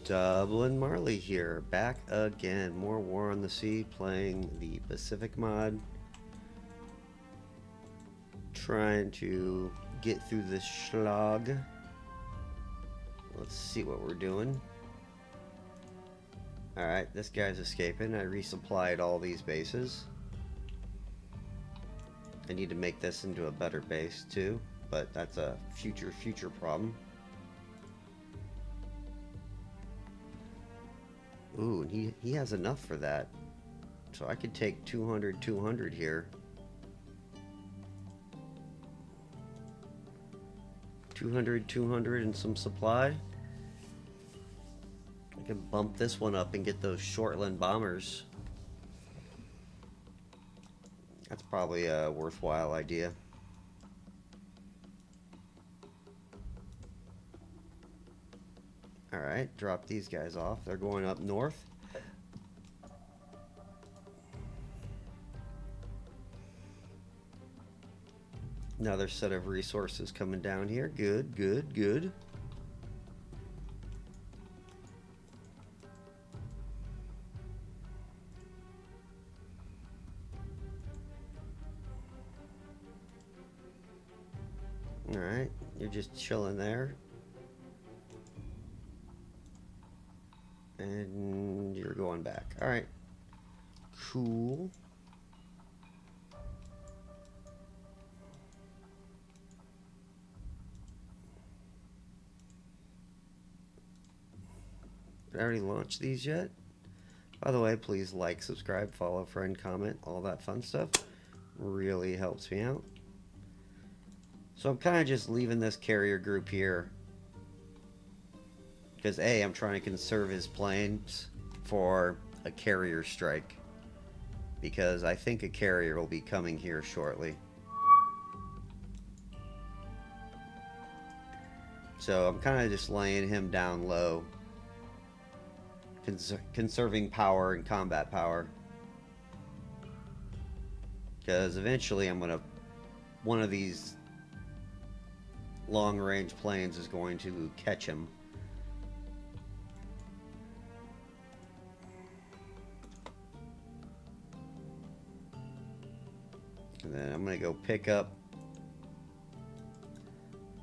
Dublin Marley here, back again. More War on the Sea, playing the Pacific mod. Trying to get through this schlag. Let's see what we're doing. Alright, this guy's escaping. I resupplied all these bases. I need to make this into a better base too, but that's a future problem. Ooh, and he has enough for that. So I could take 200 here. 200 and some supply. I can bump this one up and get those Shortland bombers. That's probably a worthwhile idea. Alright, drop these guys off. They're going up north. Another set of resources coming down here. Good. Alright, you're just chilling there. And you're going back. Alright. Cool. Did I already launch these yet? By the way, please like, subscribe, follow, friend, comment, all that fun stuff. Really helps me out. So I'm kind of just leaving this carrier group here. Because A, I'm trying to conserve his planes for a carrier strike. Because I think a carrier will be coming here shortly. So I'm kind of just laying him down low. Conserving power and combat power. Because eventually I'm going to... one of these long-range planes is going to catch him. And then I'm going to go pick up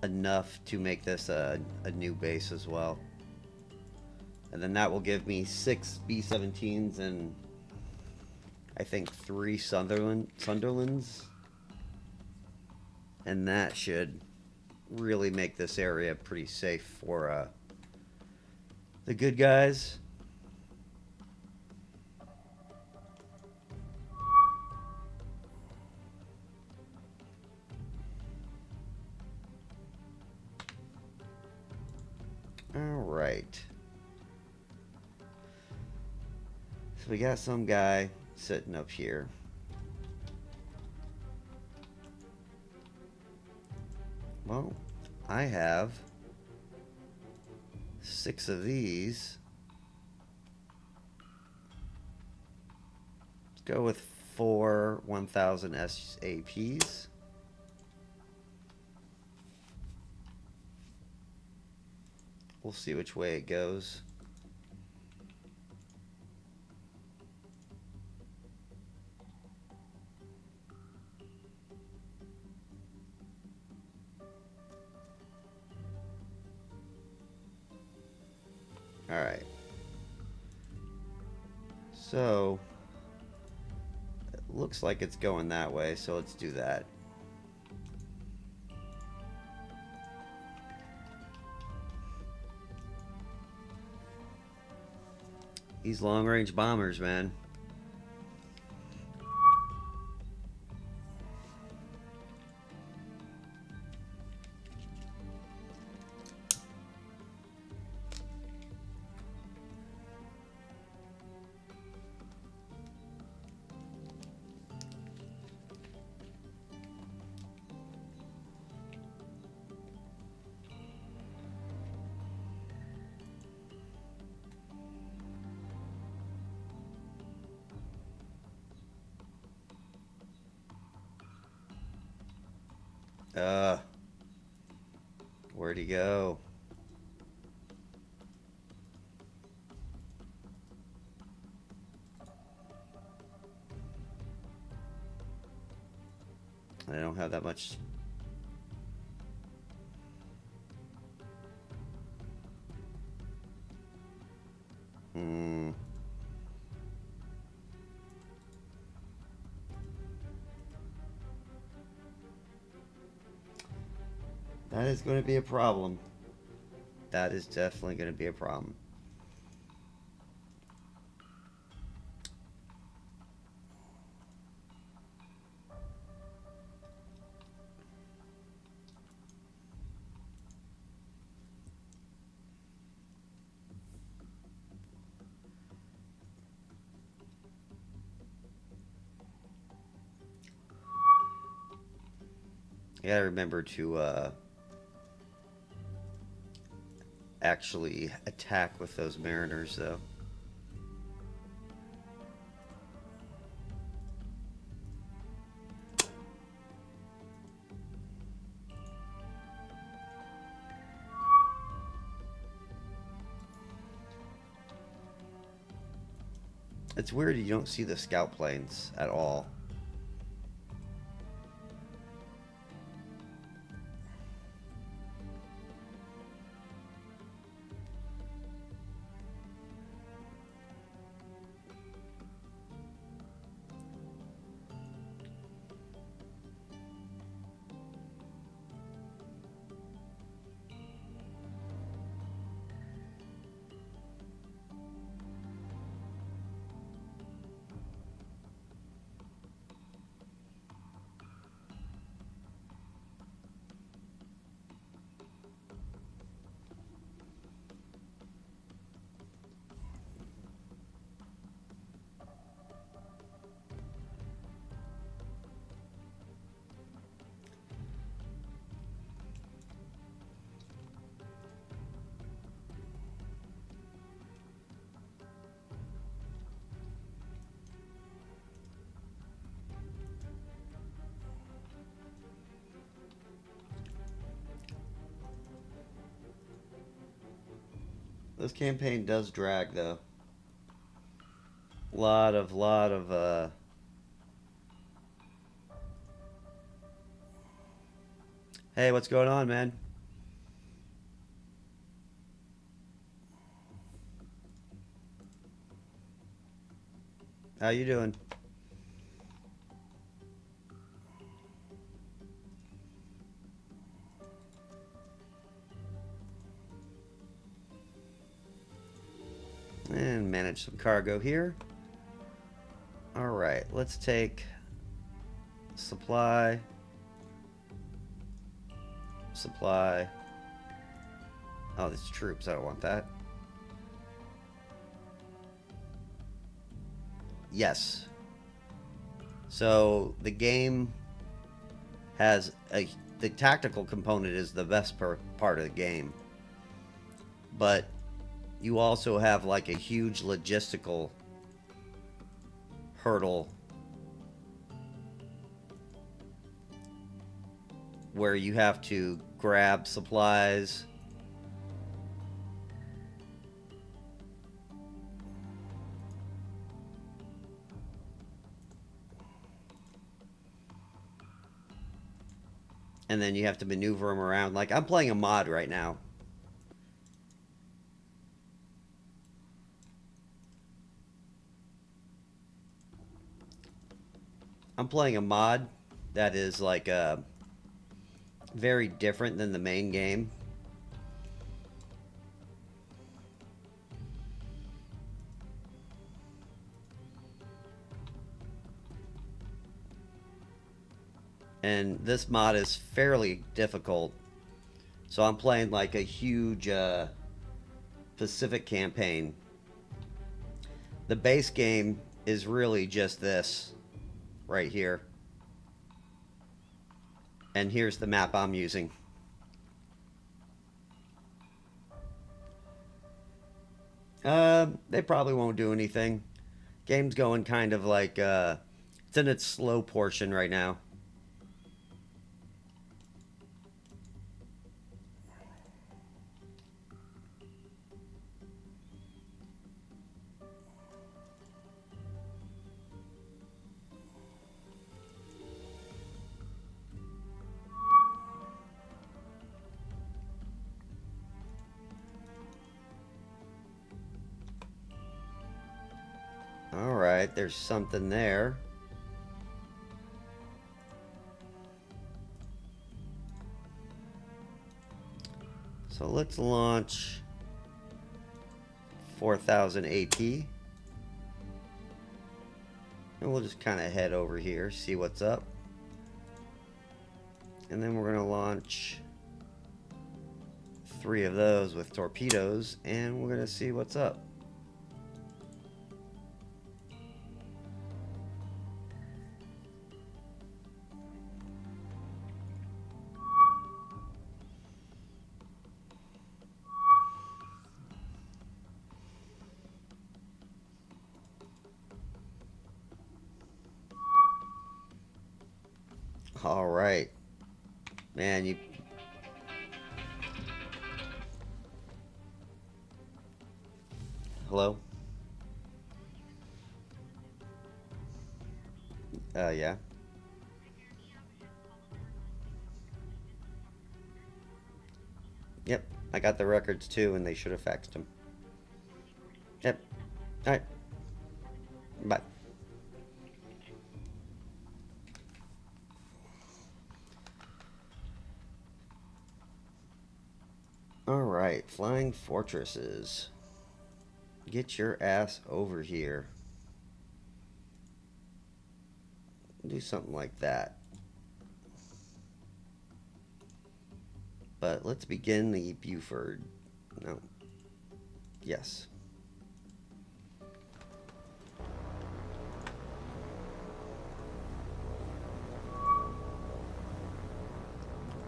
enough to make this a new base as well. And then that will give me 6 B-17s and I think 3 Sunderlands. And that should really make this area pretty safe for the good guys. Alright. So we got some guy sitting up here. Well, I have 6 of these. Let's go with 4 1000 SAPs. We'll see which way it goes. Alright. So, it looks like it's going that way, so let's do that. These long-range bombers, man. Where'd he go? I don't have that much. That is going to be a problem. That is definitely going to be a problem. You gotta remember to actually attack with those mariners, though. It's weird you don't see the scout planes at all. This campaign does drag, though. Lot of. Hey, what's going on, man? How you doing? And manage some cargo here. Alright, let's take supply. Supply. Oh, it's troops. I don't want that. Yes. So the game has the tactical component is the best part of the game. But you also have like a huge logistical hurdle where you have to grab supplies. And then you have to maneuver them around. Like, I'm playing a mod right now. I'm playing a mod that is like very different than the main game. And this mod is fairly difficult. So I'm playing like a huge Pacific campaign. The base game is really just this right here. And here's the map I'm using. They probably won't do anything. Game's going kind of like, it's in its slow portion right now. Alright, there's something there. So let's launch 4,000 AT. And we'll just kind of head over here, see what's up. And then we're going to launch 3 of those with torpedoes, and we're going to see what's up. All right. Man, you... Hello? Yeah. Yep, I got the records too, and they should have faxed them. Yep. Alright. Bye. Alright, flying fortresses. Get your ass over here. Do something like that. But let's begin the Buford. No. Yes.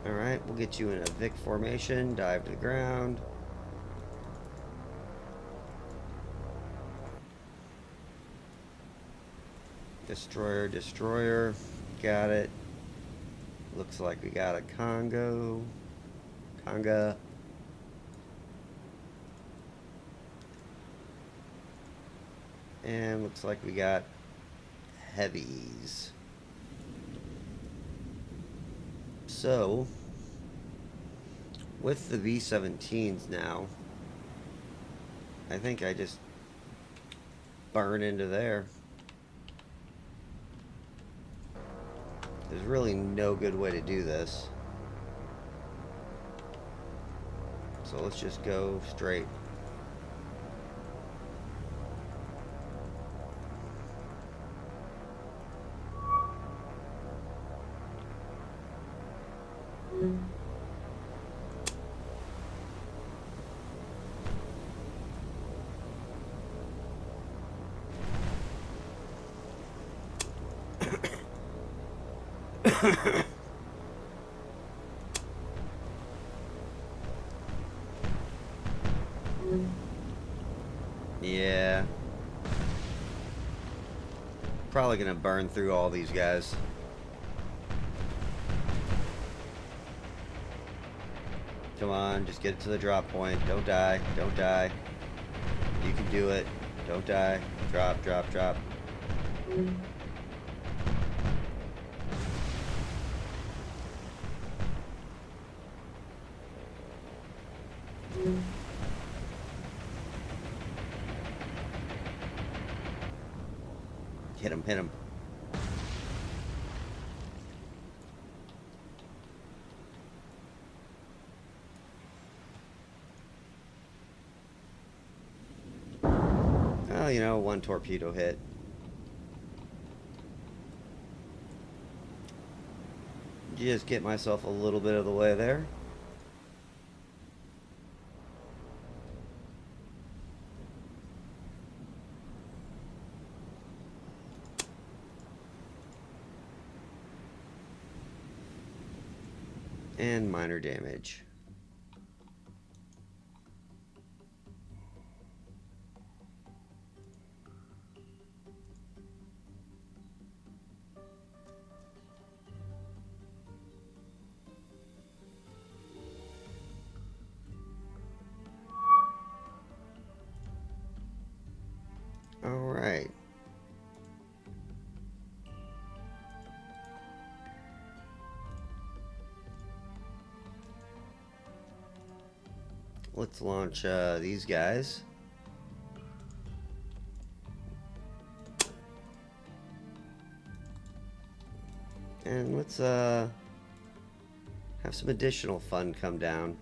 Alright, we'll get you in a Vic formation. Dive to the ground. Destroyer, destroyer. Got it. Looks like we got a Conga. And looks like we got heavies. So, with the V-17s now, I think I just burn into there. There's really no good way to do this. So let's just go straight. Yeah. Probably gonna burn through all these guys. Come on, just get it to the drop point. Don't die. Don't die. You can do it. Don't die. Drop, drop, drop. Hit him, hit him. Well, you know, 1 torpedo hit. Just get myself a little bit of the way there. And minor damage. All right. Let's launch these guys. And let's have some additional fun come down.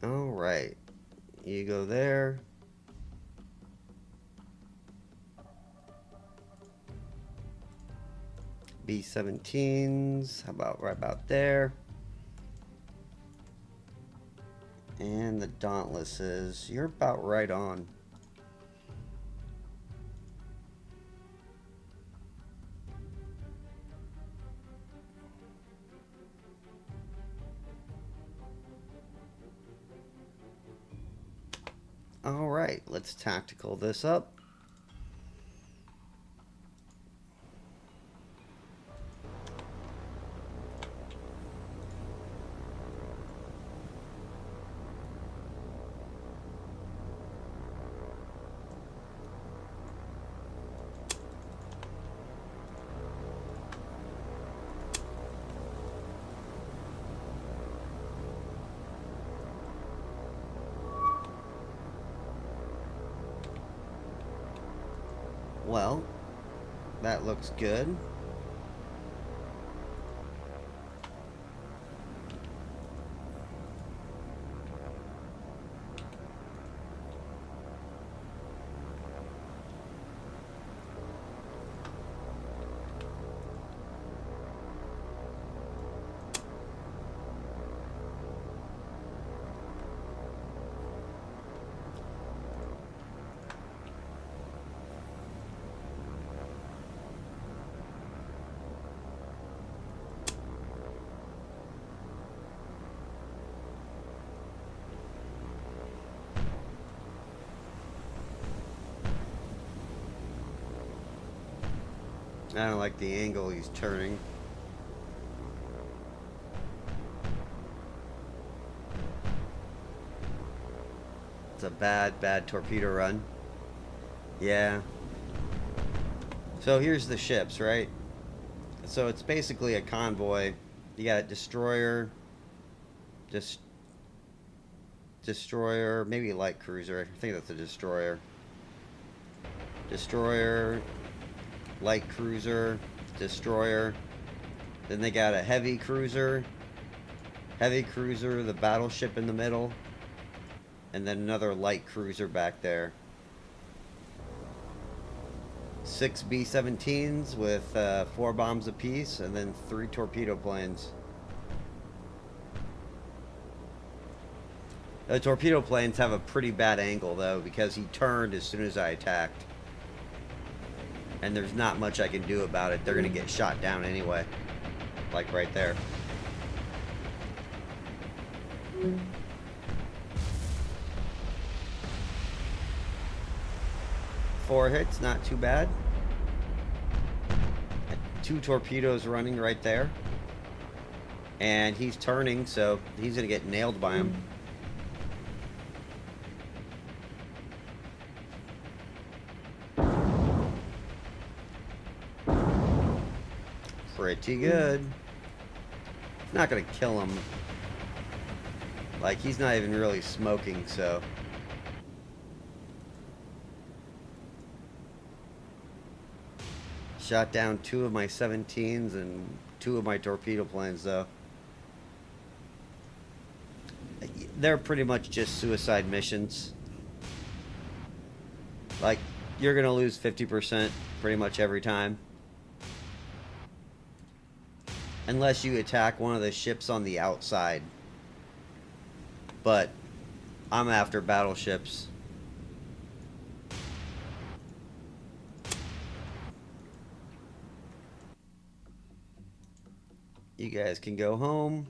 All right, you go there. B-17s, how about right about there? And the Dauntlesses, you're about right on. All right, let's tactical this up. Well, that looks good. I don't like the angle he's turning. It's a bad torpedo run. Yeah. So here's the ships, right? So it's basically a convoy. You got a destroyer, destroyer, maybe a light cruiser. I think that's a destroyer. Destroyer, light cruiser, destroyer. Then they got a heavy cruiser, the battleship in the middle, and then another light cruiser back there. 6 B-17s with 4 bombs apiece, and then 3 torpedo planes. The torpedo planes have a pretty bad angle, though, because he turned as soon as I attacked. And there's not much I can do about it. They're going to get shot down anyway. Like right there. Four hits, not too bad. 2 torpedoes running right there. And he's turning, so he's going to get nailed by him. Pretty good. It's not going to kill him. Like, he's not even really smoking, so... Shot down 2 of my 17s and 2 of my torpedo planes, though. They're pretty much just suicide missions. Like, you're going to lose 50% pretty much every time. Unless you attack one of the ships on the outside. But I'm after battleships. You guys can go home.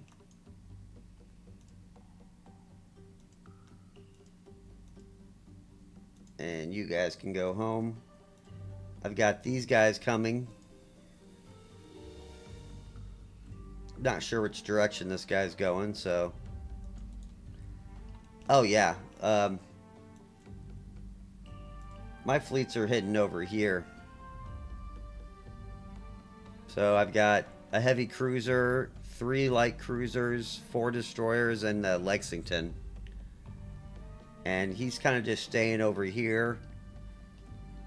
And you guys can go home. I've got these guys coming. Not sure which direction this guy's going, so Oh yeah. My fleets are hidden over here. So I've got a heavy cruiser, 3 light cruisers, 4 destroyers, and Lexington. And he's kind of just staying over here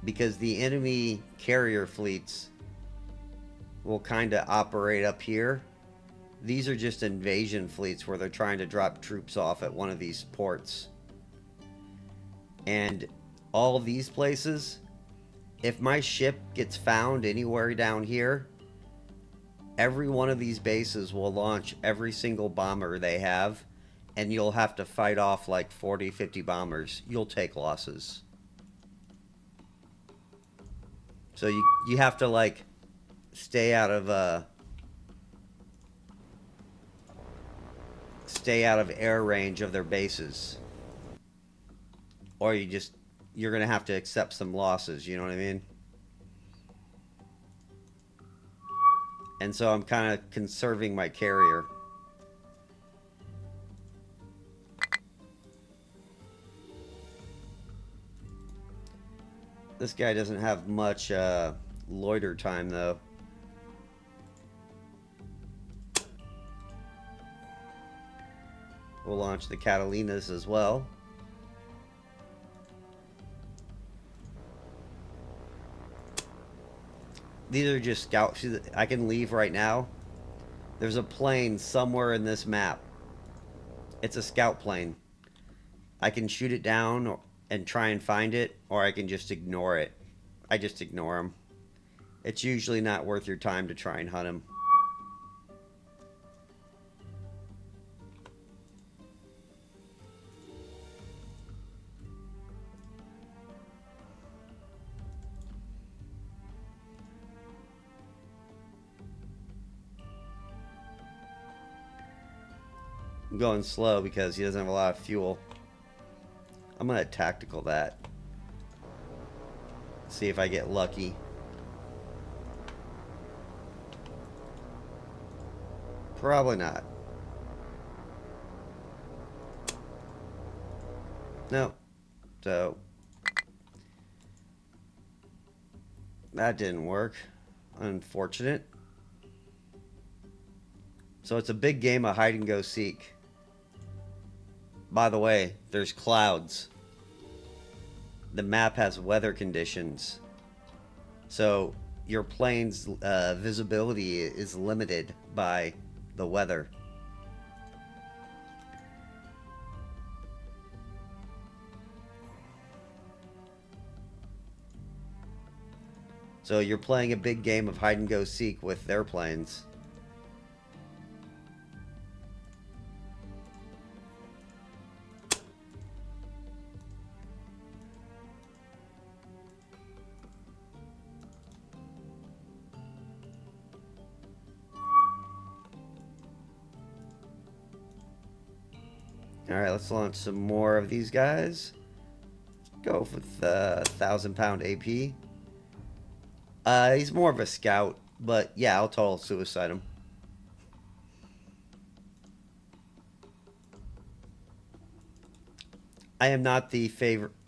because the enemy carrier fleets will kind of operate up here. These are just invasion fleets where they're trying to drop troops off at one of these ports. And all of these places, if my ship gets found anywhere down here, every one of these bases will launch every single bomber they have, and you'll have to fight off like 40, 50 bombers. You'll take losses. So you have to like stay out of air range of their bases, or you're gonna have to accept some losses. You know what I mean? And so I'm kind of conserving my carrier. This guy doesn't have much loiter time though. We'll launch the Catalinas as well. These are just scouts. I can leave right now. There's a plane somewhere in this map. It's a scout plane. I can shoot it down and try and find it, or I can just ignore it. I just ignore them. It's usually not worth your time to try and hunt them. I'm going slow because he doesn't have a lot of fuel. I'm going to tactical that. See if I get lucky. Probably not. No. So that didn't work. Unfortunate. So it's a big game of hide and go seek. By the way, there's clouds. The map has weather conditions. So your plane's visibility is limited by the weather. So you're playing a big game of hide and go seek with their planes. Alright, let's launch some more of these guys. Go with 1,000-pound AP. He's more of a scout, but yeah, I'll total suicide him. I am not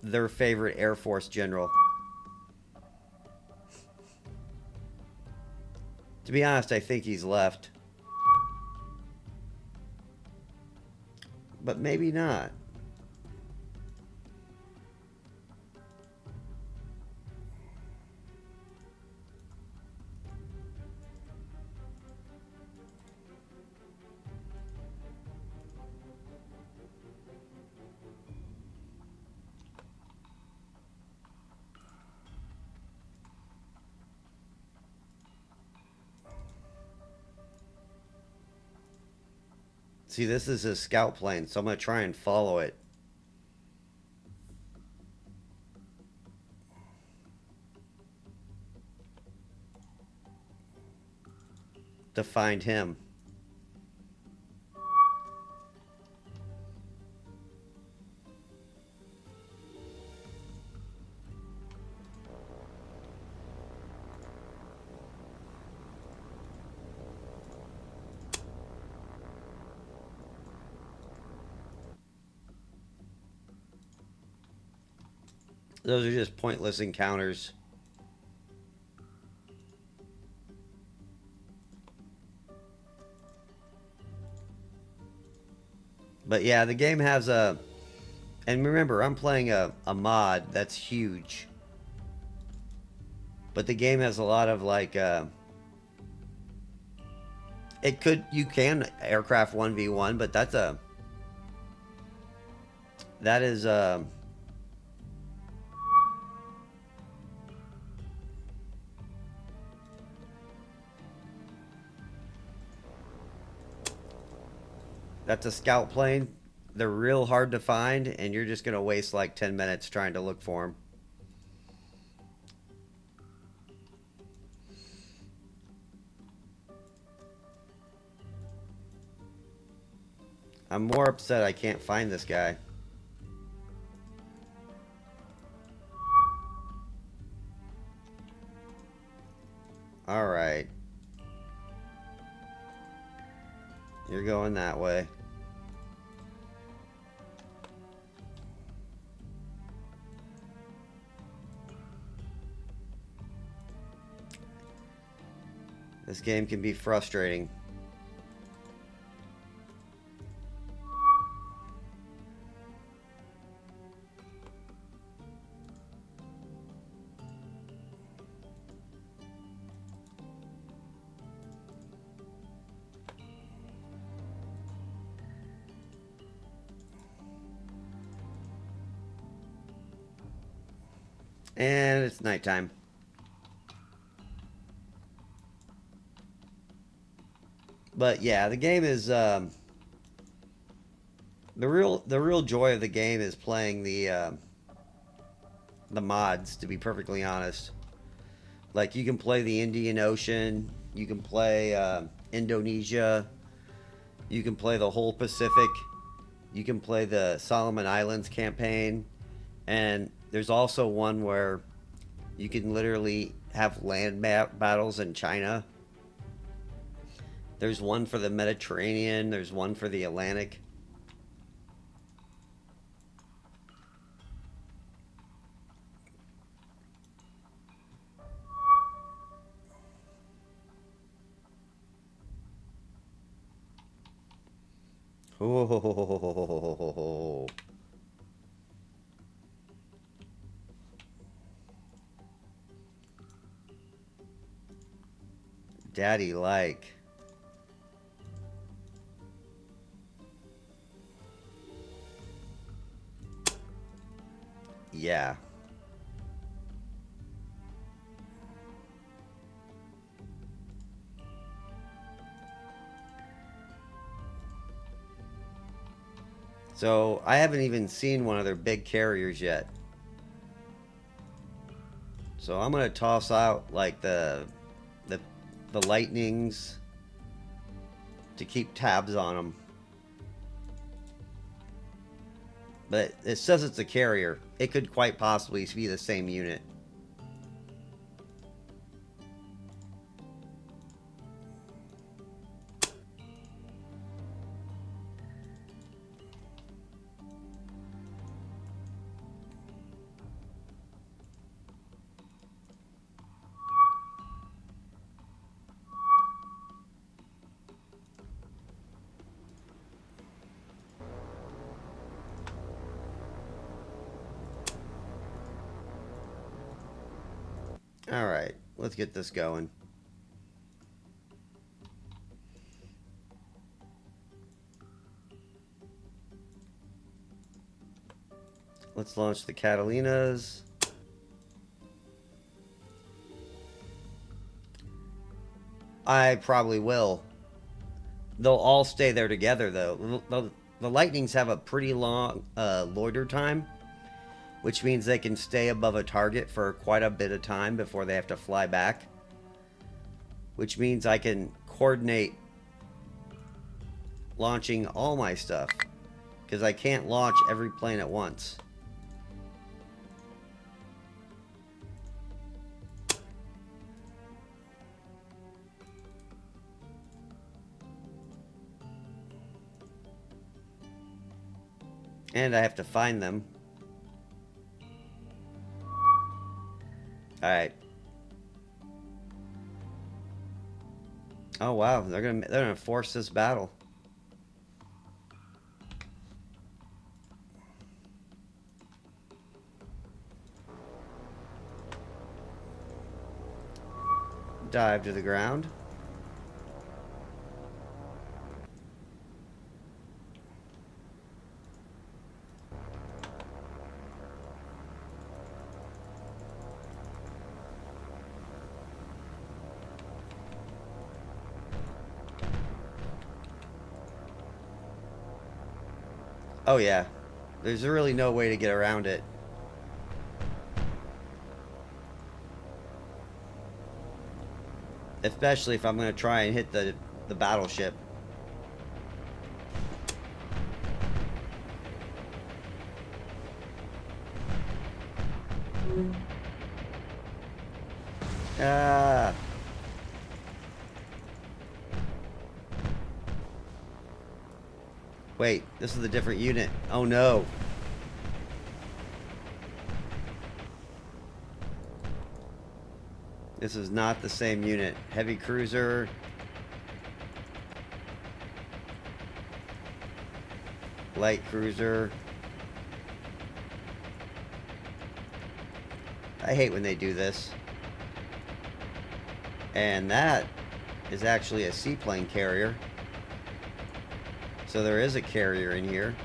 their favorite Air Force general. To be honest, I think he's left. But maybe not. See, this is a scout plane, so I'm going to try and follow it. To find him. Those are just pointless encounters. But yeah, the game has a... And remember, I'm playing a mod that's huge. But the game has a lot of like... You can aircraft 1v1, but that's a... That is... That's a scout plane. They're real hard to find, and you're just going to waste like 10 minutes trying to look for them. I'm more upset I can't find this guy. Alright. You're going that way. This game can be frustrating. And it's nighttime. But yeah, the game is the real joy of the game is playing the mods, to be perfectly honest. Like you can play the Indian Ocean, you can play Indonesia, you can play the whole Pacific, you can play the Solomon Islands campaign, and there's also one where you can literally have land battles in China. There's one for the Mediterranean, there's one for the Atlantic. Oh. Daddy like. Yeah. So I haven't even seen one of their big carriers yet. So I'm gonna toss out like the lightnings to keep tabs on them. But it says it's a carrier. It could quite possibly be the same unit. Alright, let's get this going. Let's launch the Catalinas. I probably will. They'll all stay there together, though. The Lightnings have a pretty long loiter time, which means they can stay above a target for quite a bit of time before they have to fly back. Which means I can coordinate launching all my stuff, because I can't launch every plane at once. And I have to find them. Alright. Oh wow, they're gonna force this battle. Dive to the ground. Oh yeah. There's really no way to get around it. Especially if I'm going to try and hit the battleship. Ah. Wait, this is a different unit. Oh no. This is not the same unit. Heavy cruiser. Light cruiser. I hate when they do this. And that is actually a seaplane carrier. So there is a carrier in here.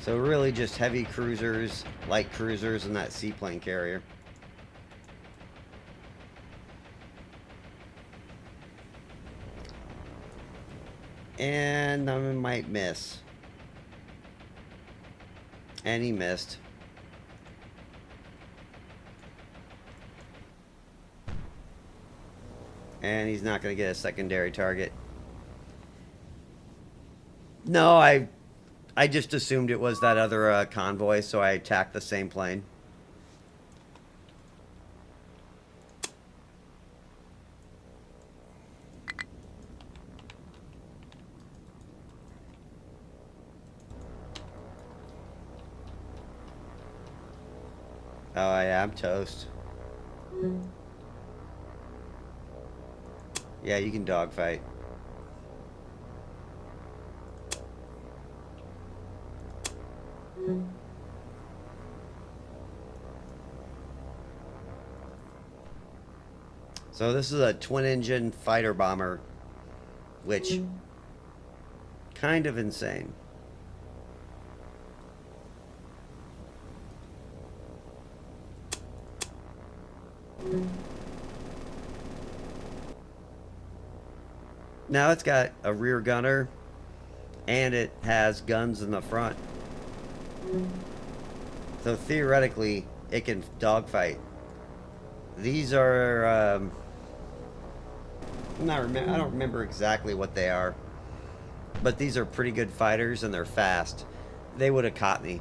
So really just heavy cruisers, light cruisers, and that seaplane carrier. And I might miss. And he missed. And he's not going to get a secondary target. No, I just assumed it was that other convoy, so I attacked the same plane. Oh yeah, I'm toast. Yeah, you can dogfight. So this is a twin-engine fighter bomber, which kind of insane. Now it's got a rear gunner, and it has guns in the front. So theoretically, it can dogfight. These are, I don't remember exactly what they are, but these are pretty good fighters, and they're fast. They would have caught me.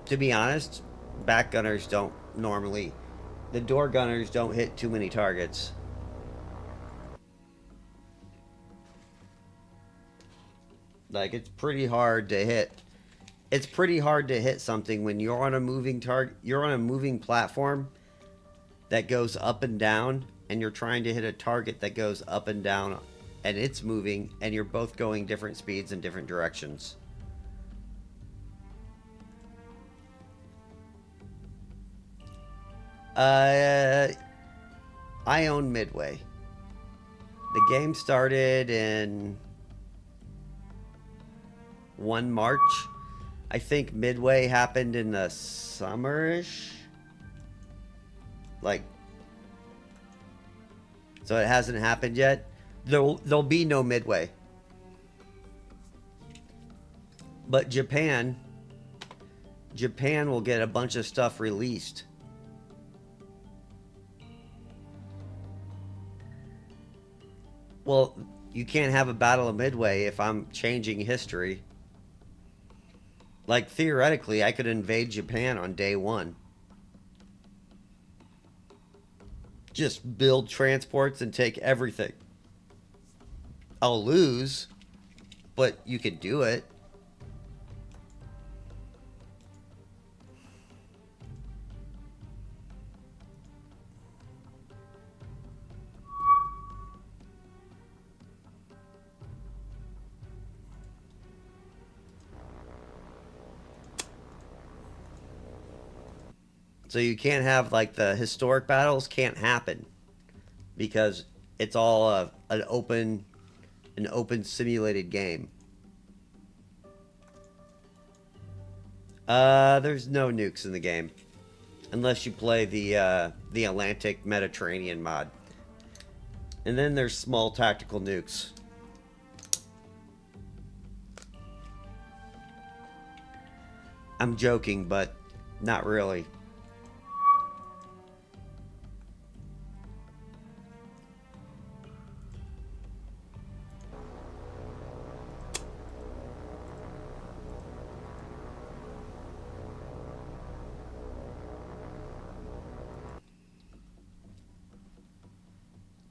To be honest, back gunners don't normally. The door gunners don't hit too many targets. Like, it's pretty hard to hit. It's pretty hard to hit something when you're on a moving target. You're on a moving platform that goes up and down, and you're trying to hit a target that goes up and down, and it's moving, and you're both going different speeds in different directions. I own Midway. The game started in 1 March. I think Midway happened in the summerish. Like, so it hasn't happened yet. There'll be no Midway. But Japan will get a bunch of stuff released. Well, you can't have a Battle of Midway if I'm changing history. Like, theoretically, I could invade Japan on day 1. just build transports and take everything. I'll lose, but you could do it. So you can't have like the historic battles can't happen because it's all an open simulated game. There's no nukes in the game unless you play the Atlantic Mediterranean mod. And then there's small tactical nukes. I'm joking, but not really.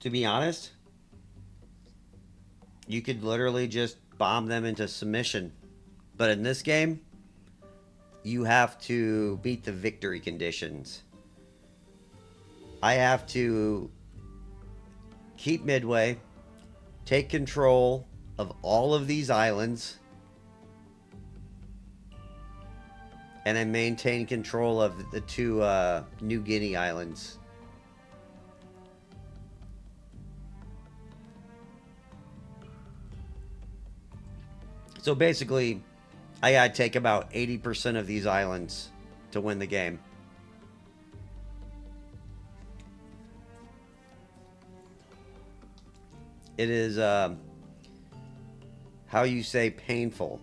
To be honest, you could literally just bomb them into submission. But in this game, you have to beat the victory conditions. I have to keep Midway, take control of all of these islands, and then maintain control of the two New Guinea islands. So basically, I gotta take about 80% of these islands to win the game. It is, how you say painful.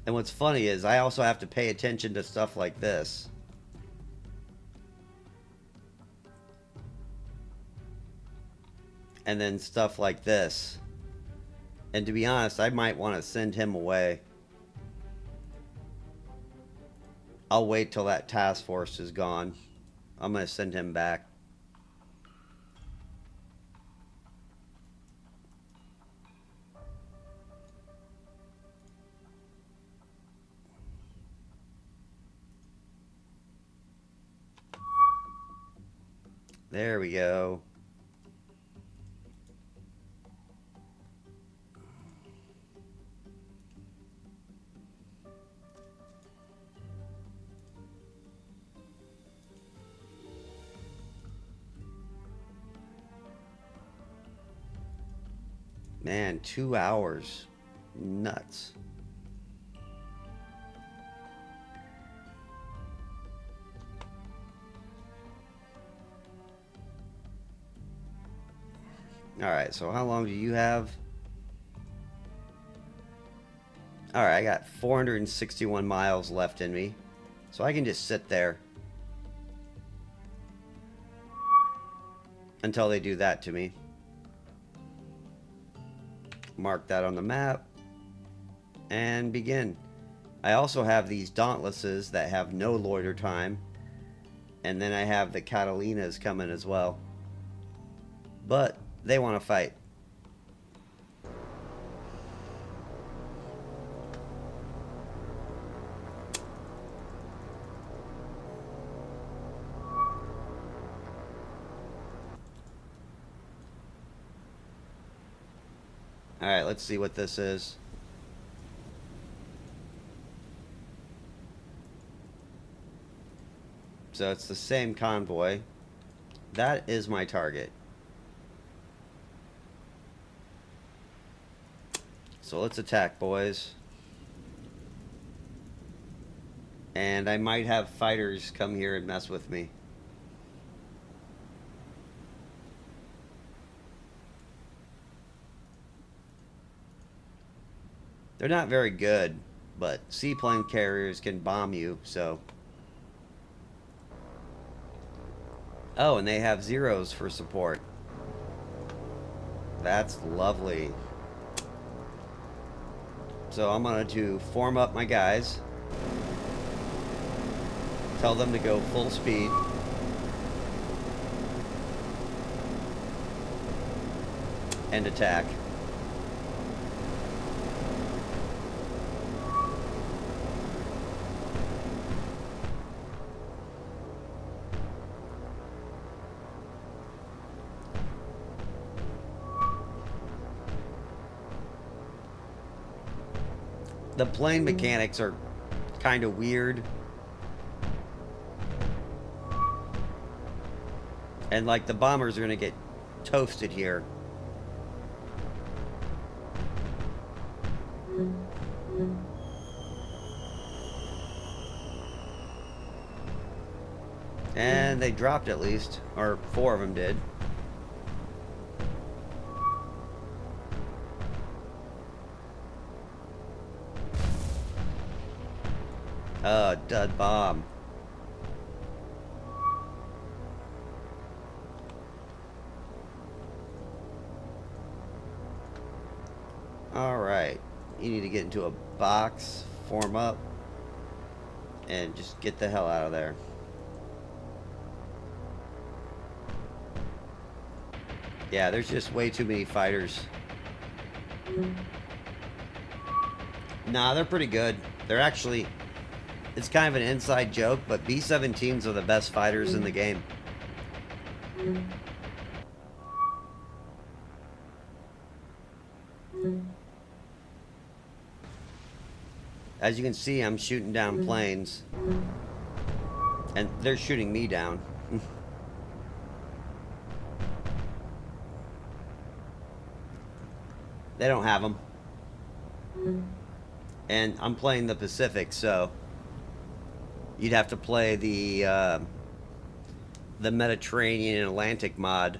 And what's funny is I also have to pay attention to stuff like this. And then stuff like this. And to be honest, I might want to send him away. I'll wait till that task force is gone. I'm going to send him back. There we go. Man, 2 hours. Nuts. Alright, so how long do you have? Alright, I got 461 miles left in me. So I can just sit there until they do that to me. Mark that on the map and begin. I also have these Dauntlesses that have no loiter time, and then I have the Catalinas coming as well, but they want to fight. Alright, let's see what this is. So it's the same convoy. That is my target. So let's attack, boys. And I might have fighters come here and mess with me. They're not very good, but seaplane carriers can bomb you, so... Oh, and they have zeros for support. That's lovely. So I'm going to form up my guys. Tell them to go full speed. And attack. The plane mechanics are kind of weird. And like the bombers are going to get toasted here. And they dropped at least, or 4 of them did. Dud bomb. Alright. You need to get into a box, form up, and just get the hell out of there. Yeah, there's just way too many fighters. Nah, they're pretty good. They're actually... It's kind of an inside joke, but B-17s are the best fighters in the game. As you can see, I'm shooting down planes. And they're shooting me down. They don't have them. And I'm playing the Pacific, so... You'd have to play the Mediterranean and Atlantic mod.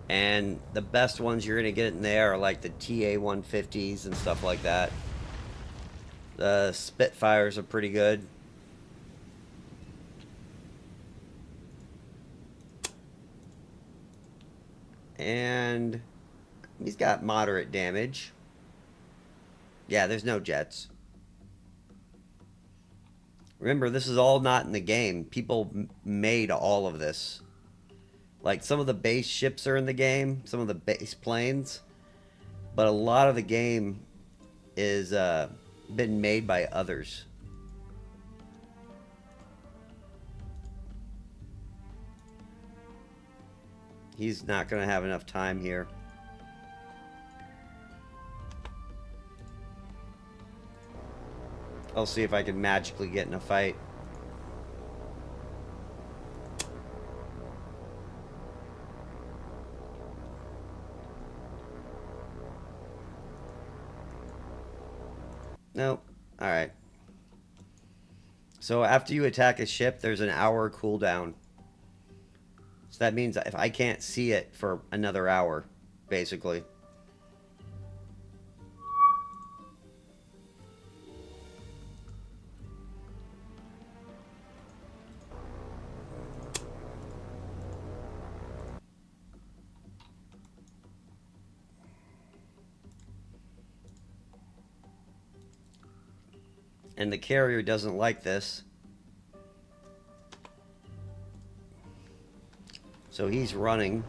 And the best ones you're going to get in there are like the TA-150s and stuff like that. The Spitfires are pretty good. And he's got moderate damage. Yeah, there's no jets. Remember, this is all not in the game. People made all of this. Like, some of the base ships are in the game, some of the base planes. But a lot of the game is been made by others. He's not going to have enough time here. I'll see if I can magically get in a fight. Nope. Alright. So after you attack a ship, there's an hour cooldown. So that means if I can't see it for another hour, basically. And the carrier doesn't like this. So he's running.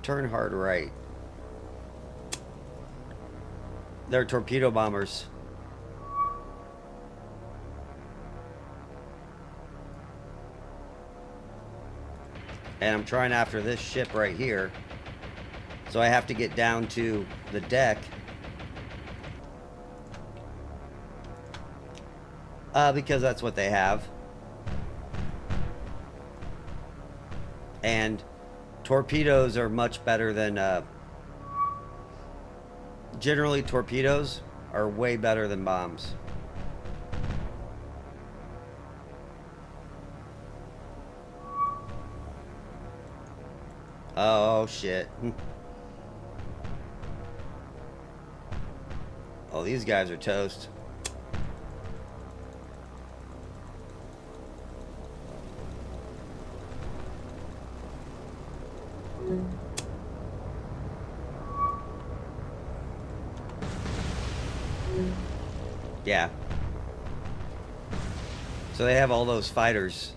Turn hard right. They're torpedo bombers. And I'm trying after this ship right here. So I have to get down to the deck. Because that's what they have. And torpedoes are much better than... generally torpedoes are way better than bombs. Oh, shit. Oh, these guys are toast. Yeah. So they have all those fighters.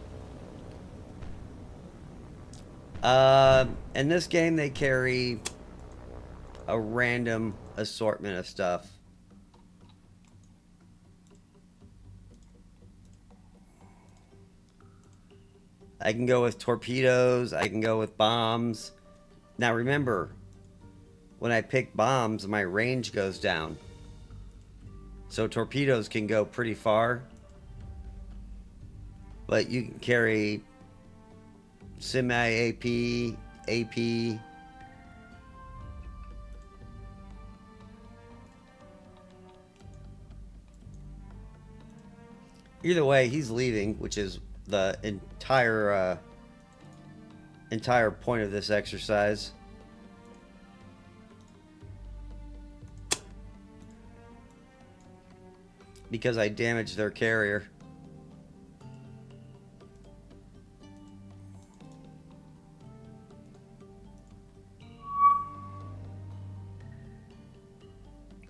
In this game, they carry a random assortment of stuff. I can go with torpedoes. I can go with bombs. Now remember, when I pick bombs, my range goes down. So torpedoes can go pretty far. But you can carry semi-AP, AP. Either way, he's leaving, which is the entire point of this exercise. Because I damaged their carrier.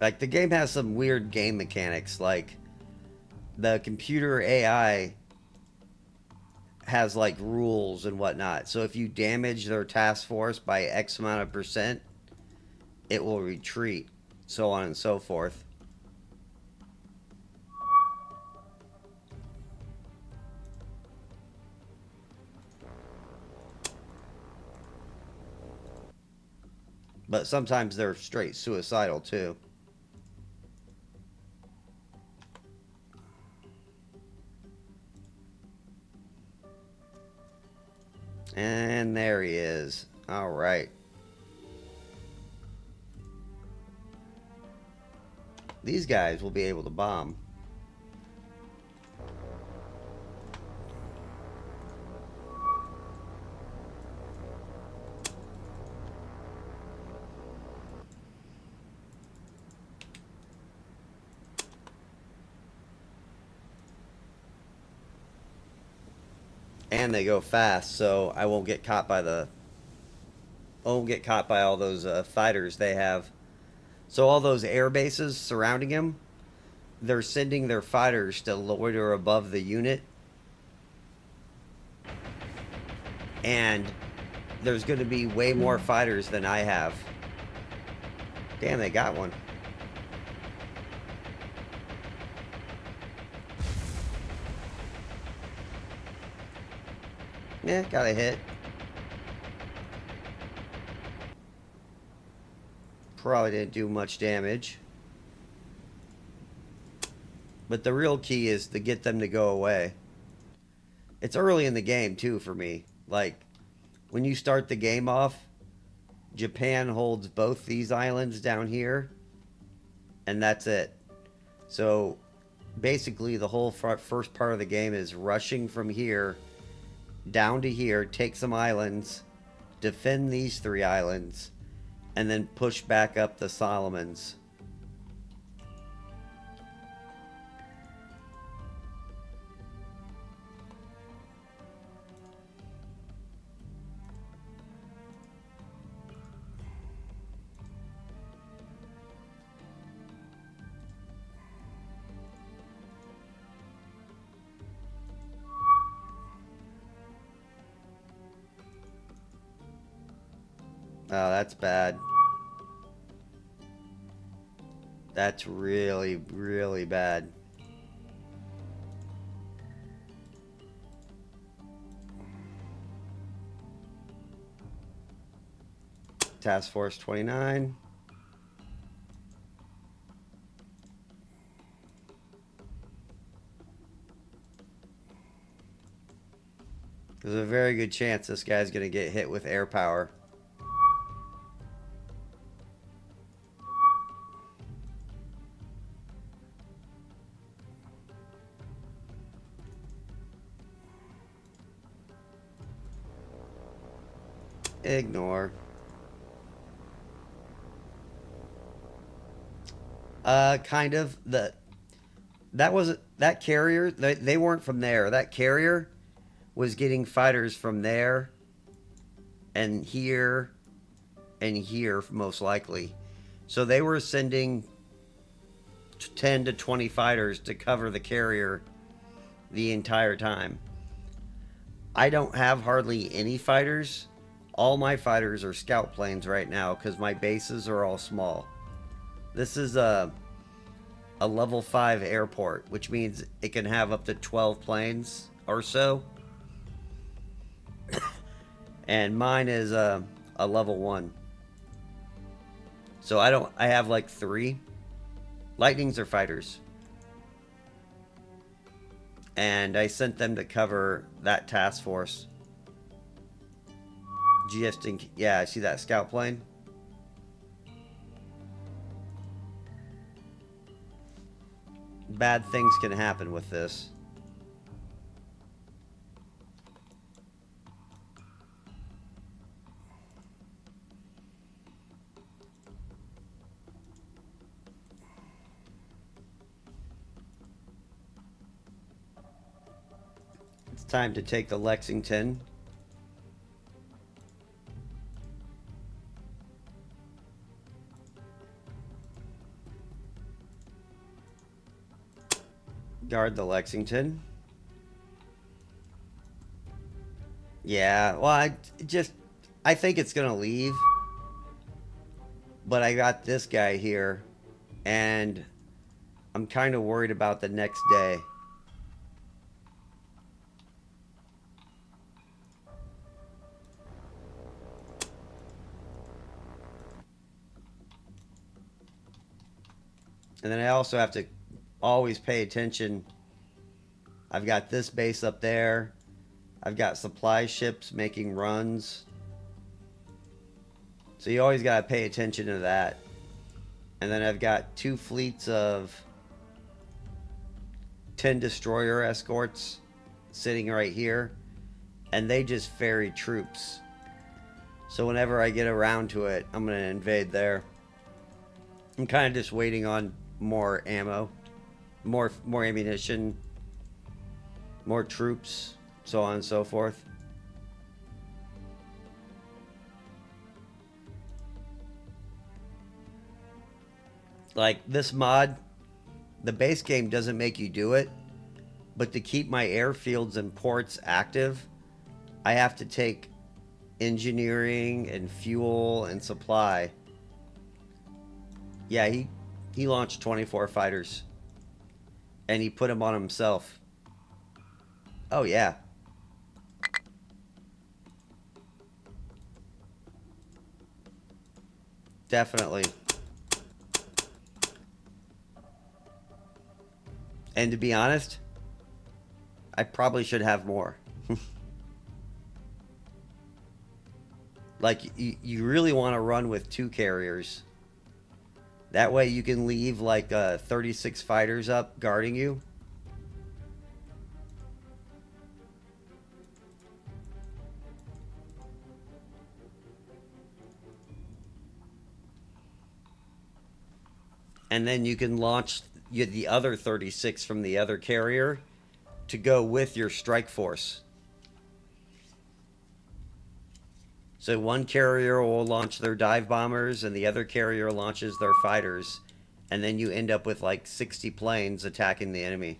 Like, the game has some weird game mechanics, like the computer AI has like rules and whatnot. So if you damage their task force by X amount of percent, it will retreat, so on and so forth. But sometimes they're straight suicidal too. And there he is. All right. These guys will be able to bomb. And they go fast, so I won't get caught by all those fighters they have. So all those air bases surrounding him, they're sending their fighters to loiter above the unit. And there's going to be way more fighters than I have. Damn, they got one. Yeah, got a hit. Probably didn't do much damage. But the real key is to get them to go away. It's early in the game, too, for me. Like, when you start the game off, Japan holds both these islands down here. And that's it. So, basically, the whole first part of the game is rushing from here down to here, take some islands, defend these 3 islands, and then push back up the Solomons. Oh, that's bad. That's really, really bad. Task Force 29. There's a very good chance this guy's going to get hit with air power. Ignore. Kind of. That carrier, they weren't from there. That carrier was getting fighters from there and here most likely. So they were sending 10 to 20 fighters to cover the carrier the entire time. I don't have hardly any fighters. All my fighters are scout planes right now because my bases are all small. This is a level 5 airport, which means it can have up to 12 planes or so. And mine is a level 1. So I have like 3. Lightnings are fighters. And I sent them to cover that task force. Yeah, I see that scout plane. Bad things can happen with this. It's time to take the Lexington. Guard the Lexington. Yeah, well, I think it's gonna leave. But I got this guy here, and I'm kind of worried about the next day. And then I also have to always pay attention. I've got this base up there. I've got supply ships making runs. So you always got to pay attention to that. And then I've got 2 fleets of 10 destroyer escorts sitting right here. And they just ferry troops. So whenever I get around to it, I'm going to invade there. I'm kind of just waiting on more ammo, more ammunition, more troops, so on and so forth. Like this mod, the base game doesn't make you do it, but to keep my airfields and ports active, I have to take engineering and fuel and supply. Yeah, he launched 24 fighters. And he put them on himself. Oh, yeah. Definitely. And to be honest, I probably should have more. Like, you really want to run with 2 carriers. That way you can leave like 36 fighters up guarding you. And then you can launch the other 36 from the other carrier to go with your strike force. So one carrier will launch their dive bombers and the other carrier launches their fighters. And then you end up with like 60 planes attacking the enemy.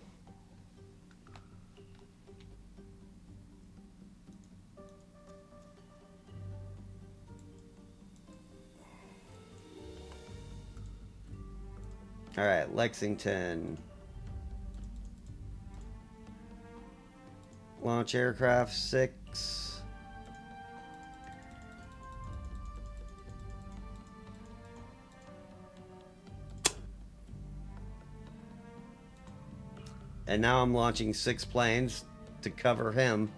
Alright, Lexington. Launch aircraft 6. And now I'm launching 6 planes to cover him.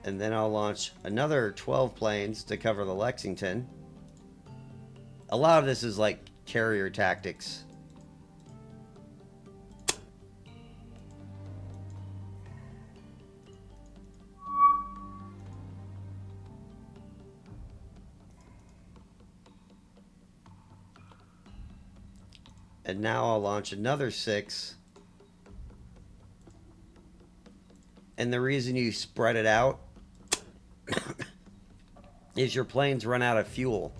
And then I'll launch another 12 planes to cover the Lexington. A lot of this is like carrier tactics. And now I'll launch another 6. And the reason you spread it out is your planes run out of fuel.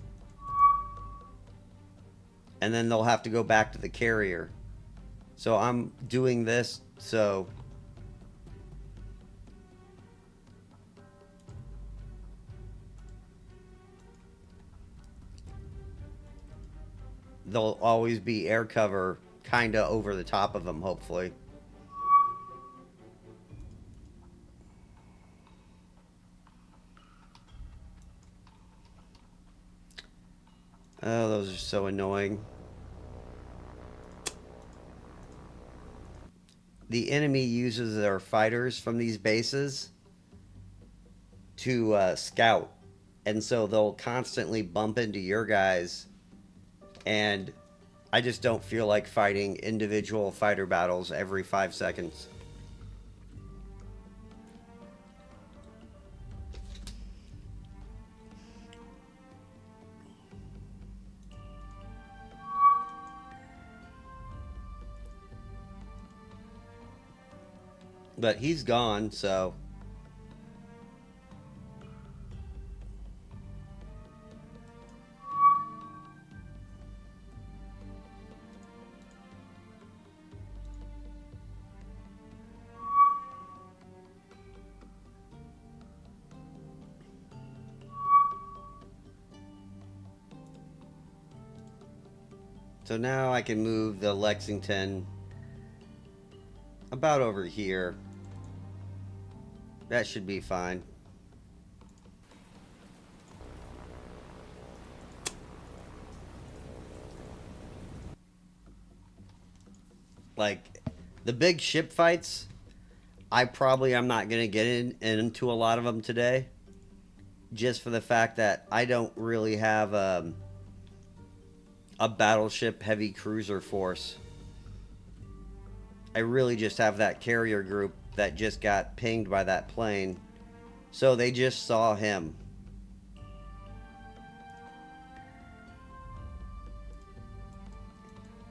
And then they'll have to go back to the carrier. So I'm doing this so there'll always be air cover kind of over the top of them, hopefully. Oh, those are so annoying. The enemy uses their fighters from these bases to scout. And so they'll constantly bump into your guys. And I just don't feel like fighting individual fighter battles every 5 seconds. But he's gone, so... So now I can move the Lexington about over here. That should be fine. Like, the big ship fights, I'm not going to get into a lot of them today. Just for the fact that I don't really have a battleship heavy cruiser force. I really just have that carrier group that just got pinged by that plane. So they just saw him.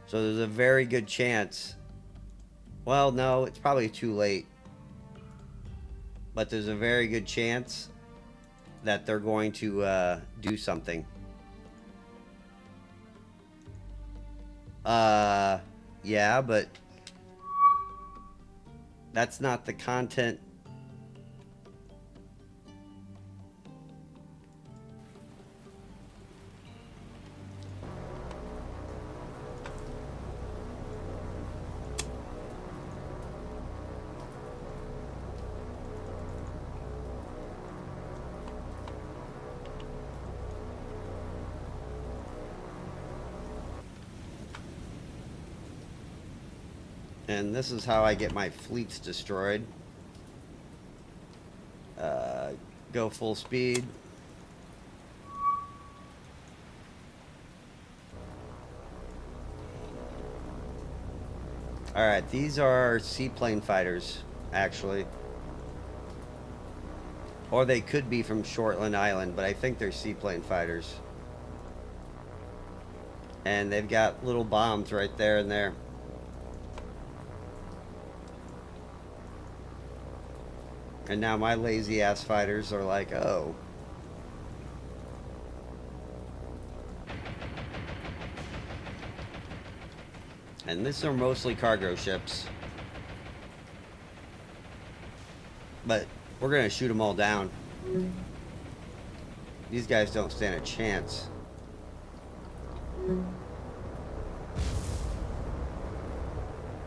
So there's a very good chance. Well, no, it's probably too late. But there's a very good chance that they're going to do something. Yeah, but that's not the content. And this is how I get my fleets destroyed. Go full speed. Alright, these are seaplane fighters, actually. Or they could be from Shortland Island, but I think they're seaplane fighters. And they've got little bombs right there and there. And now my lazy ass fighters are like, oh. And these are mostly cargo ships. But we're going to shoot them all down. These guys don't stand a chance.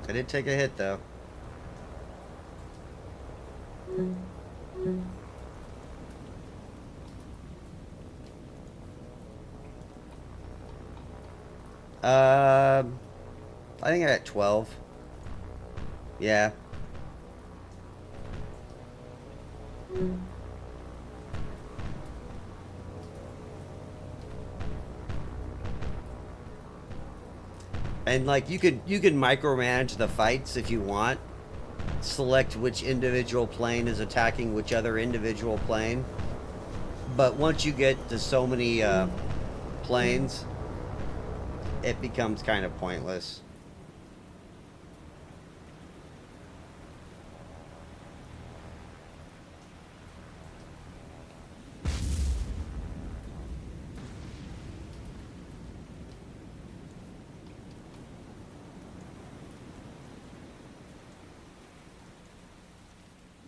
I did take a hit, though. I think I got 12. Yeah. And like you could micromanage the fights if you want. Select which individual plane is attacking which other individual plane. But once you get to so many planes, it becomes kind of pointless.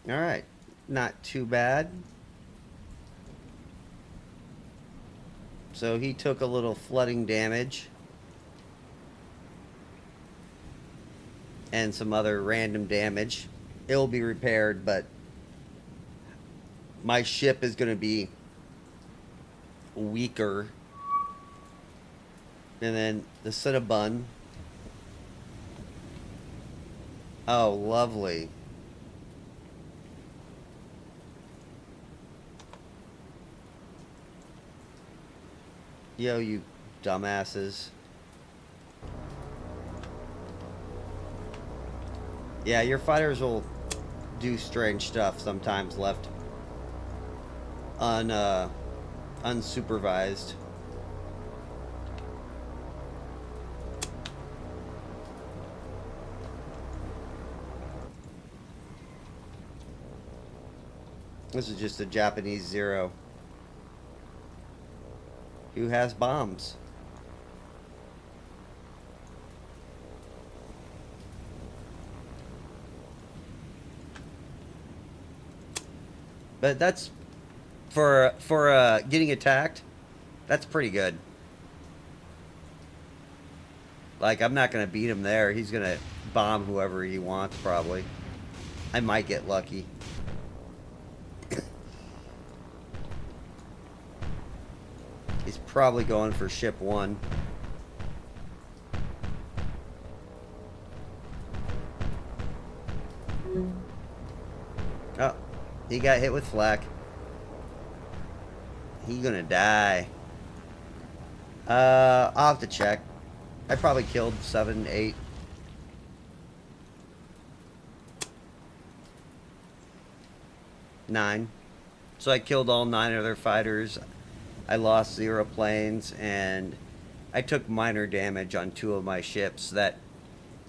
Alright, not too bad. So he took a little flooding damage. And some other random damage. It'll be repaired, but my ship is going to be weaker. And then the Cinnabon. Oh, lovely. Yo, you dumbasses. Yeah, your fighters will do strange stuff sometimes left unsupervised. This is just a Japanese Zero who has bombs. But that's for getting attacked. That's pretty good. Like, I'm not gonna beat him there. He's gonna bomb whoever he wants, probably. I might get lucky. He's probably going for ship 1. Oh, he got hit with flak. He gonna die. I'll have to check. I probably killed 7, 8. Nine. So I killed all 9 of their fighters. I lost 0 planes, and I took minor damage on 2 of my ships that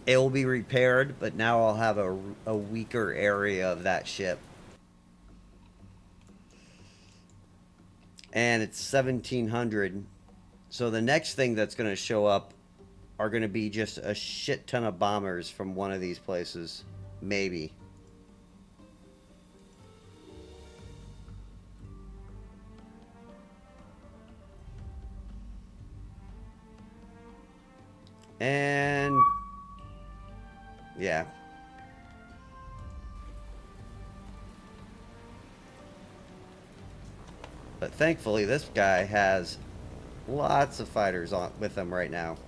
it will be repaired, but now I'll have a weaker area of that ship. And it's 1700. So the next thing that's going to show up are going to be just a shit ton of bombers from one of these places. Maybe. And yeah. But thankfully this guy has lots of fighters on with him right now.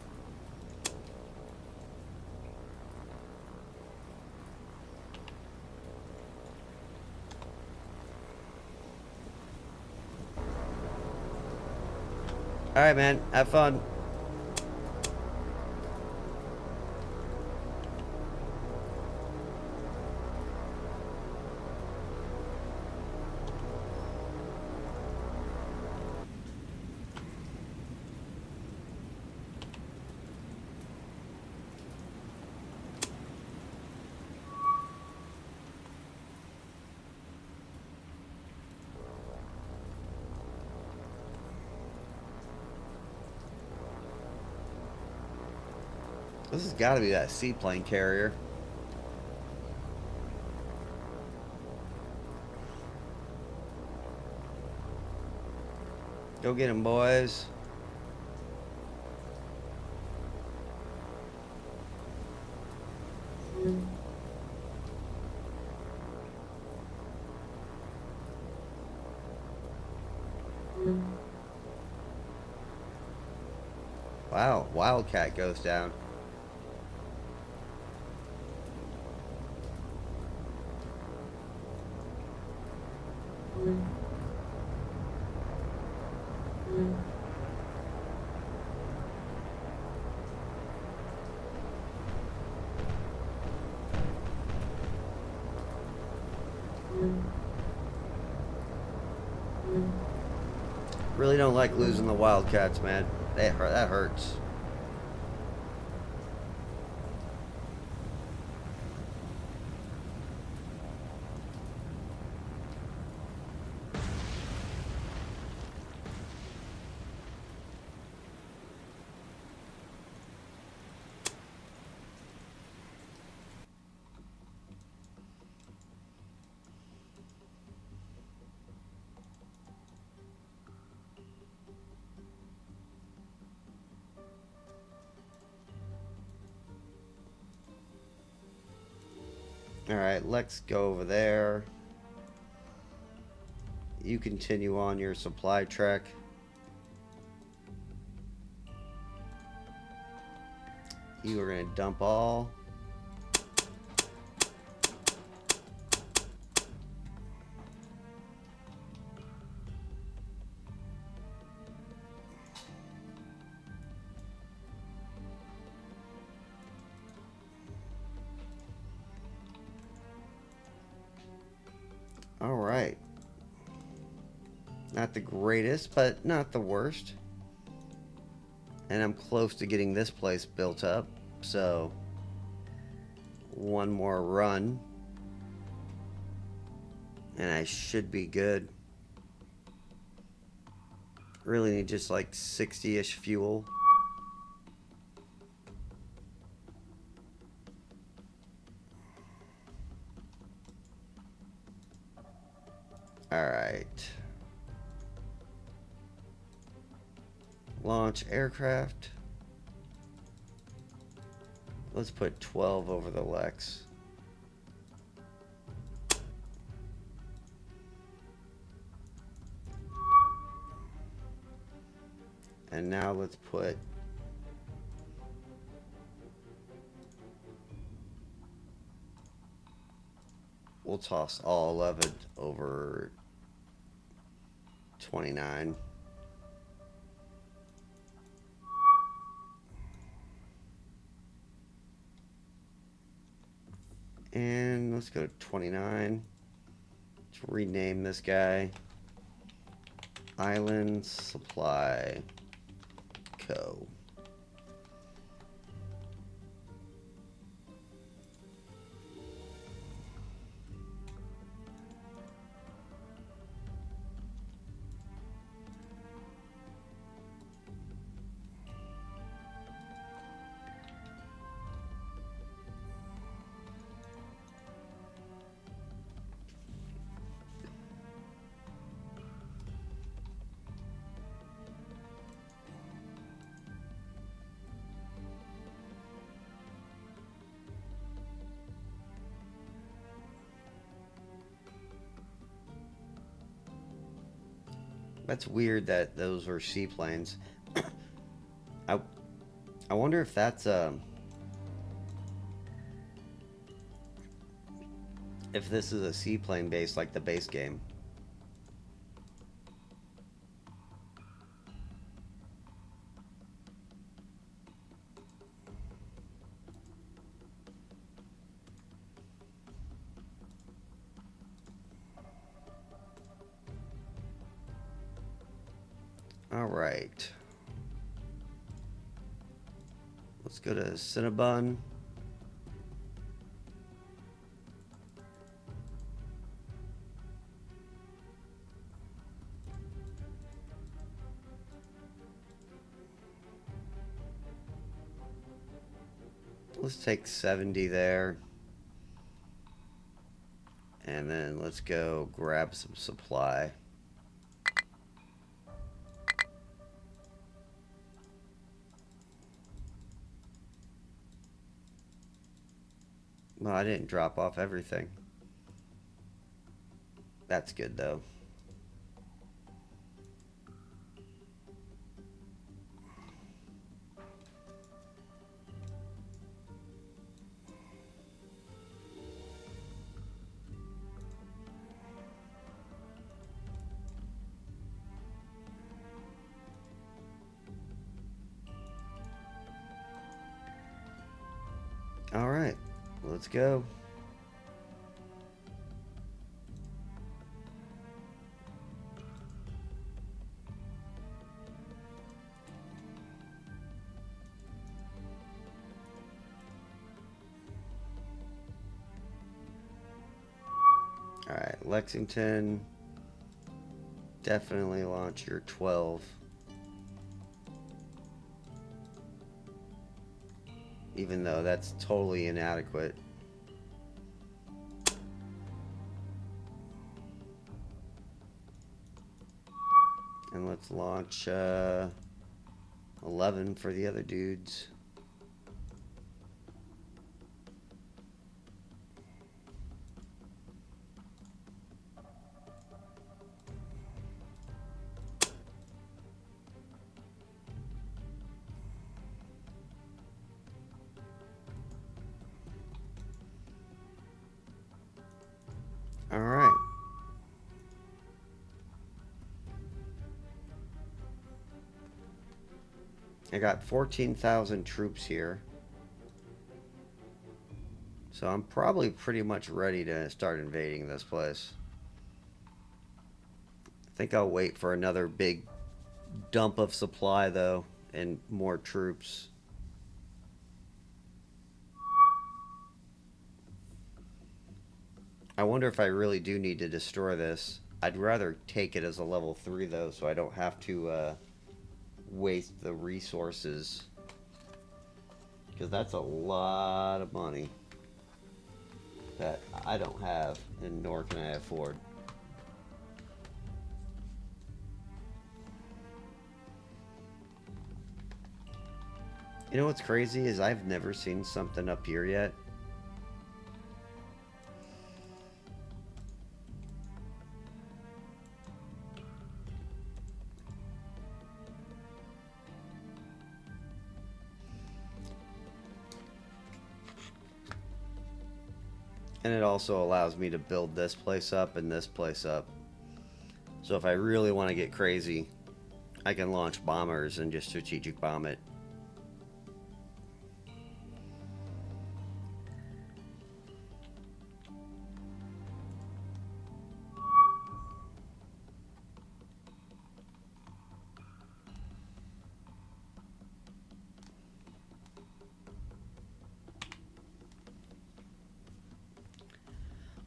Alright, man. Have fun. This has got to be that seaplane carrier. Go get him, boys. Wow, Wildcat goes down. Really don't like losing the Wildcats, man. That hurts. Alright, let's go over there. You continue on your supply trek. You are going to dump all. Alright. Not the greatest, but not the worst. And I'm close to getting this place built up. So, one more run. And I should be good. Really need just like 60-ish fuel. Alright. Launch aircraft. Let's put 12 over the Lex. And now let's put we'll toss all 11 over 29. And let's go to 29. Let's rename this guy Island Supply Co. That's weird that those were seaplanes. I wonder if that's if this is a seaplane base like the base game. All right. Let's go to Cinnabon. Let's take 70 there. And then let's go grab some supply. Well, I didn't drop off everything. That's good, though. All right, let's go. All right, Lexington. Definitely launch your 12. Even though that's totally inadequate. And let's launch 11 for the other dudes. I got 14,000 troops here. So I'm probably pretty much ready to start invading this place. I think I'll wait for another big dump of supply, though, and more troops. I wonder if I really do need to destroy this. I'd rather take it as a level 3, though, so I don't have to waste the resources. Because that's a lot of money that I don't have, and nor can I afford. You know what's crazy is I've never seen something up here yet. And it also allows me to build this place up and this place up. So if I really want to get crazy, I can launch bombers and just strategic bomb it.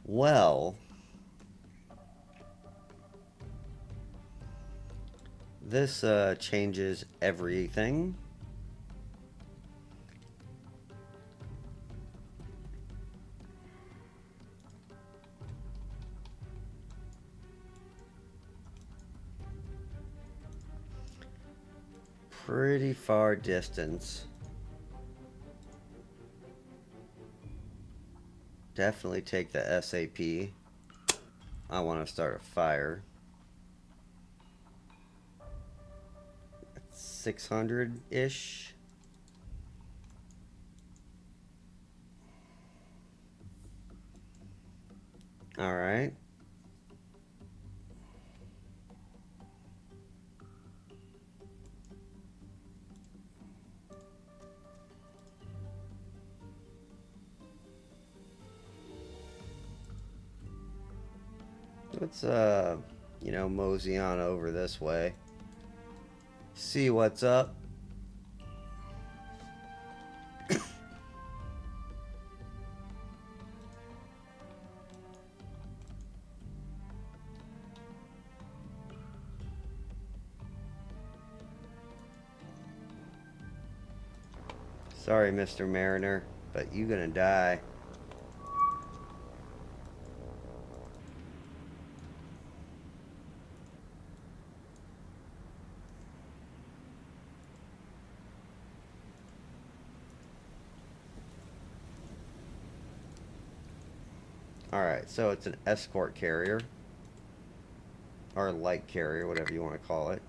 Well, this changes everything. Pretty far distance. Definitely take the SAP. I want to start a fire. 600-ish. All right. Let's you know, mosey on over this way. See what's up. Sorry, Mr. Mariner, but you gonna die. Alright, so it's an escort carrier. Or light carrier, whatever you want to call it.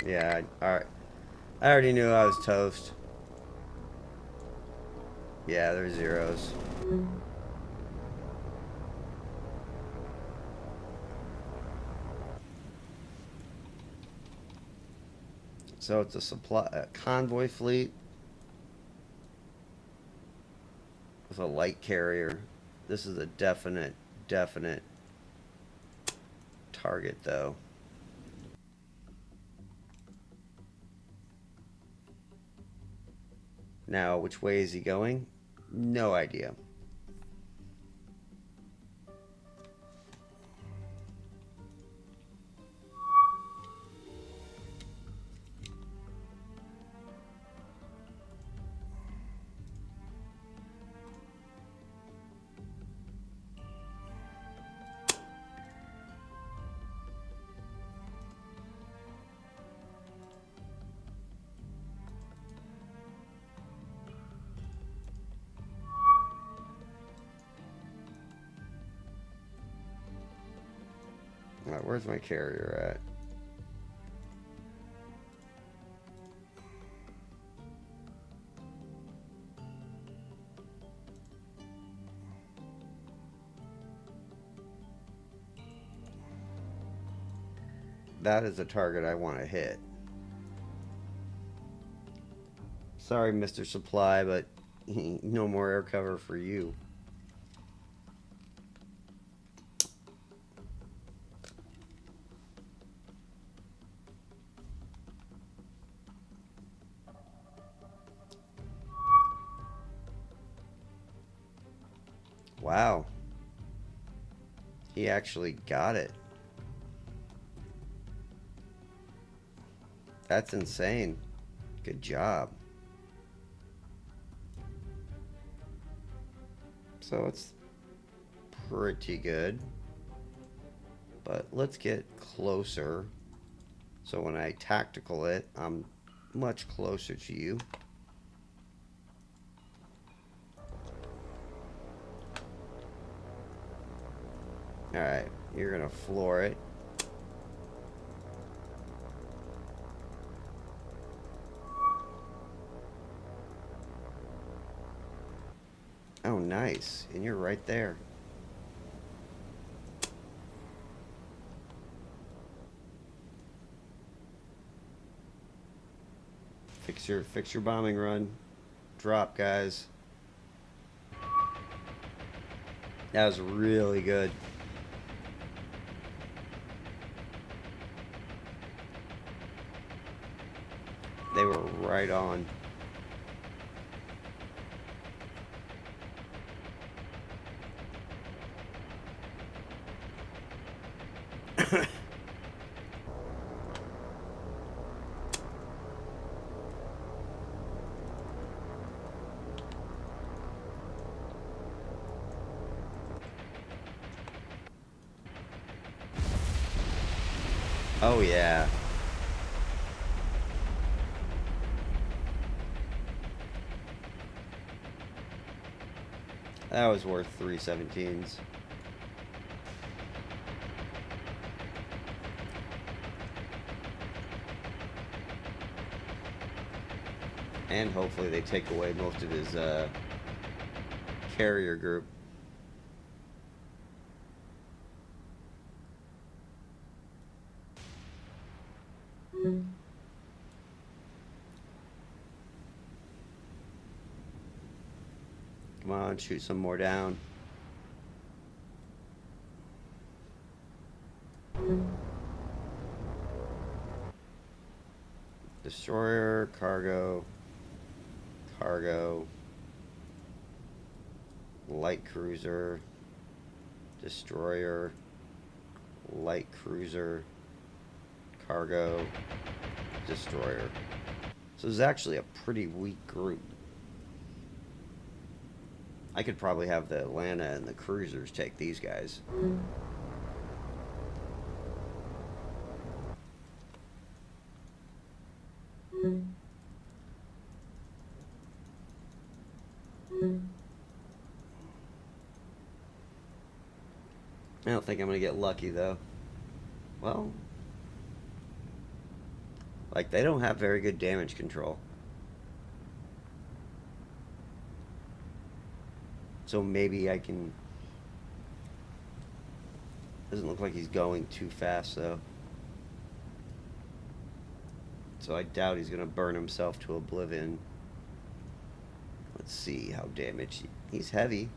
Yeah, alright. I already knew I was toast. Yeah, they're zeros. So it's a convoy fleet with a light carrier. This is a definite target, though. Now, which way is he going? No idea. Alright, where's my carrier at? That is a target I want to hit. Sorry, Mr. Supply, but no more air cover for you. Wow. He actually got it. That's insane. Good job. So it's pretty good. But let's get closer. So when I tactical it, I'm much closer to you. Alright, you're gonna floor it. Oh, nice. And you're right there. Fix your bombing run. Drop, guys. That was really good. They were right on. Oh, yeah. That was worth 317s. And hopefully they take away most of his carrier group. Come on, shoot some more down. Destroyer, cargo, light cruiser, destroyer, light cruiser, cargo, destroyer. So it's actually a pretty weak group. I could probably have the Atlanta and the cruisers take these guys. I don't think I'm going to get lucky, though. Well, like, they don't have very good damage control. So maybe I can... Doesn't look like he's going too fast, though. So I doubt he's going to burn himself to oblivion. Let's see how damaged he's heavy.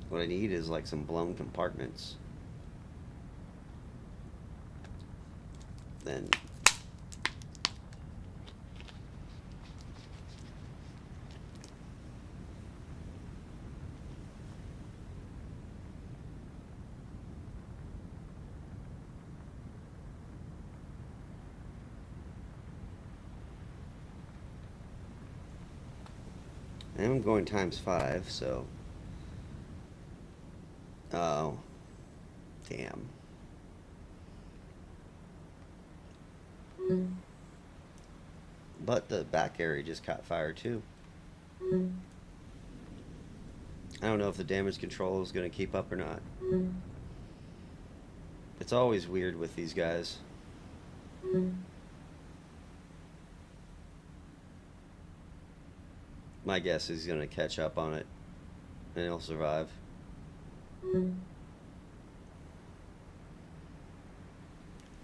What I need is like some blown compartments. Then I'm going ×5, so... Oh. Damn. But the back area just caught fire, too. I don't know if the damage control is going to keep up or not. It's always weird with these guys. My guess is he's going to catch up on it and he'll survive.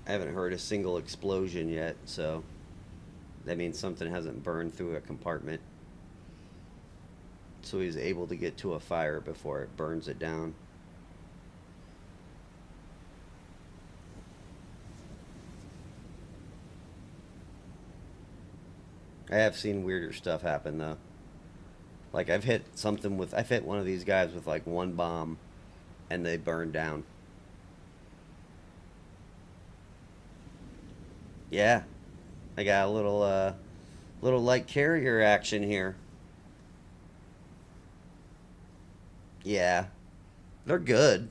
I haven't heard a single explosion yet, so that means something hasn't burned through a compartment. So he's able to get to a fire before it burns it down. I have seen weirder stuff happen though. Like I've hit one of these guys with like one bomb and they burned down. Yeah. I got a little light carrier action here. Yeah. They're good.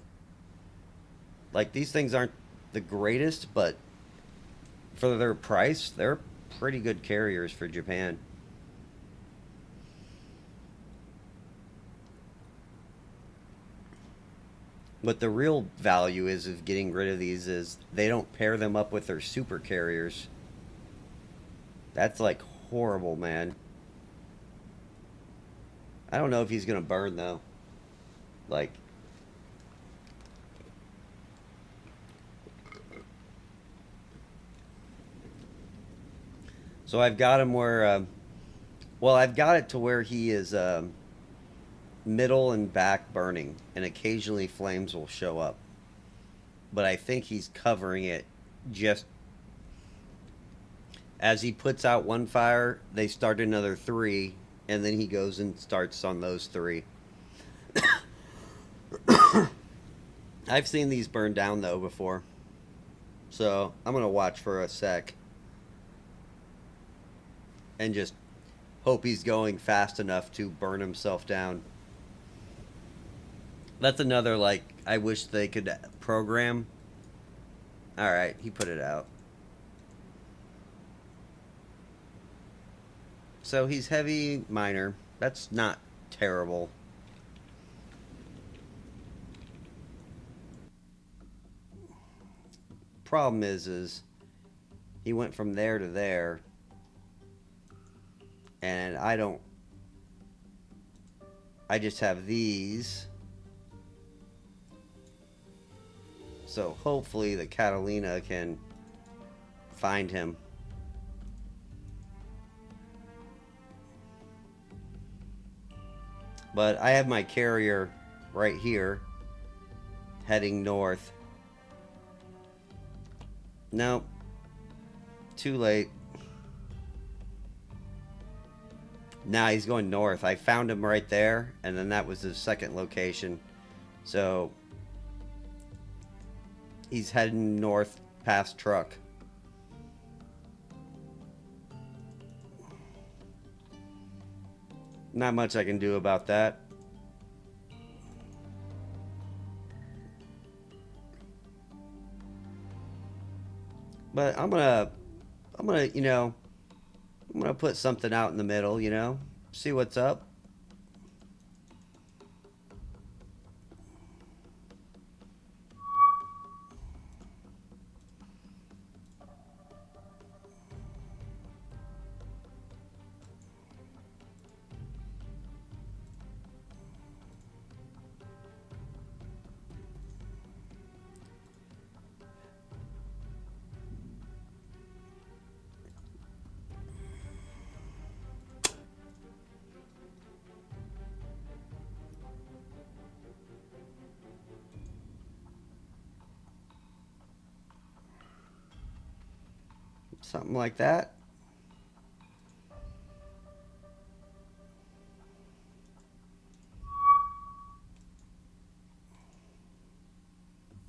Like these things aren't the greatest, but for their price, they're pretty good carriers for Japan. But the real value is of getting rid of these is they don't pair them up with their super carriers. That's like horrible, man. I don't know if he's gonna burn though. Like, so I've got him where, well, I've got it to where he is middle and back burning, and occasionally flames will show up. But I think he's covering it just as he puts out one fire, they start another three, and then he goes and starts on those three. I've seen these burn down though before. So I'm gonna watch for a sec and just hope he's going fast enough to burn himself down. That's another, like, I wish they could program. Alright, he put it out. So he's heavy minor. That's not terrible. Problem is he went from there to there, and I just have these. So hopefully the Catalina can find him. But I have my carrier right here, heading north. Nope. Too late. Nah, he's going north. I found him right there, and then that was his second location. So he's heading north past truck. Not much I can do about that. But I'm gonna, you know, I'm gonna put something out in the middle, you know, see what's up. Something like that.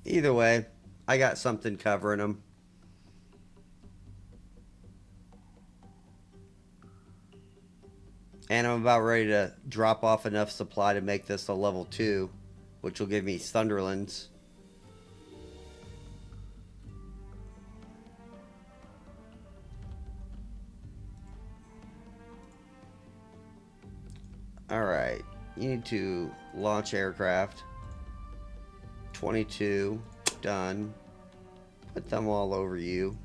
Either way, I got something covering them. And I'm about ready to drop off enough supply to make this a level 2, which will give me Thunderlands. Alright. You need to launch aircraft. 22. Done. Put them all over you.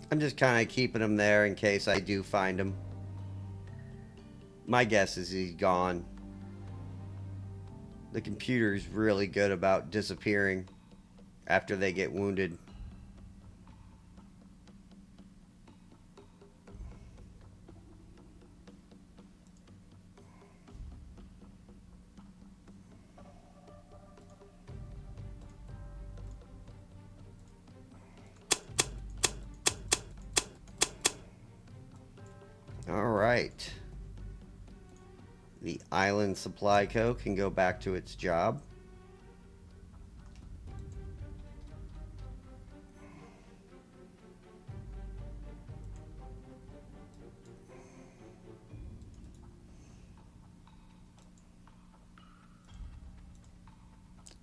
I'm just kind of keeping him there in case I do find him. My guess is he's gone. The computer's really good about disappearing after they get wounded. All right. The island supply co can go back to its job.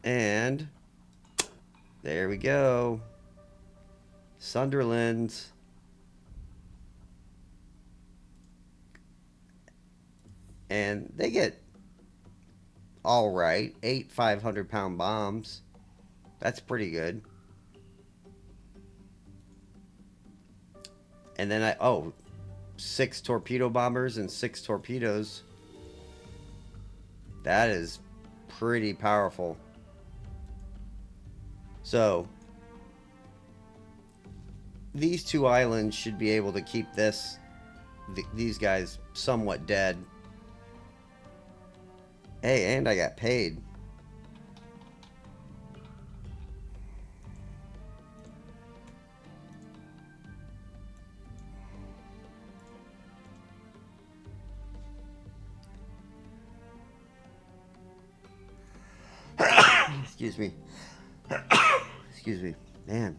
And there we go. Sunderland's. And they get all right, 8 500-pound bombs. That's pretty good. And then 6 torpedo bombers and 6 torpedoes. That is pretty powerful. So these 2 islands should be able to keep these guys somewhat dead. Hey, and I got paid. Excuse me. Excuse me. Man.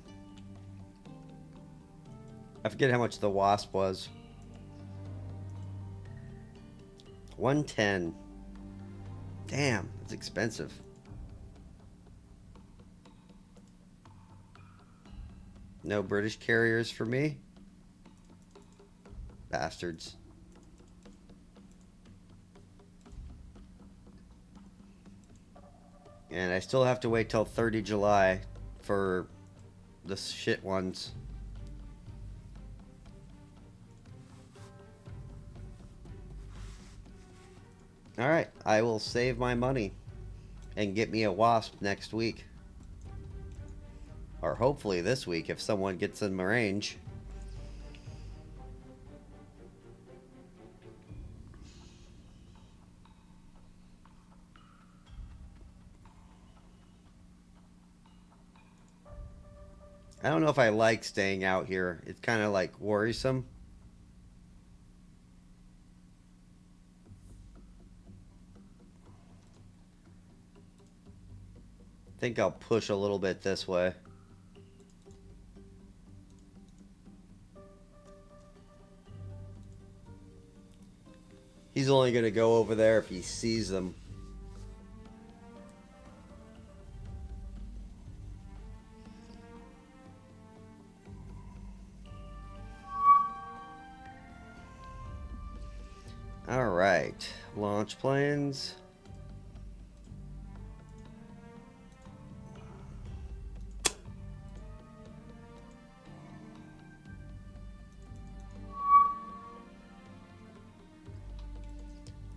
I forget how much the Wasp was. 110. Damn, that's expensive. No British carriers for me? Bastards. And I still have to wait till 30 July for the shit ones. Alright, I will save my money and get me a Wasp next week. Or hopefully this week if someone gets in my range. I don't know if I like staying out here. It's kind of like worrisome. I think I'll push a little bit this way. He's only going to go over there if he sees them. All right, launch planes.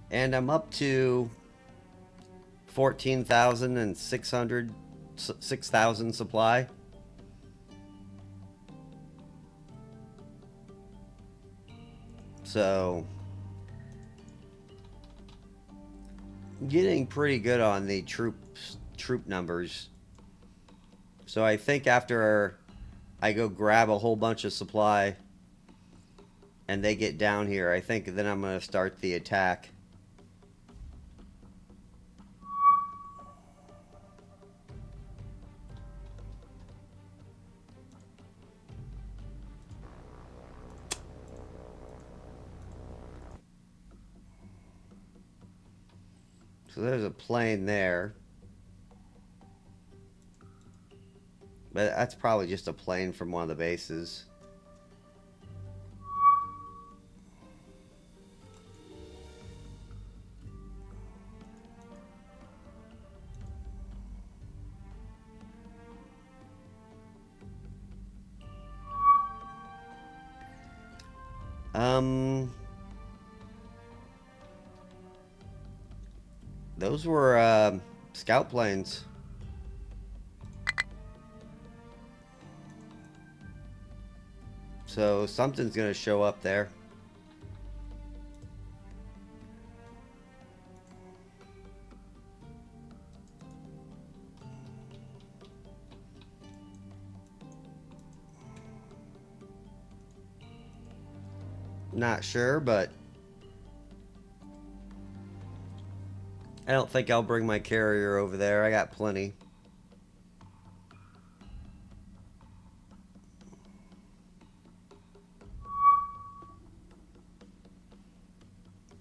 And I'm up to 14,600, 6,000 supply. So getting pretty good on the troop numbers. So I think after I go grab a whole bunch of supply and they get down here, I think then I'm going to start the attack. So there's a plane there. But that's probably just a plane from one of the bases. Those were scout planes. So something's gonna show up there. Not sure, but I don't think I'll bring my carrier over there. I got plenty.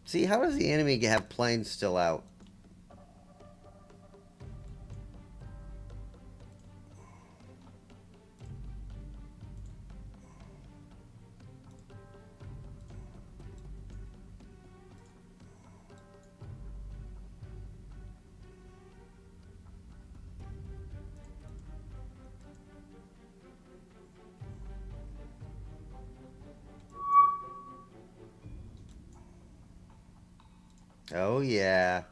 See, how does the enemy have planes still out? Oh, yeah.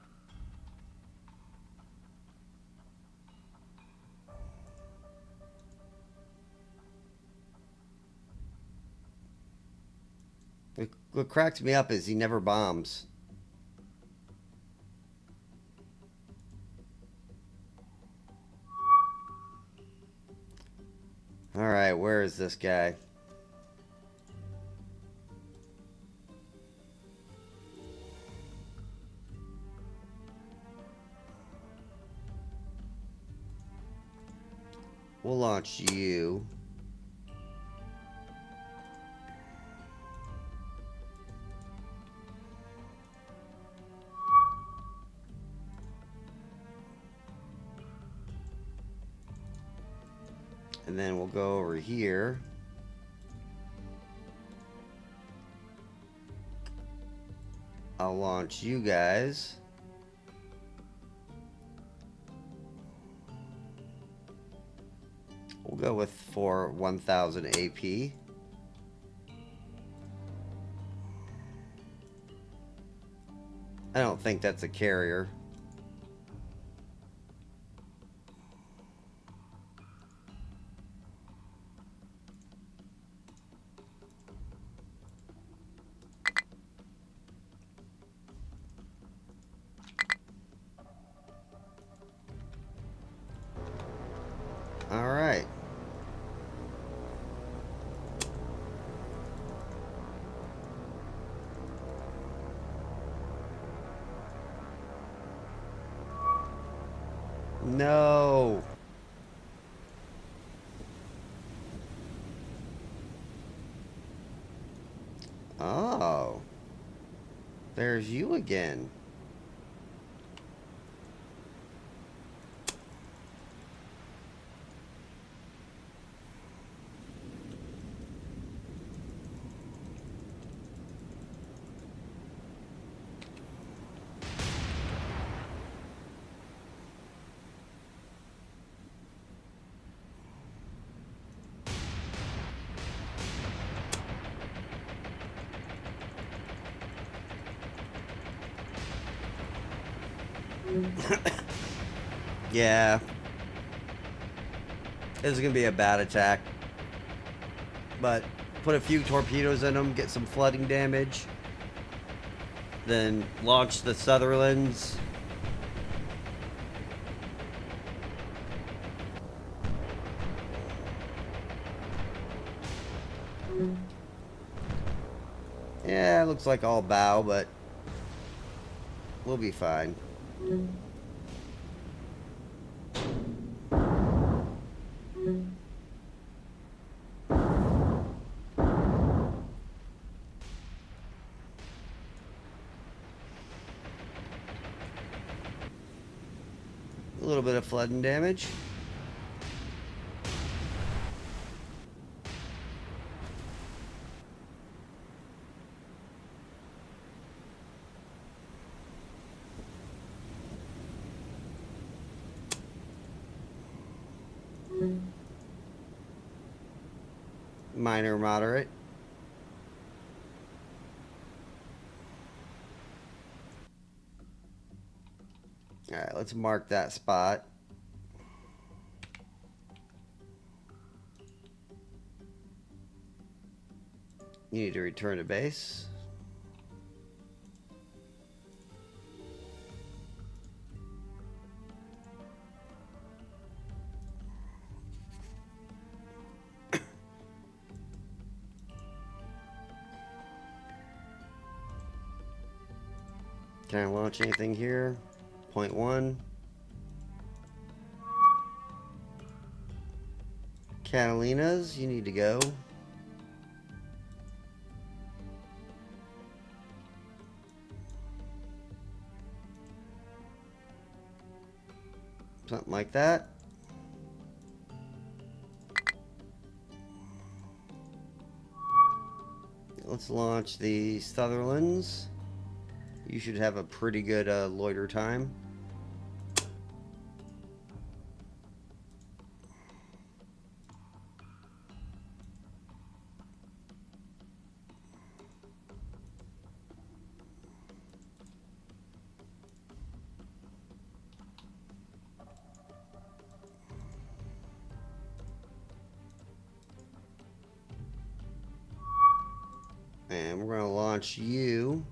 What cracks me up is he never bombs. Alright, where is this guy? We'll launch you. And then we'll go over here. I'll launch you guys. We'll go with for 1000 AP. I don't think that's a carrier. All right. No. Oh. There's you again. Yeah. This is going to be a bad attack. But put a few torpedoes in them, get some flooding damage. Then launch the Sutherlands. Yeah, it looks like all bow, but we'll be fine. A little bit of flooding damage. Minor, moderate. Alright, let's mark that spot. You need to return to base. Can I launch anything here? Point 1. Catalinas, you need to go. Something like that. Let's launch the Sutherlands. You should have a pretty good loiter time. And we're going to launch you.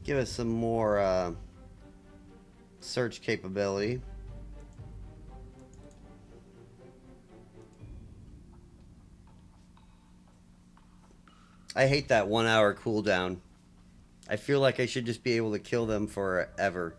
Give us some more search capability. I hate that 1 hour cooldown. I feel like I should just be able to kill them forever.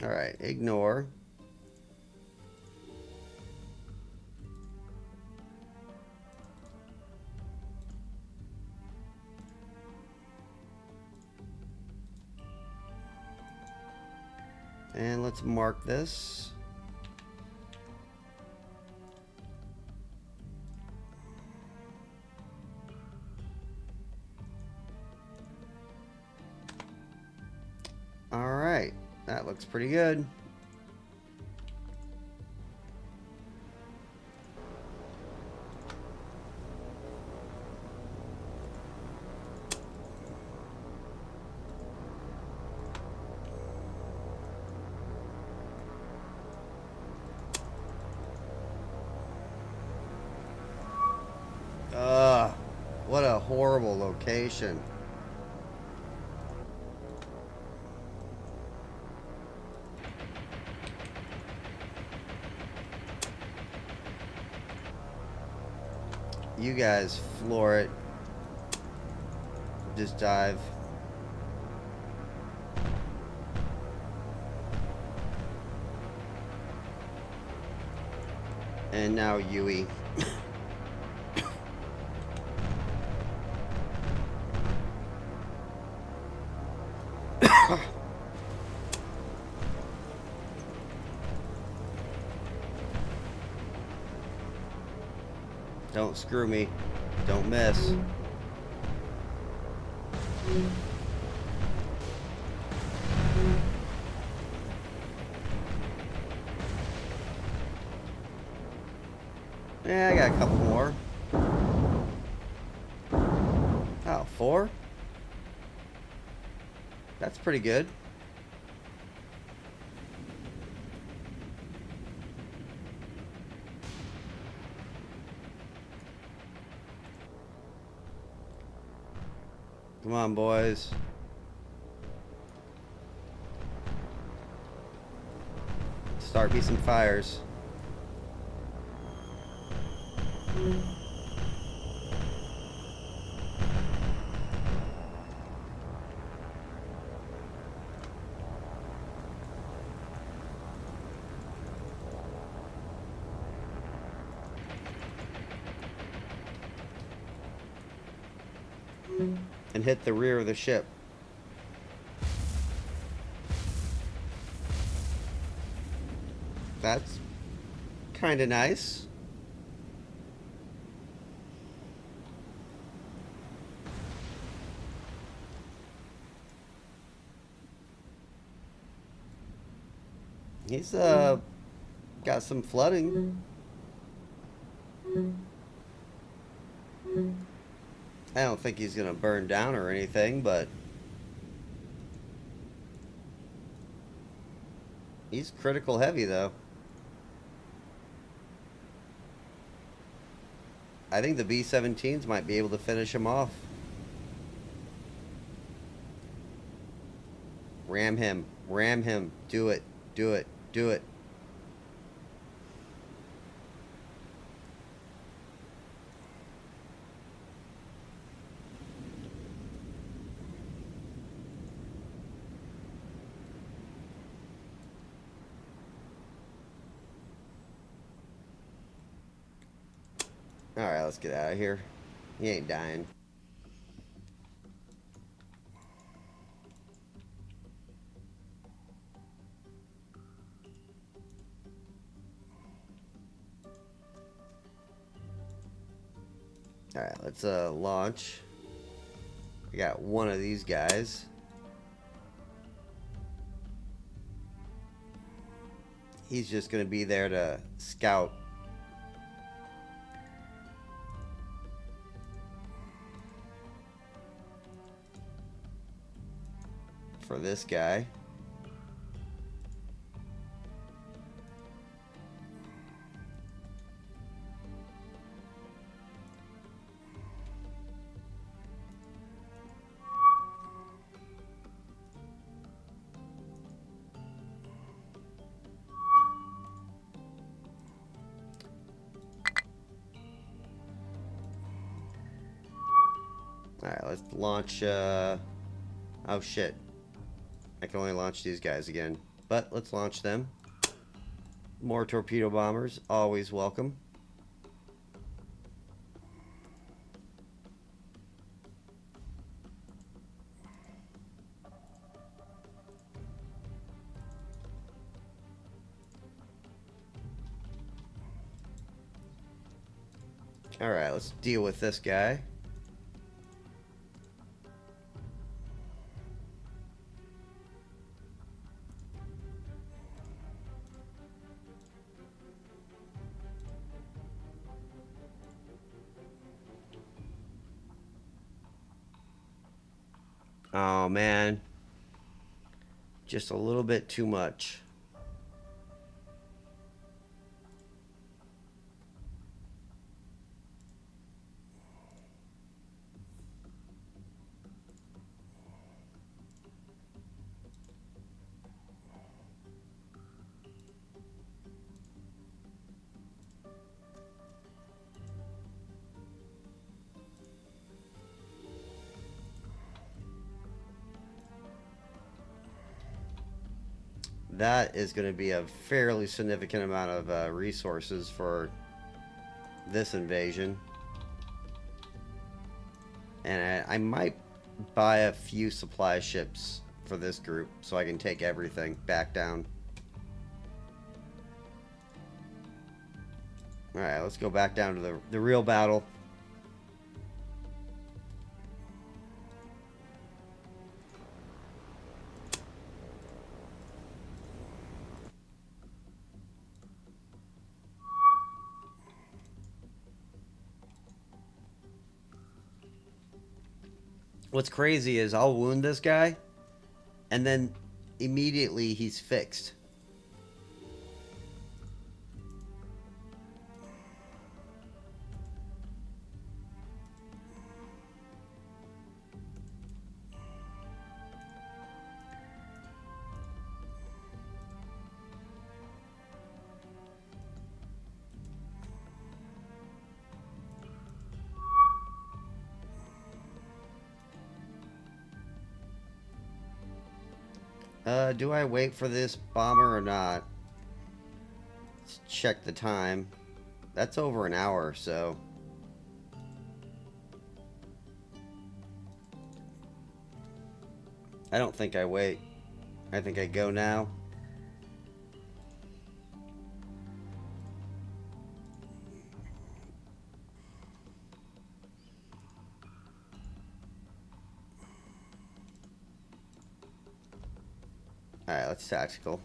Alright, ignore. And let's mark this. Alright, that looks pretty good. What a horrible location. You guys floor it. Just dive. And now Yui. Don't screw me. Don't miss. Yeah, I got a couple more. Oh, 4? That's pretty good. Come on, boys. Start me some fires. And hit the rear of the ship. That's kind of nice. He's got some flooding. I don't think he's gonna burn down or anything, but he's critical heavy though. I think the B-17s might be able to finish him off. Ram him. Ram him. Do it. Do it. Do it. Alright, let's get out of here. He ain't dying. Alright, let's launch. We got one of these guys. He's just gonna be there to scout. For this guy. Alright, let's launch, oh shit. I can only launch these guys again. But let's launch them. More torpedo bombers, always welcome. Alright, let's deal with this guy. Oh man, just a little bit too much. That is going to be a fairly significant amount of resources for this invasion. And I might buy a few supply ships for this group so I can take everything back down. Alright, let's go back down to the real battle. What's crazy is I'll wound this guy, and then immediately he's fixed. Do I wait for this bomber or not? Let's check the time. That's over an hour, so... I don't think I wait. I think I go now. Alright, let's tactical.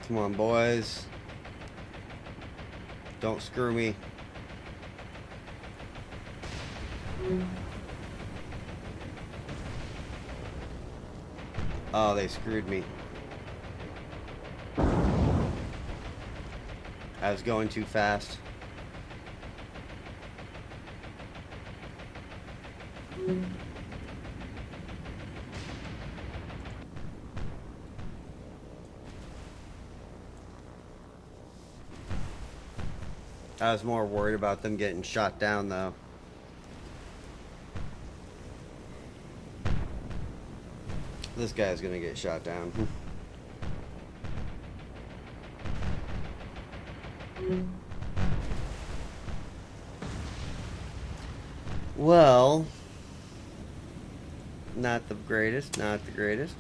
Come on, boys. Don't screw me. Oh, they screwed me. I was going too fast. I was more worried about them getting shot down, though. This guy's gonna get shot down. Well, not the greatest, not the greatest.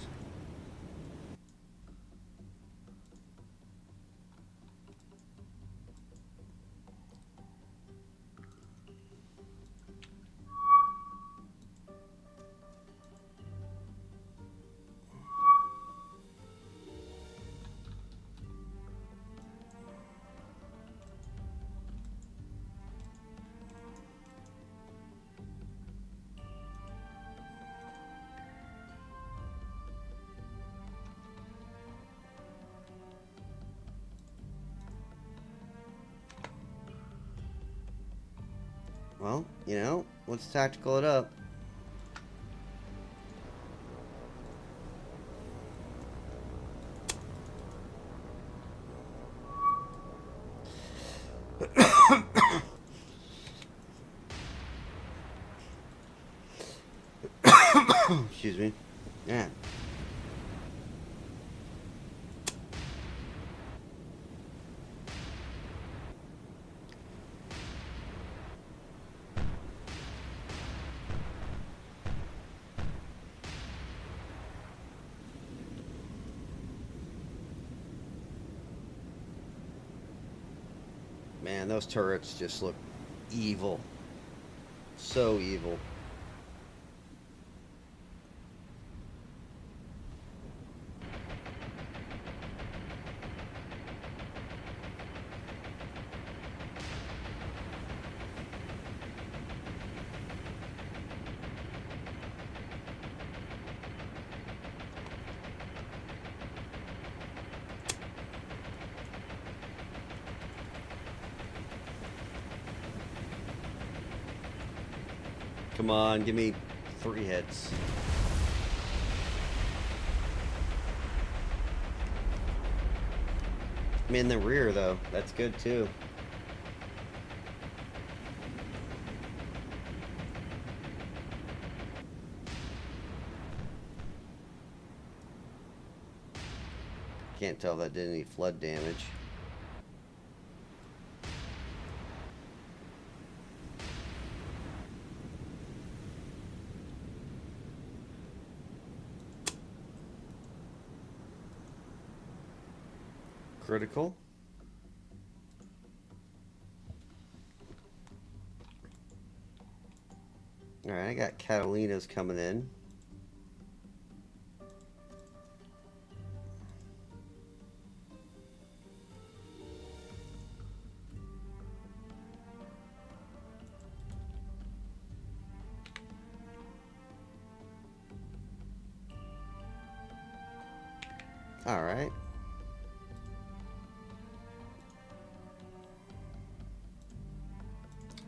Well, you know, let's tactical it up. Excuse me. Yeah. Man, those turrets just look evil. So evil. Come on, give me 3 hits. I'm in the rear, though. That's good, too. Can't tell if that did any flood damage. critical. Alright, I got Catalina's coming in. Alright.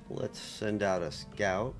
Let's send out a scout.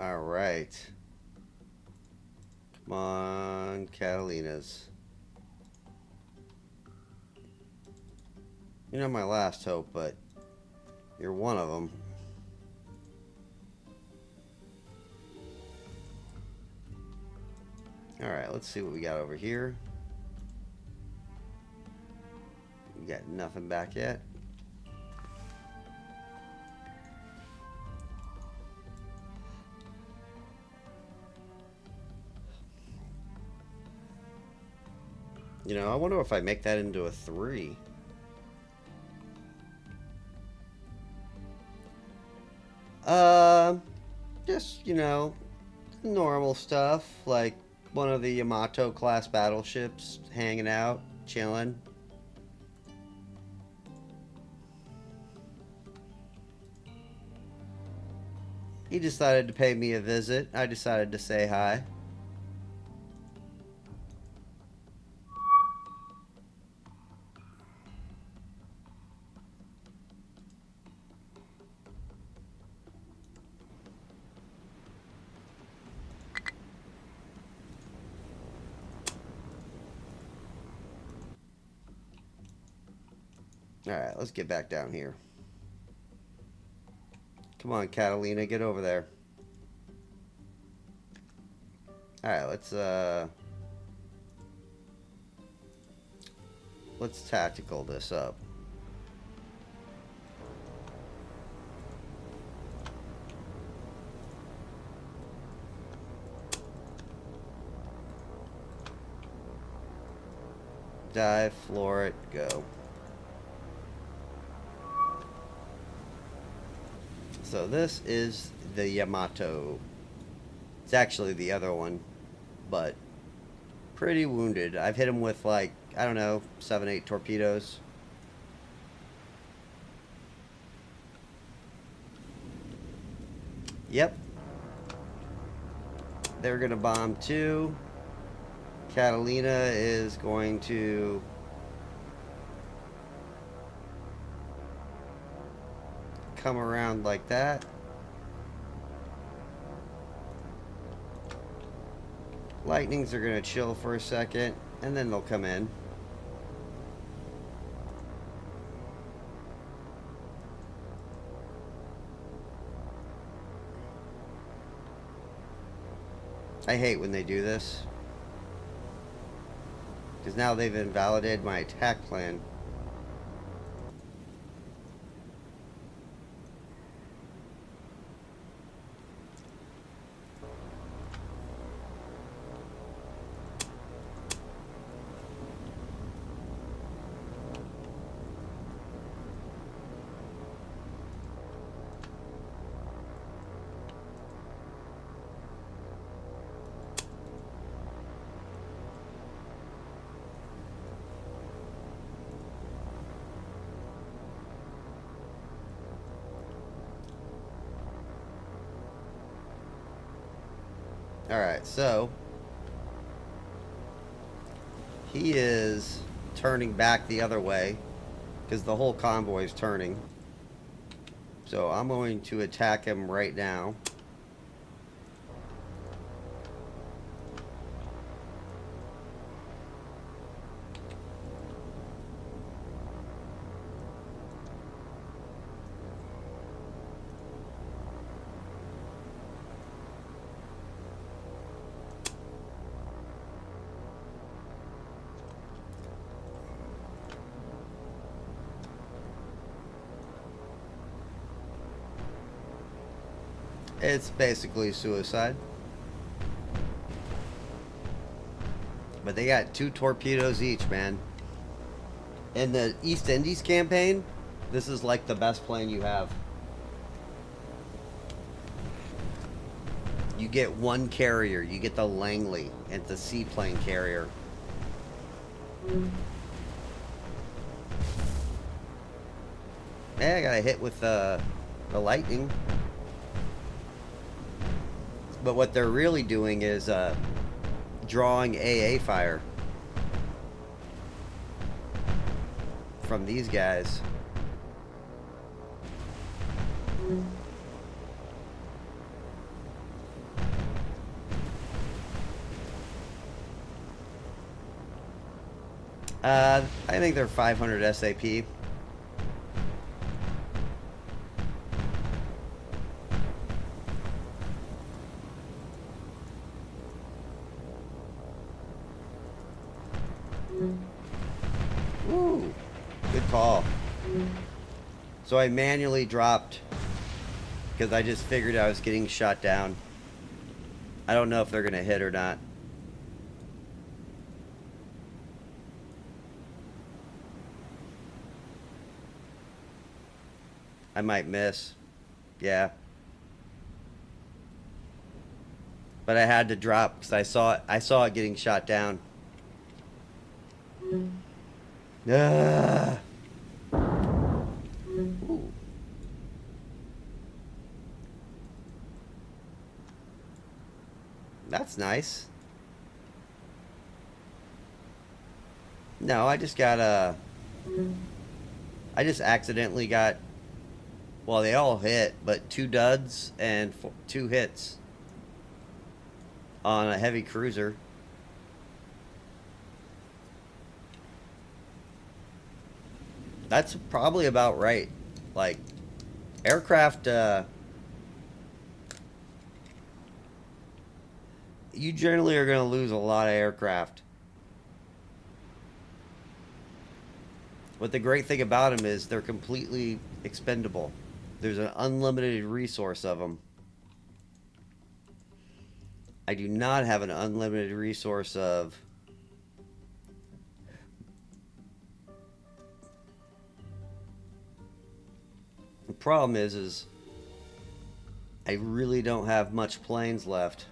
All right. Come on, Catalina's. You're not my last hope, but you're one of them. All right, let's see what we got over here. We got nothing back yet. You know, I wonder if I make that into a 3. Just, you know, normal stuff, like one of the Yamato class battleships hanging out, chilling. He decided to pay me a visit. I decided to say hi. Alright, let's get back down here. Come on, Catalina, get over there. Alright, let's tactical this up. Dive, floor it, go. So this is the Yamato. It's actually the other one, but pretty wounded. I've hit him with like, I don't know, 7, 8 torpedoes. Yep. They're gonna bomb too. Catalina is going to come around like that. Lightnings are gonna chill for a second, and then they'll come in. I hate when they do this, because now they've invalidated my attack plan. Alright, so he is turning back the other way because the whole convoy is turning. So I'm going to attack him right now. It's basically suicide. But they got 2 torpedoes each, man. In the East Indies campaign, this is like the best plane you have. You get 1 carrier. You get the Langley. It's a seaplane carrier. Yeah, I got a hit with the lightning. But what they're really doing is drawing AA fire from these guys. I think they're 500 SAP. Ooh, good call. So I manually dropped because I just figured I was getting shot down. I don't know if they're gonna hit or not. I might miss. Yeah. But I had to drop because I saw it getting shot down. Ah. Ooh. That's nice. No, I just got I just accidentally got. Well, they all hit, but 2 duds and 2 hits on a heavy cruiser. That's probably about right. Like, aircraft, you generally are going to lose a lot of aircraft. But the great thing about them is they're completely expendable. There's an unlimited resource of them. I do not have an unlimited resource of... The problem is I really don't have much planes left.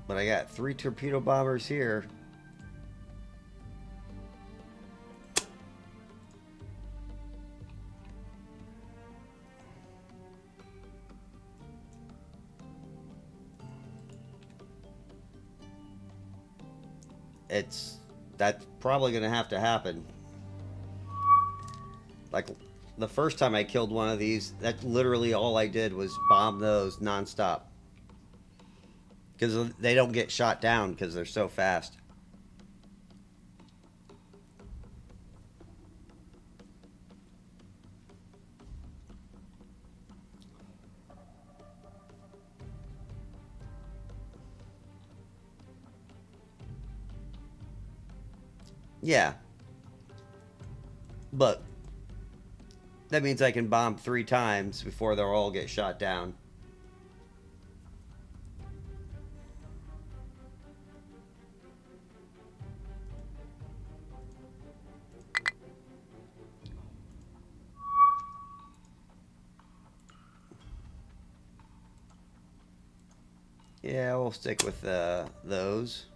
But I got 3 torpedo bombers here. That's probably going to have to happen. Like, the first time I killed one of these, that's literally all I did was bomb those nonstop. Because they don't get shot down because they're so fast. Yeah. But that means I can bomb 3 times before they'll all get shot down. we'll stick with those.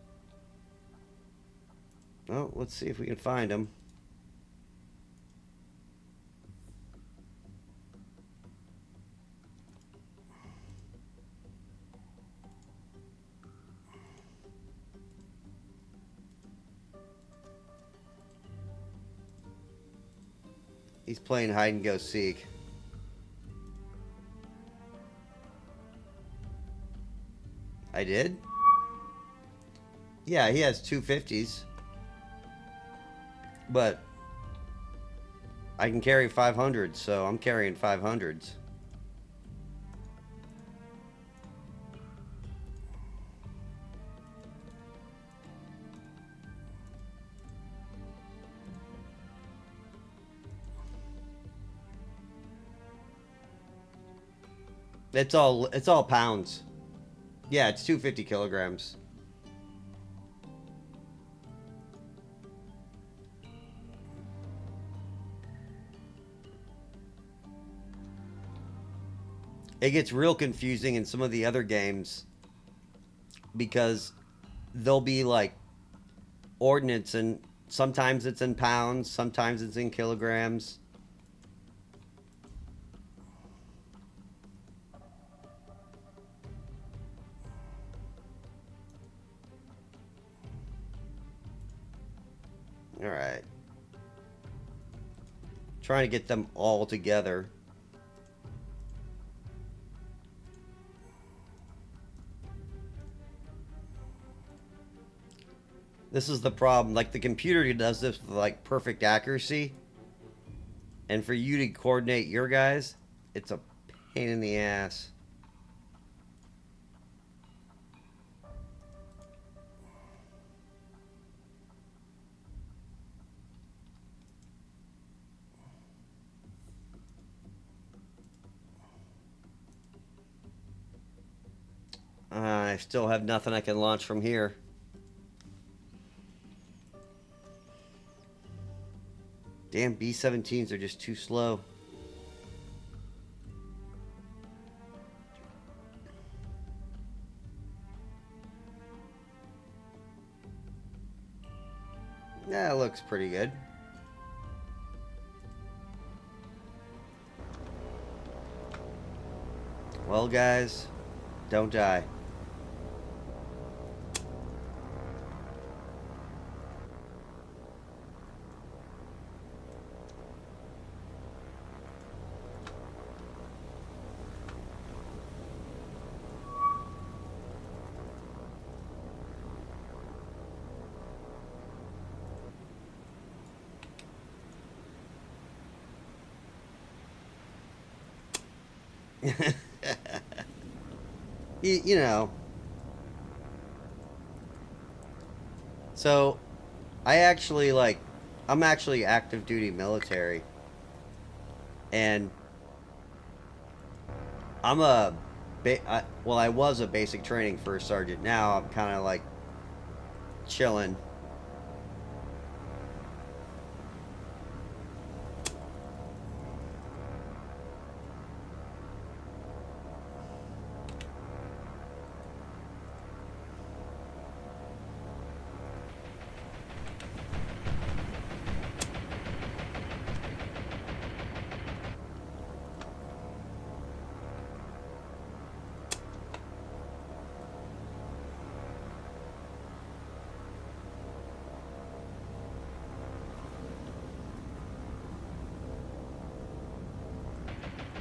Oh, let's see if we can find them. He's playing hide and go seek. I did? Yeah, he has 250s. But I can carry 500s, so I'm carrying 500s. It's all pounds. Yeah, it's 250 kilograms. It gets real confusing in some of the other games because they'll be like ordnance, and sometimes it's in pounds, sometimes it's in kilograms. All right. Trying to get them all together. This is the problem. Like, the computer does this with like perfect accuracy. And for you to coordinate your guys, it's a pain in the ass. I still have nothing I can launch from here. Damn, B-17s are just too slow. Yeah, it looks pretty good. Well, guys, don't die. You know. So, I'm actually active duty military. And I'm well, I was a basic training first sergeant. Now I'm kind of like chilling.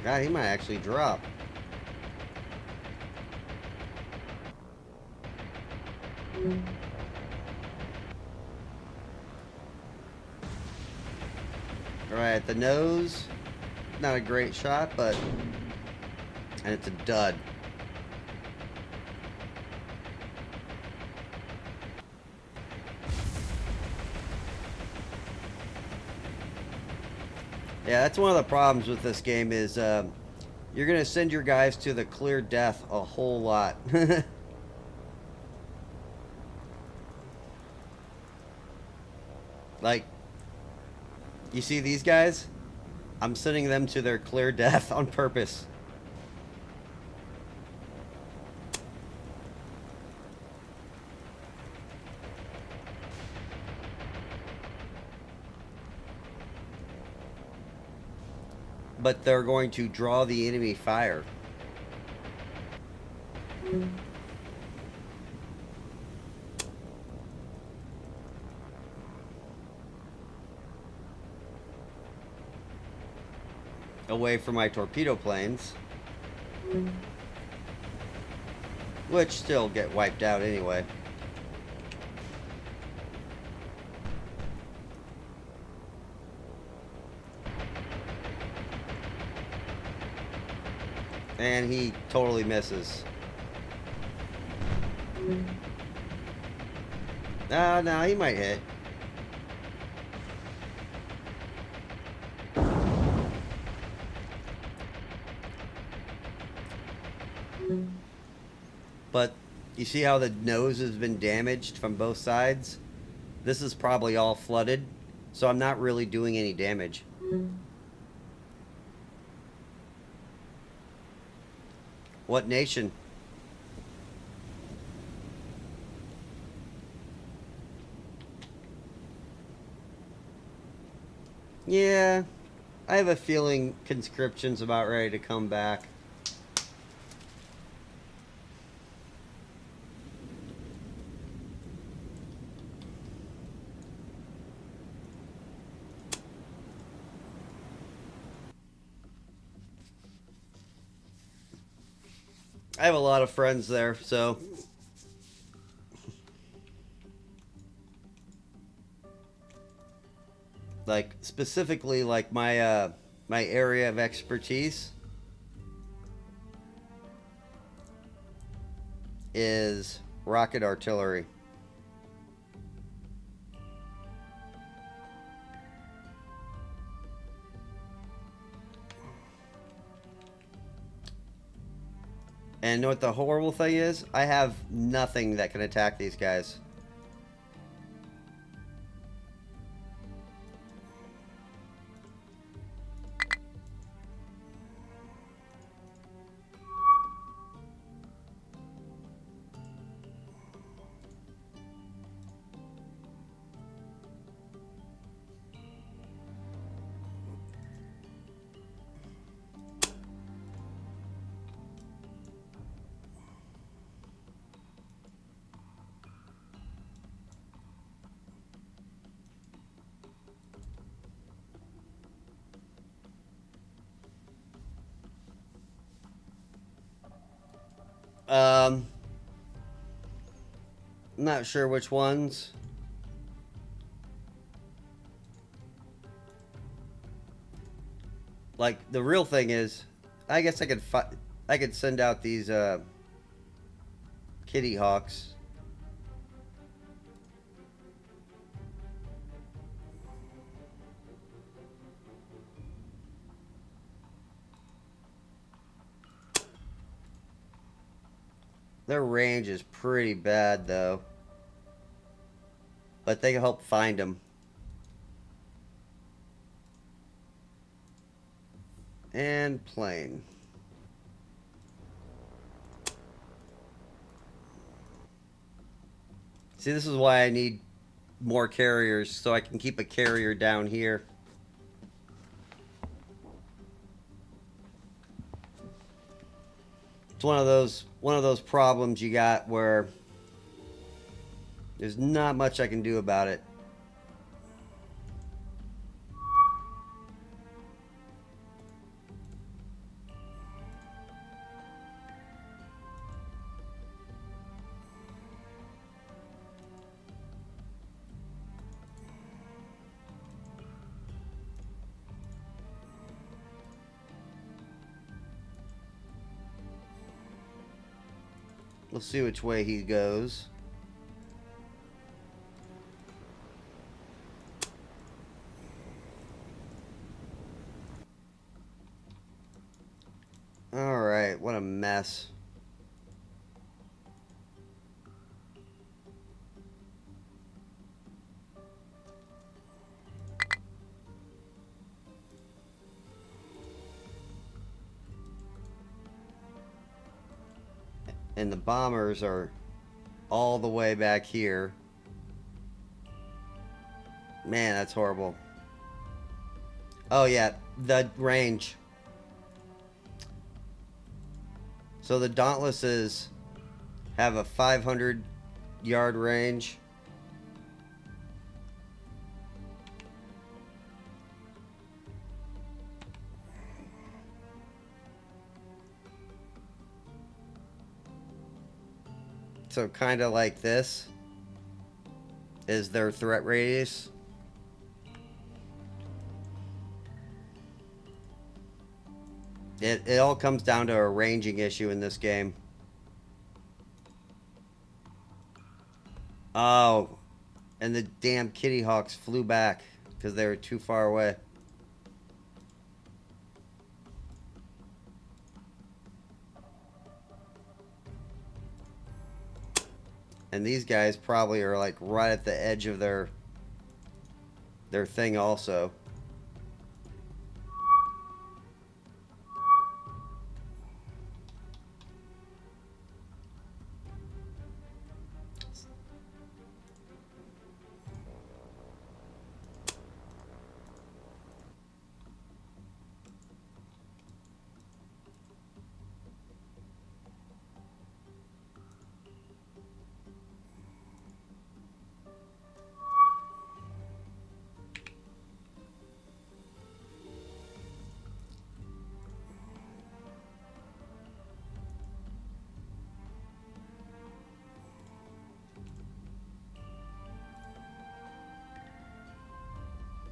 God, he might actually drop. Alright, the nose. Not a great shot, but... And it's a dud. Yeah, that's one of the problems with this game is you're going to send your guys to the clear death a whole lot. Like, you see these guys? I'm sending them to their clear death on purpose. but they're going to draw the enemy fire. Away from my torpedo planes, which still get wiped out anyway. And he totally misses. No, he might hit. But you see how the nose has been damaged from both sides? This is probably all flooded, so I'm not really doing any damage. What nation? Yeah, I have a feeling conscription's about ready to come back. I have a lot of friends there, so like specifically like my my area of expertise is rocket artillery. And know what the horrible thing is? I have nothing that can attack these guys. I'm not sure which ones. Like the real thing is, I guess I could send out these kitty hawks. Their range is pretty bad, though. But they can help find them. And plane. See, this is why I need more carriers, so I can keep a carrier down here. It's one of those problems you got where there's not much I can do about it. We'll see which way he goes. Alright, what a mess. And the bombers are all the way back here. Man, that's horrible. Oh yeah, the range. So the Dauntlesses have a 500-yard range. So kind of like this is their threat radius. It all comes down to a ranging issue in this game. Oh, and the damn Kitty Hawks flew back because they were too far away. And these guys probably are like right at the edge of their thing also.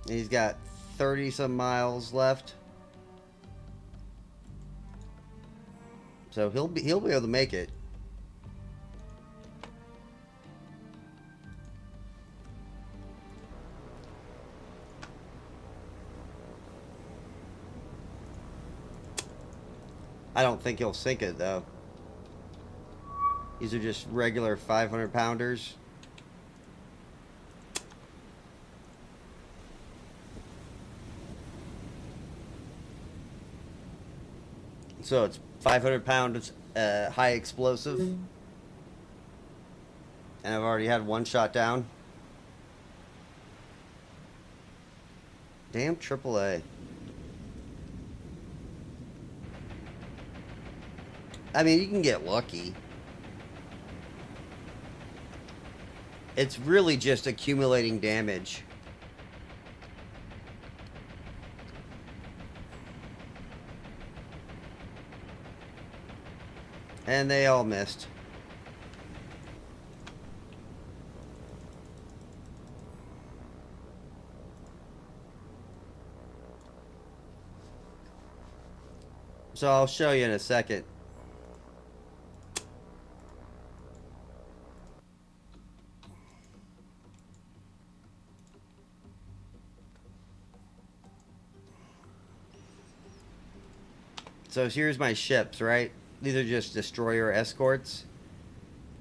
And he's got 30 some miles left. So he'll be able to make it. I don't think he'll sink it though. These are just regular 500-pounders. So it's 500 pounds high explosive. And I've already had one shot down. Damn AAA. I mean, you can get lucky. It's really just accumulating damage. And they all missed. So I'll show you in a second. So here's my ships, right? These are just destroyer escorts.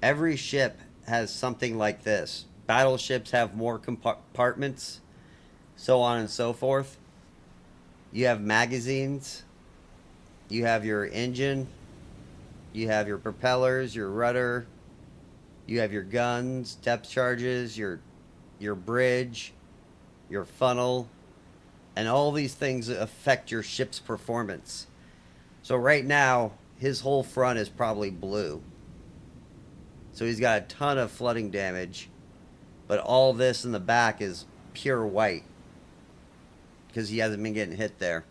Every ship has something like this. Battleships have more compartments, so on and so forth. You have magazines. You have your engine. You have your propellers, your rudder. You have your guns, depth charges, your bridge, your funnel, and all these things affect your ship's performance. So right now, his whole front is probably blue. So he's got a ton of flooding damage, but all this in the back is pure white because he hasn't been getting hit there.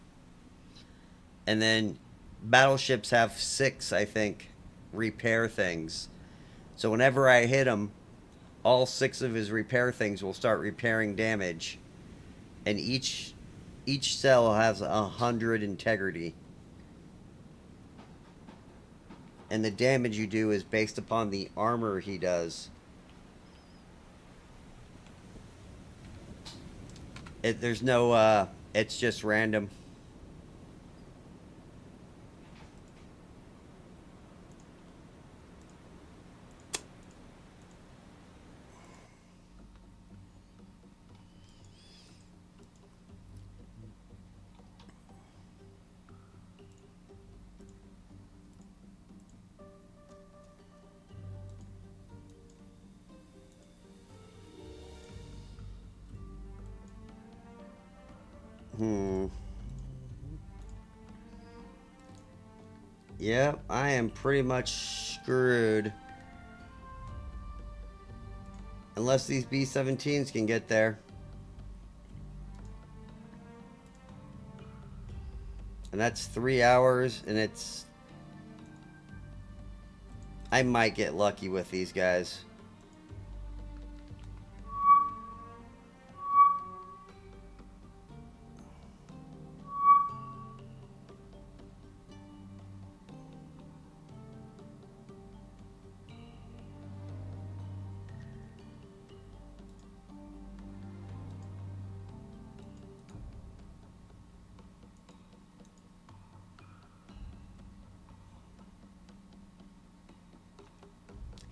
And then battleships have 6, I think, repair things. So whenever I hit him, all 6 of his repair things will start repairing damage. And each cell has 100 integrity. And the damage you do is based upon the armor he does. There's no, it's just random. Yep, I am pretty much screwed. Unless these B-17s can get there. And that's 3 hours, and it's... I might get lucky with these guys.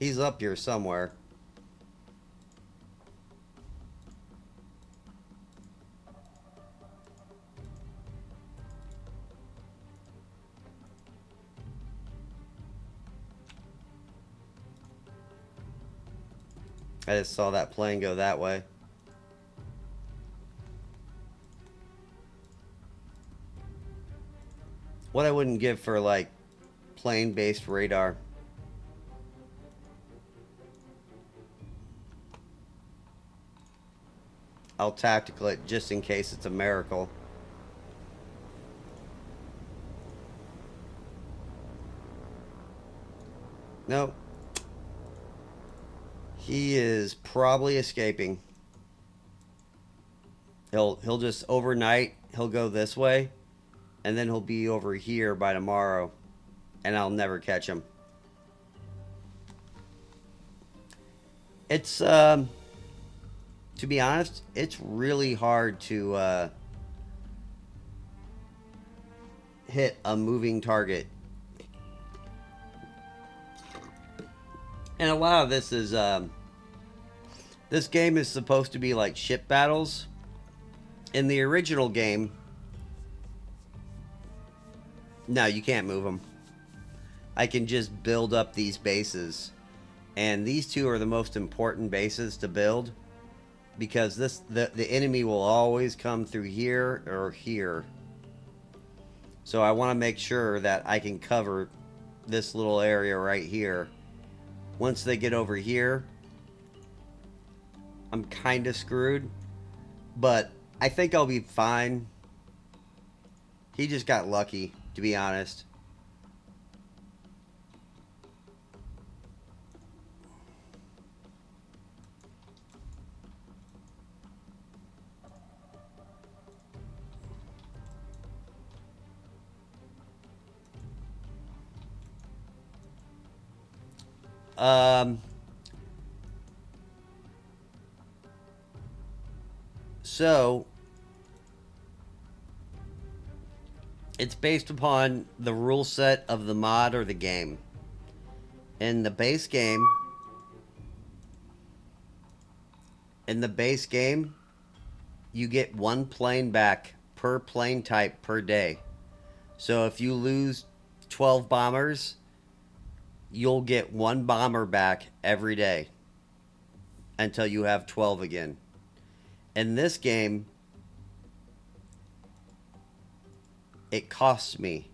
He's up here somewhere. I just saw that plane go that way. What I wouldn't give for, like, plane-based radar. I'll tactical it just in case it's a miracle. Nope. He is probably escaping. He'll just overnight, he'll go this way, and then he'll be over here by tomorrow, and I'll never catch him. It's to be honest, it's really hard to hit a moving target. And a lot of this is this game is supposed to be like ship battles. In the original game, no, you can't move them. I can just build up these bases. And these two are the most important bases to build, because the enemy will always come through here or here. So I want to make sure that I can cover this little area right here. Once they get over here, I'm kind of screwed, but I think I'll be fine. He just got lucky, to be honest. So it's based upon the rule set of the mod or the game. In the base game, you get one plane back per plane type per day. So if you lose 12 bombers, you'll get one bomber back every day until you have 12 again. In this game, it costs me.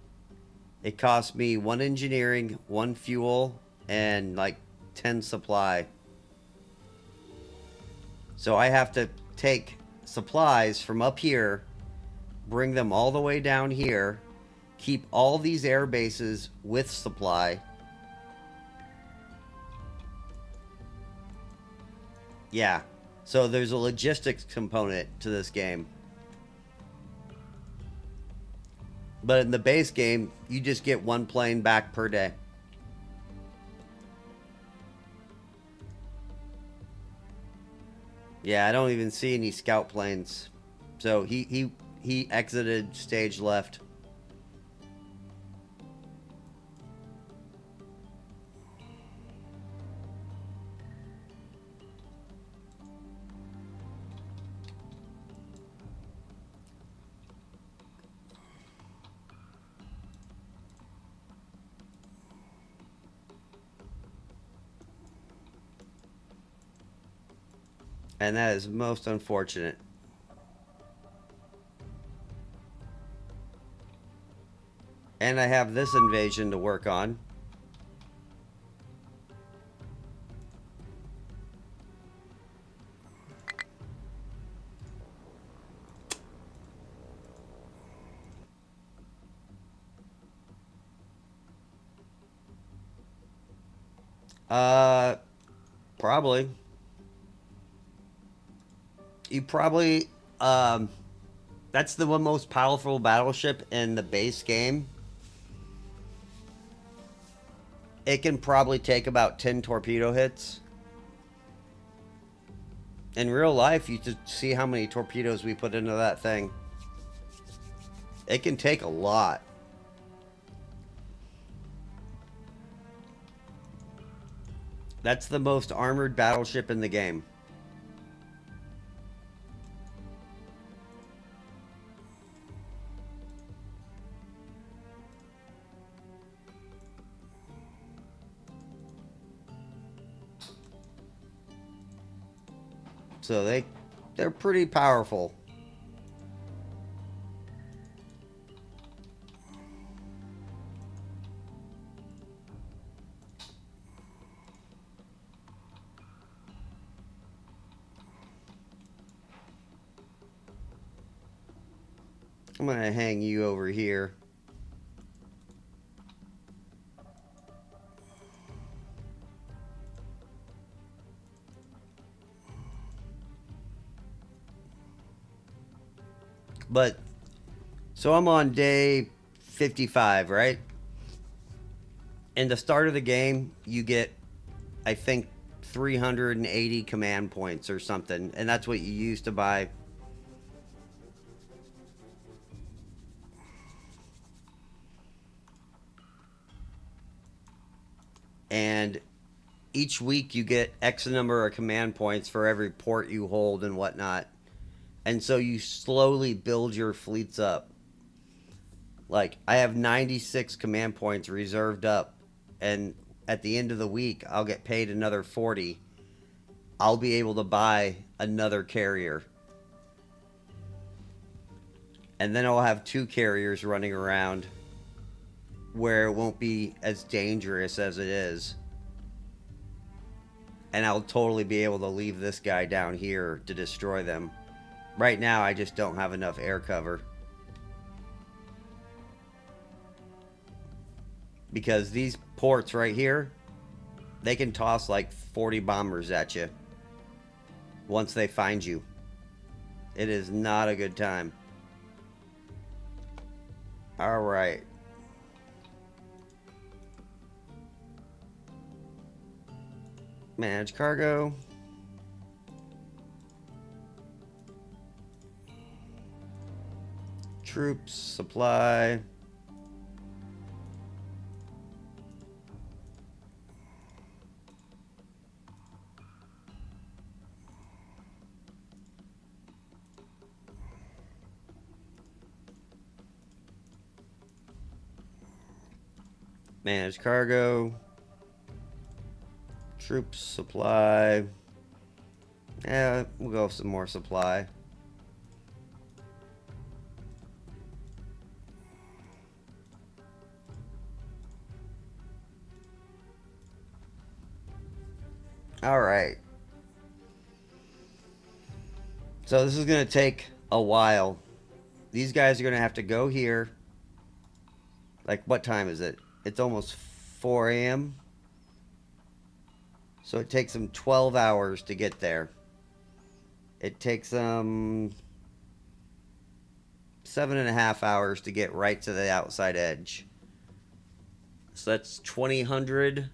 It costs me 1 engineering, 1 fuel, and like 10 supply. So I have to take supplies from up here, bring them all the way down here, keep all these air bases with supply. Yeah. So there's a logistics component to this game. But in the base game, you just get 1 plane back per day. Yeah, I don't even see any scout planes. So he exited stage left. And that is most unfortunate. And I have this invasion to work on. Probably. You probably, that's the one most powerful battleship in the base game. It can probably take about 10 torpedo hits. In real life, you just see how many torpedoes we put into that thing. It can take a lot. That's the most armored battleship in the game. So they're pretty powerful. I'm gonna hang you over here. But, so I'm on day 55, right? In the start of the game, you get, I think, 380 command points or something. And that's what you use to buy. And each week you get X number of command points for every port you hold and whatnot. And so you slowly build your fleets up. Like, I have 96 command points reserved up. And at the end of the week, I'll get paid another 40. I'll be able to buy another carrier. And then I'll have 2 carriers running around where it won't be as dangerous as it is. And I'll totally be able to leave this guy down here to destroy them. Right now, I just don't have enough air cover. Because these ports right here, they can toss like 40 bombers at you once they find you. It is not a good time. Alright. Manage cargo. Troops, supply. Manage cargo. Troops, supply. Yeah, we'll go with some more supply. Alright. So this is going to take a while. These guys are going to have to go here. Like, what time is it? It's almost 4 a.m. So it takes them 12 hours to get there. It takes them 7.5 hours to get right to the outside edge. So that's 2000.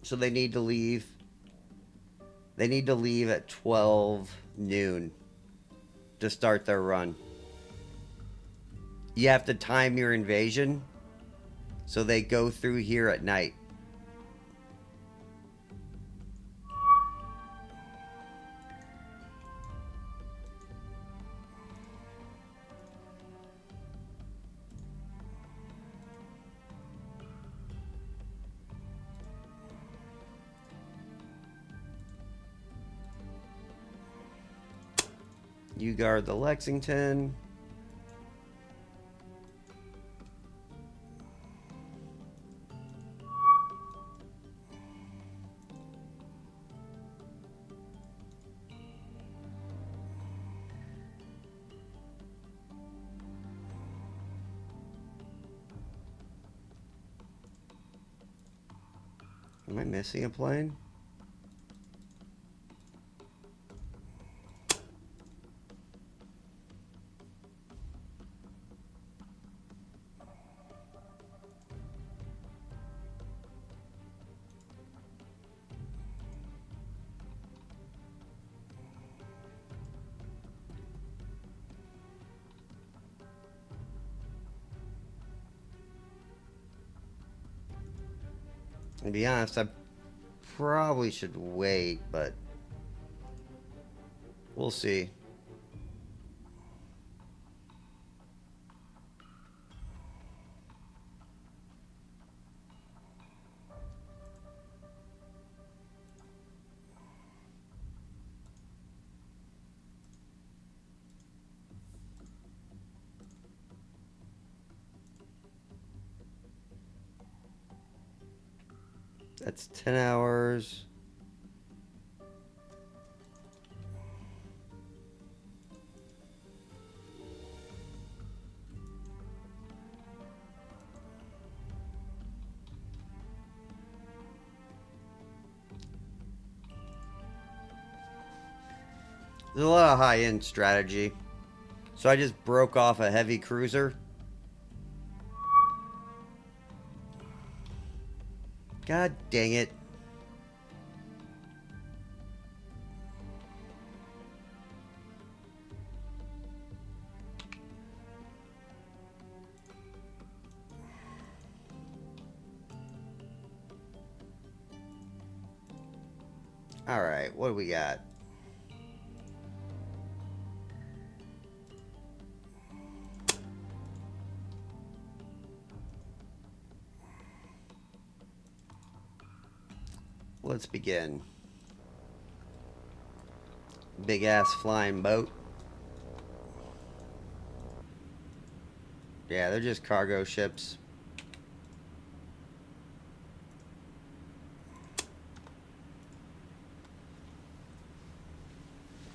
So they need to leave. They need to leave at 12 noon to start their run. You have to time your invasion so they go through here at night. You guard the Lexington. Am I missing a plane? To be honest, I probably should wait, but we'll see. That's 10 hours. There's a lot of high-end strategy. So I just broke off a heavy cruiser. God dang it. Alright, what do we got? Let's begin. Big ass flying boat. Yeah, they're just cargo ships.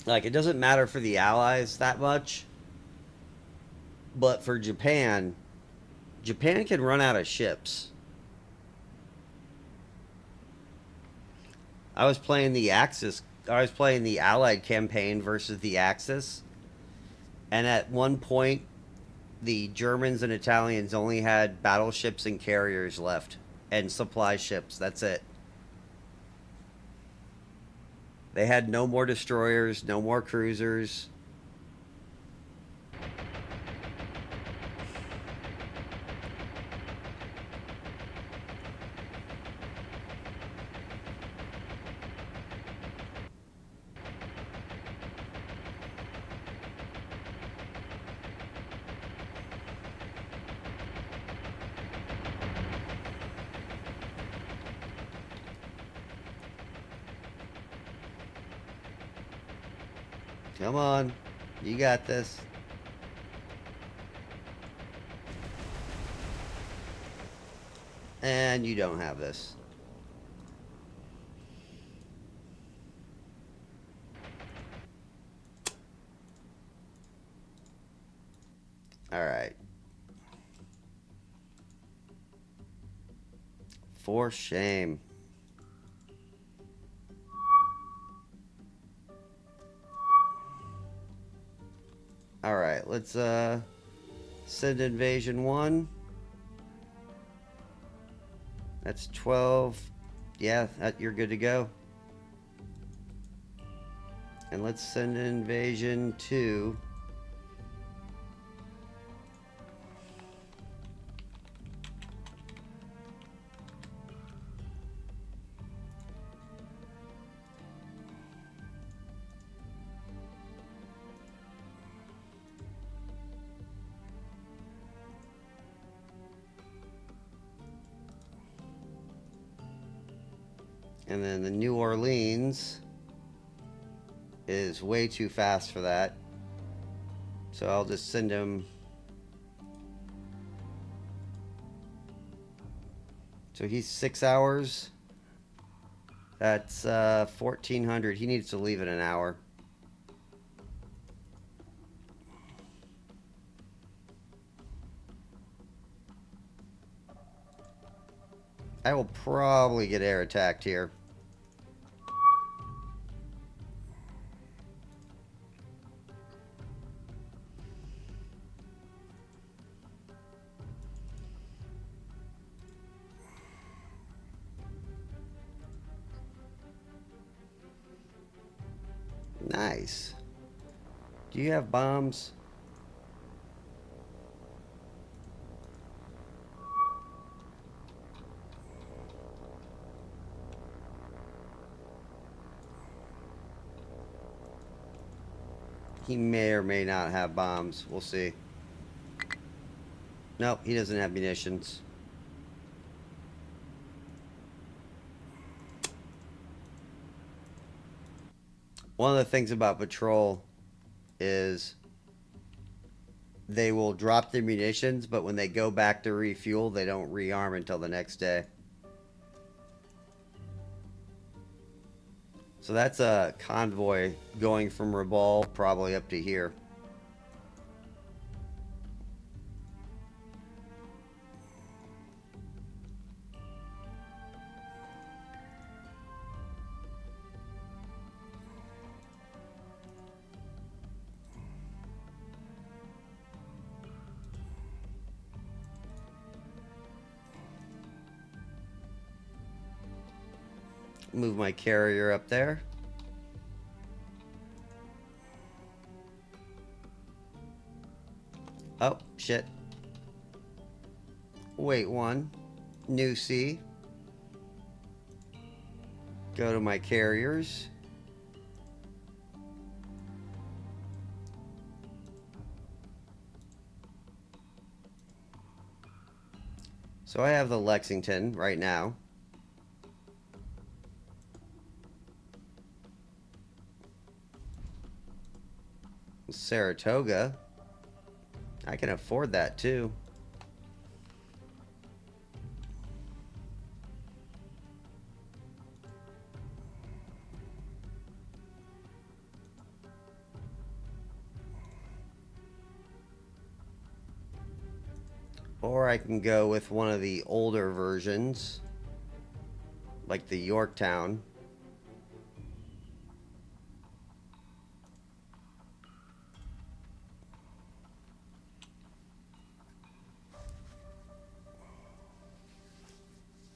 Like, it doesn't matter for the Allies that much. But for Japan, Japan can run out of ships. I was playing the Allied campaign versus the Axis. And at one point, the Germans and Italians only had battleships and carriers left. And supply ships. That's it. They had no more destroyers, no more cruisers. Come on. You got this. And you don't have this. Alright. For shame. Alright, let's send invasion 1. That's 12. Yeah, you're good to go. And let's send invasion 2. And then the New Orleans is way too fast for that. So I'll just send him. So he's 6 hours. That's 1,400. He needs to leave in an hour. I will probably get air attacked here. Nice. Do you have bombs? He may or may not have bombs. We'll see. Nope, he doesn't have munitions. One of the things about patrol is they will drop their munitions, but when they go back to refuel, they don't rearm until the next day. So that's a convoy going from Rabaul probably up to here. Move my carrier up there. Oh, shit. Wait, one. New C. Go to my carriers. So I have the Lexington right now. Saratoga. I can afford that too. Or I can go with one of the older versions, like the Yorktown.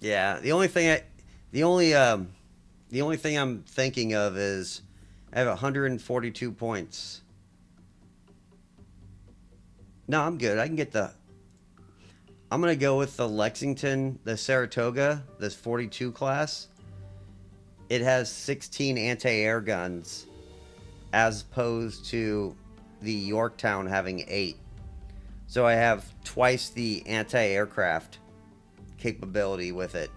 Yeah, the only thing I'm thinking of is I have 142 points. No, I'm good. I can get the. I'm gonna go with the Lexington, the Saratoga, this 42 class. It has 16 anti-air guns, as opposed to the Yorktown having 8. So I have twice the anti-aircraft capability with it.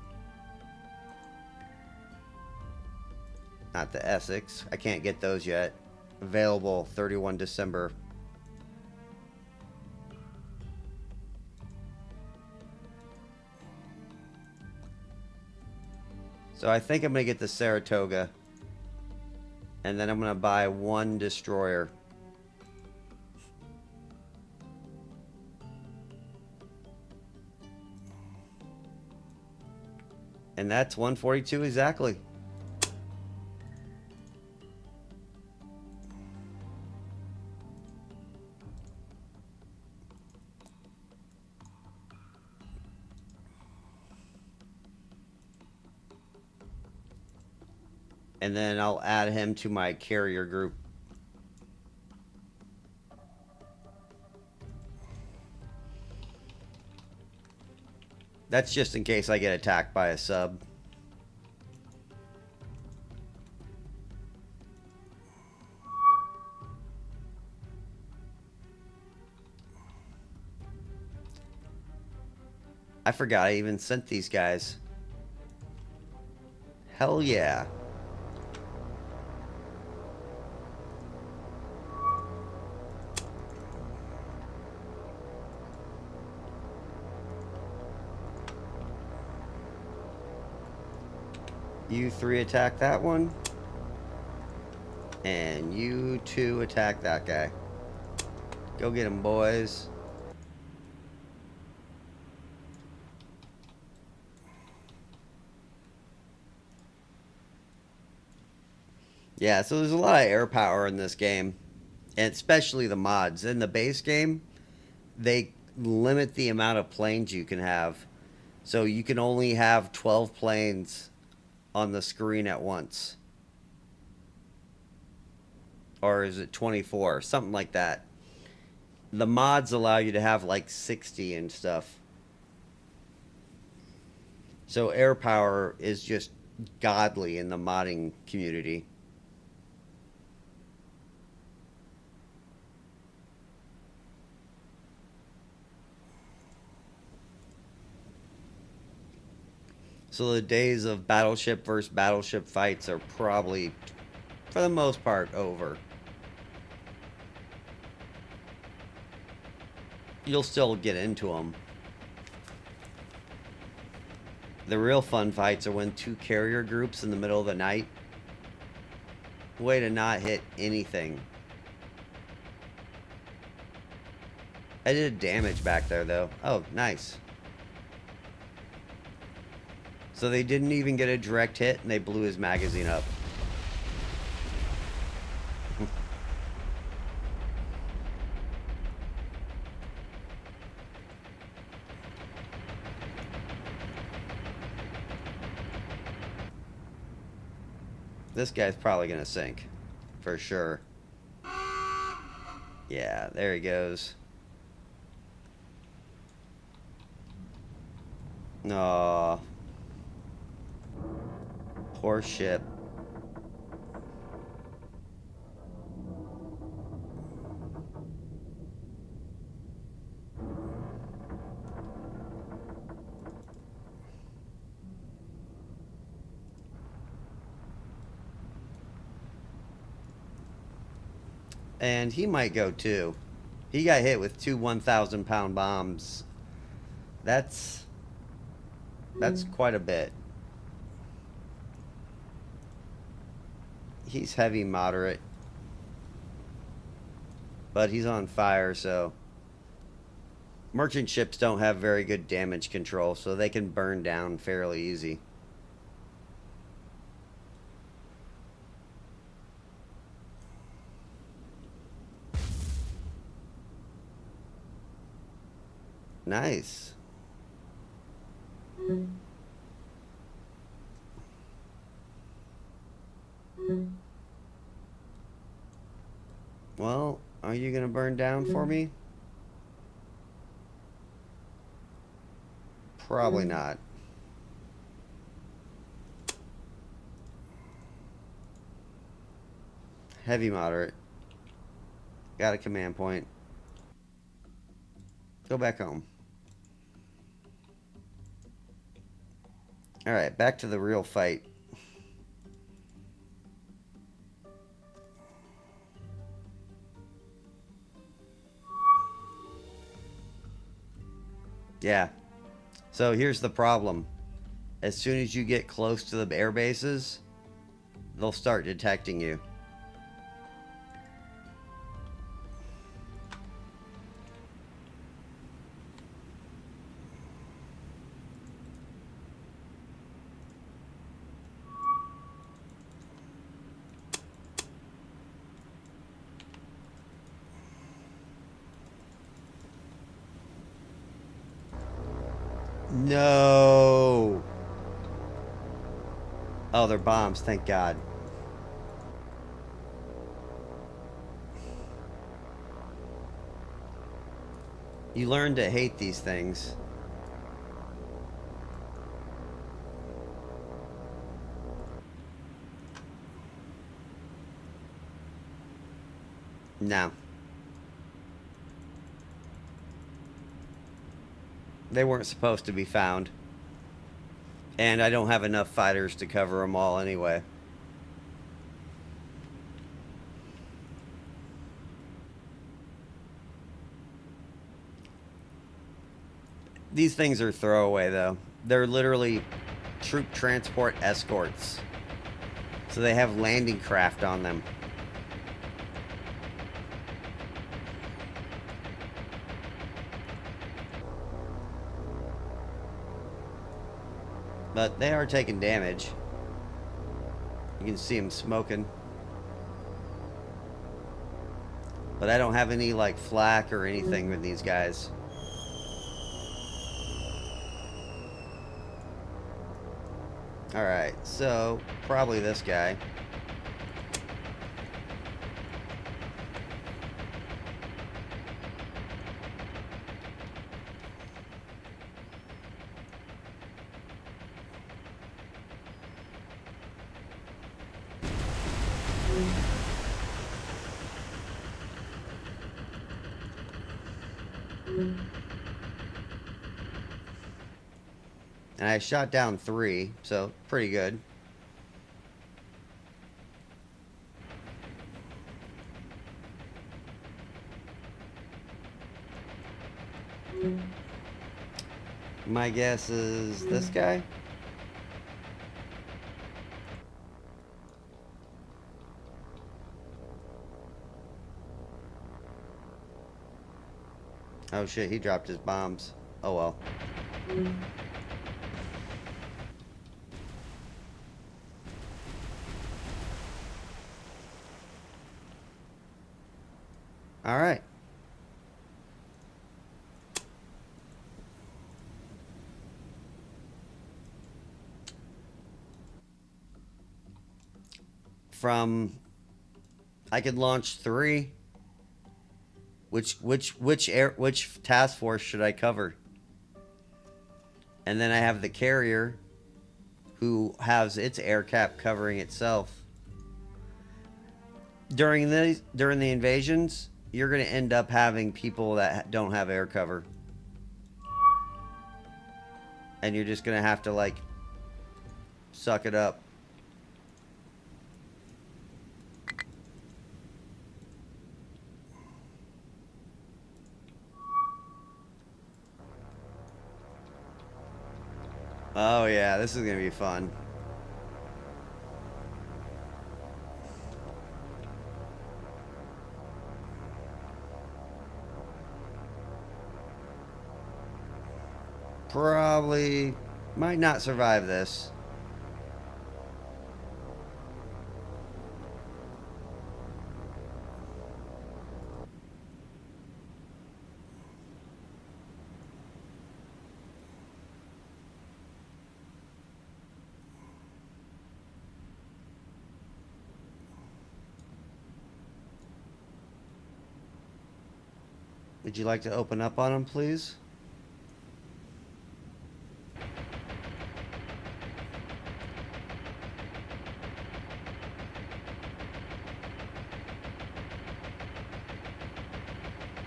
Not the Essex. I can't get those yet. Available 31 December. So I think I'm going to get the Saratoga. And then I'm going to buy one destroyer. And that's 142 exactly. And then I'll add him to my carrier group. That's just in case I get attacked by a sub. I forgot I even sent these guys. Hell yeah. You 3 attack that one. And you 2 attack that guy. Go get him, boys. Yeah, so there's a lot of air power in this game, and especially the mods. In the base game, they limit the amount of planes you can have. So you can only have 12 planes on the screen at once. Or is it 24? Something like that. The mods allow you to have like 60 and stuff. So air power is just godly in the modding community. So the days of battleship versus battleship fights are probably, for the most part, over. You'll still get into them. The real fun fights are when two carrier groups in the middle of the night. Way to not hit anything. I did damage back there, though. Oh, nice. So they didn't even get a direct hit, and they blew his magazine up. This guy's probably going to sink. For sure. Yeah, there he goes. Aww. Poor ship. And he might go too. He got hit with two 1,000-pound bombs. That's quite a bit. He's heavy moderate. But he's on fire, so... Merchant ships don't have very good damage control, so they can burn down fairly easy. Nice. Well, are you gonna burn down for me? Probably not. Heavy moderate. Got a command point. Go back home. Alright, back to the real fight. Yeah. So here's the problem. As soon as you get close to the air bases, they'll start detecting you. No. Oh, they're bombs, thank God. You learn to hate these things. No. They weren't supposed to be found. And I don't have enough fighters to cover them all anyway. These things are throwaway, though. They're literally troop transport escorts. So they have landing craft on them. But they are taking damage. You can see them smoking. But I don't have any, like, flak or anything with these guys. Alright, so probably this guy. And I shot down 3, so pretty good. My guess is this guy. Oh shit, he dropped his bombs. Oh well. Alright. I could launch 3. Which task force should I cover? And then I have the carrier, who has its air cap covering itself. During the invasions, you're gonna end up having people that don't have air cover, and you're just gonna have to, like, suck it up. Oh yeah, this is gonna be fun. Probably might not survive this. Would you like to open up on him, please?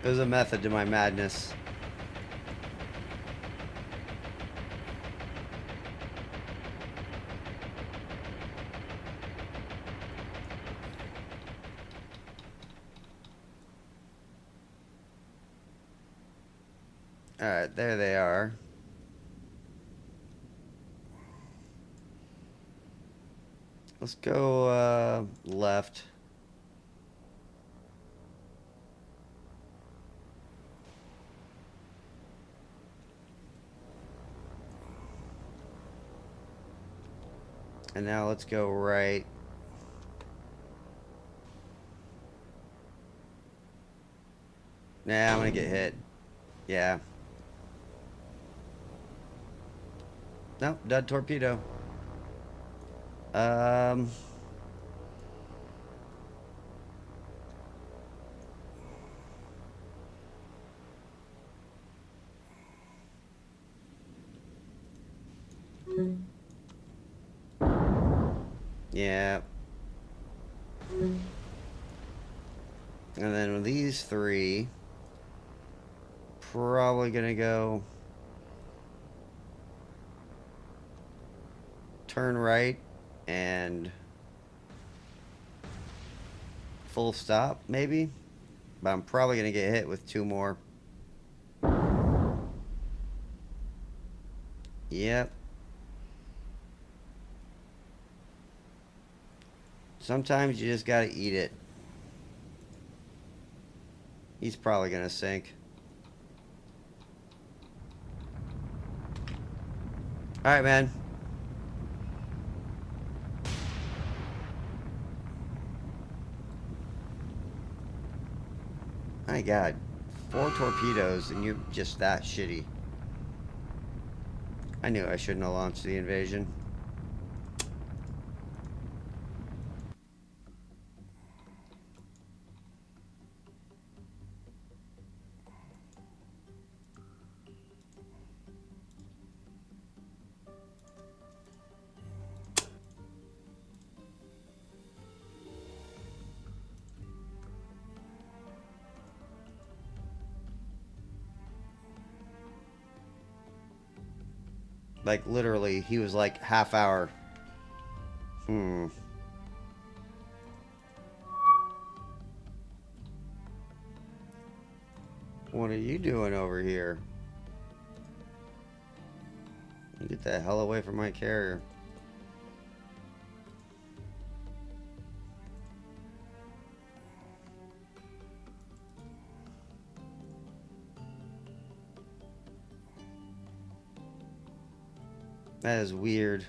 There's a method to my madness. Alright, there they are. Let's go left. And now let's go right. Nah, I'm gonna get hit. Yeah. Nope, dud torpedo. Yeah. And then with these 3, probably gonna go turn right and full stop, maybe. But I'm probably gonna get hit with 2 more. Yep. Sometimes you just gotta eat it. He's probably gonna sink. Alright, man. My god. 4 torpedoes and you're just that shitty. I knew I shouldn't have launched the invasion. Like, literally, he was like, half hour. What are you doing over here? You get the hell away from my carrier. That is weird.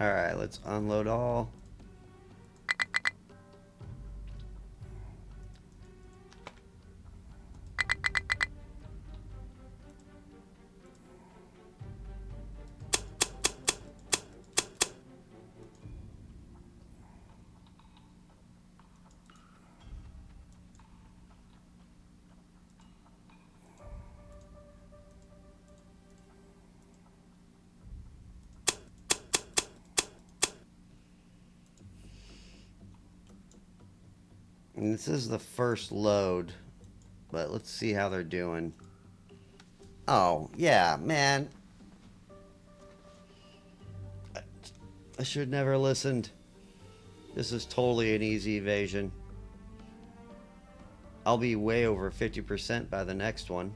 Alright, let's unload all. And this is the first load, but let's see how they're doing. Oh, yeah, man. I should never listened. This is totally an easy evasion. I'll be way over 50% by the next one.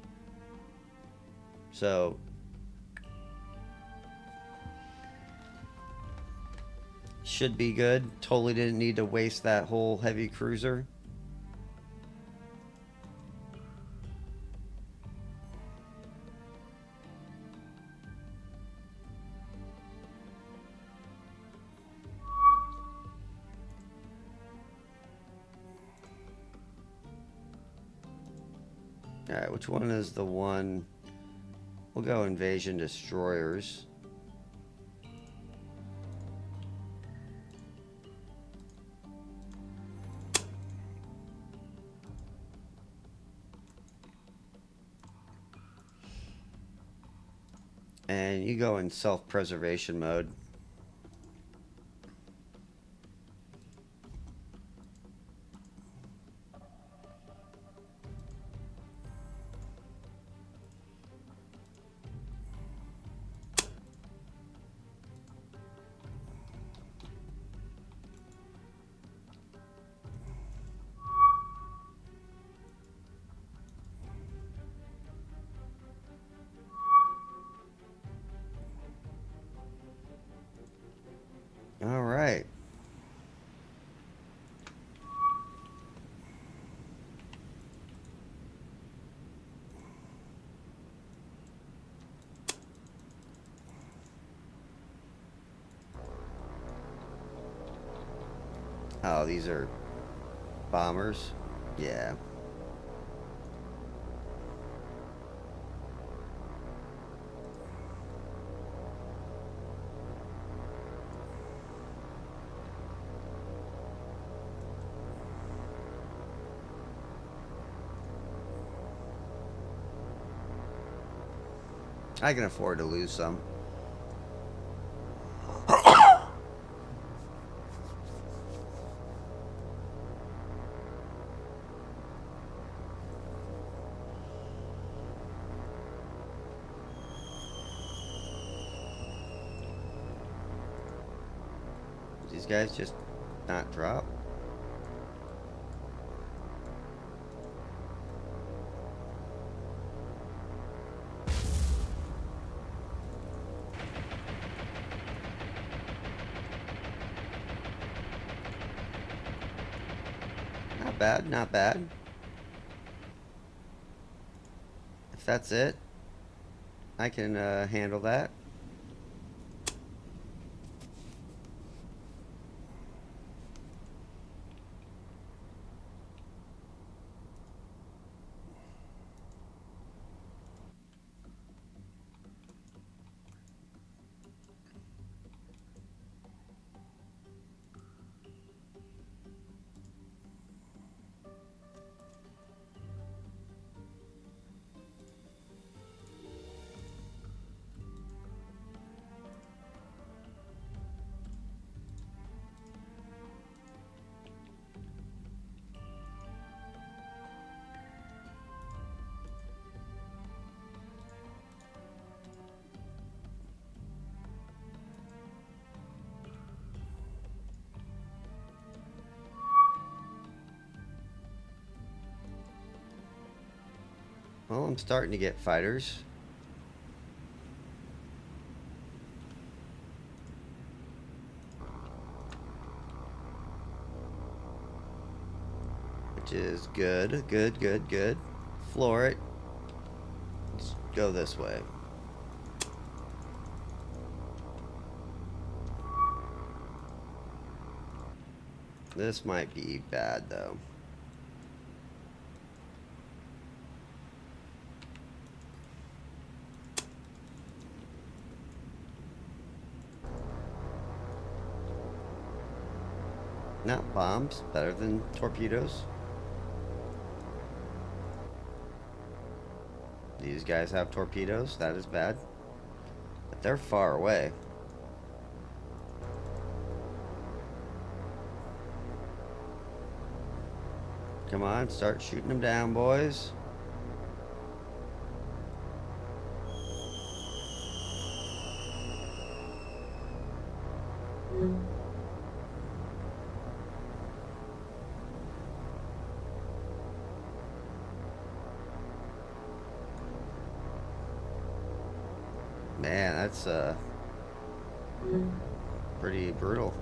So should be good. Totally didn't need to waste that whole heavy cruiser. Alright, which one is the one? We'll go invasion destroyers. And you go in self-preservation mode. All right. Oh, these are bombers? Yeah. I can afford to lose some. These guys just not drop. Not bad, not bad. If that's it, I can handle that. Well, I'm starting to get fighters. Which is good, good, good, good. Floor it. Let's go this way. This might be bad, though. Not bombs, better than torpedoes. These guys have torpedoes, that is bad. But they're far away. Come on, start shooting them down, boys. Man, that's pretty brutal.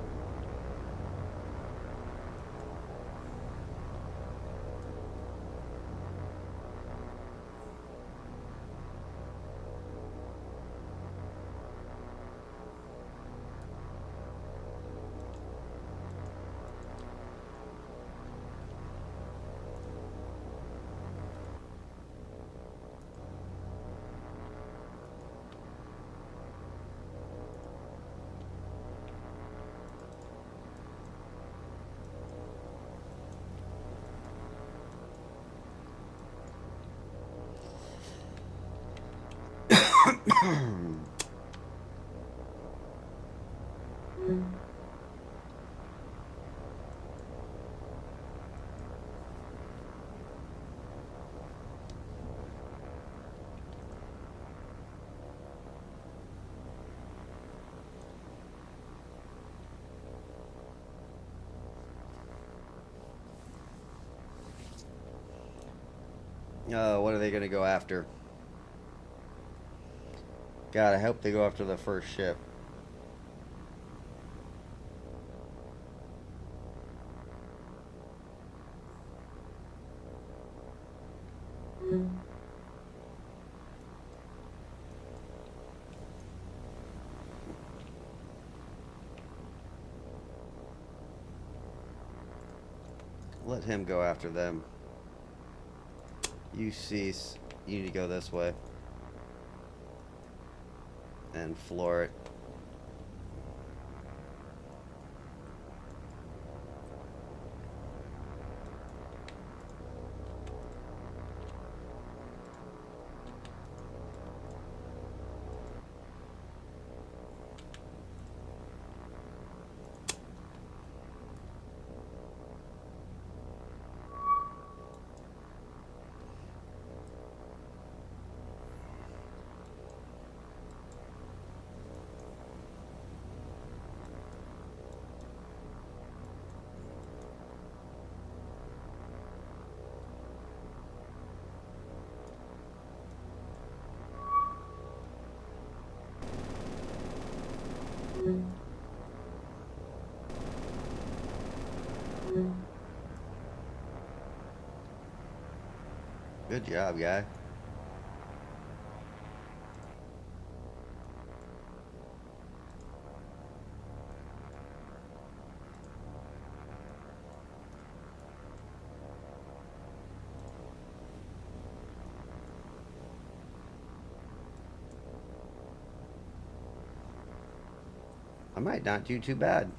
What are they gonna go after? God, I hope they go after the first ship. Let him go after them. You cease. You need to go this way. And floor it. Good job, guy. I might not do too bad.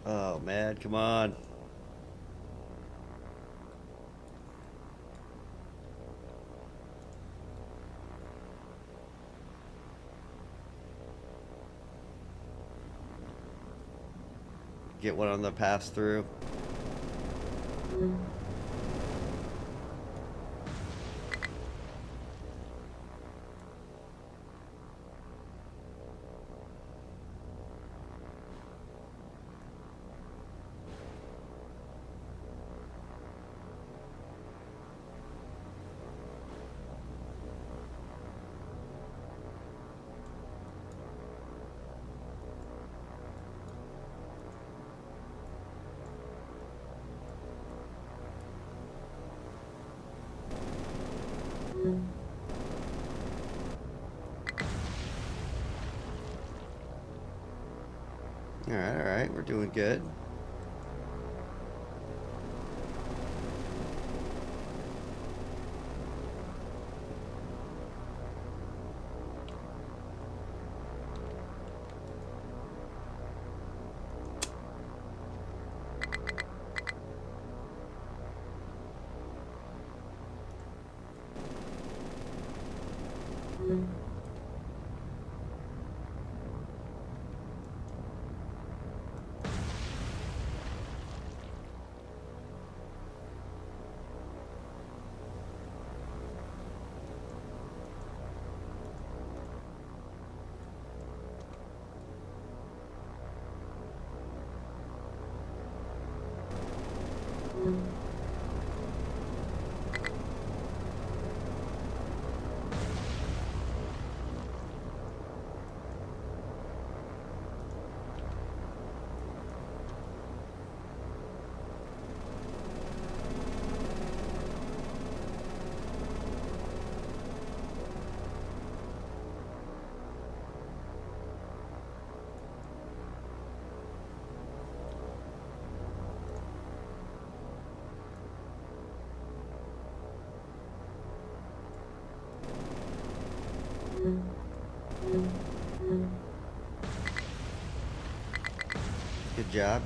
Oh, man, come on. Get one on the pass through. All right, we're doing good.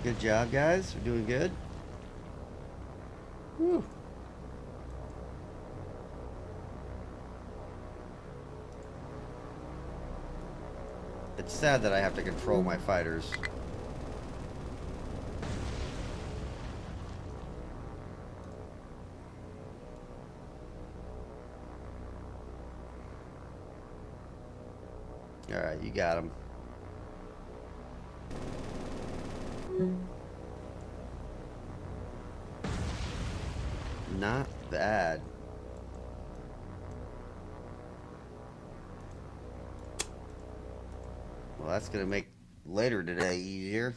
Good job, guys. We're doing good. Whew. It's sad that I have to control my fighters. Alright, you got him. Not bad. Well, that's going to make later today easier.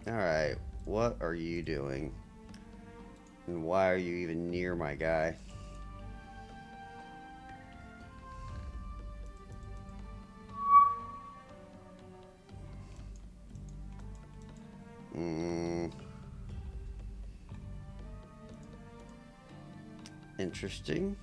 Alright, what are you doing? And why are you even near my guy? Interesting.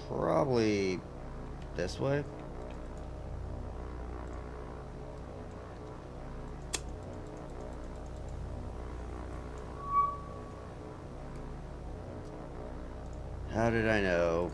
Probably this way. How did I know?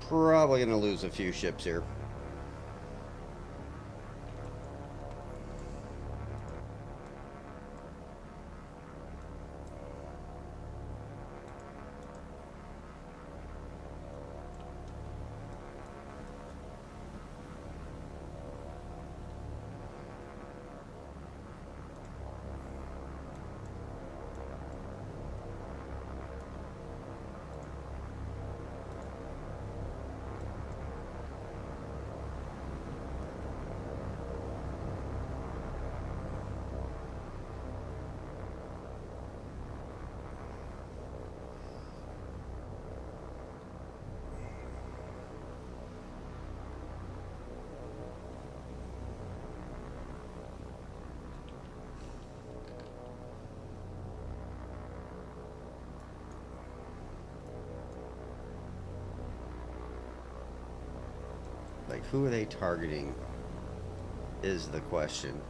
Probably gonna lose a few ships here. Like, who are they targeting is the question.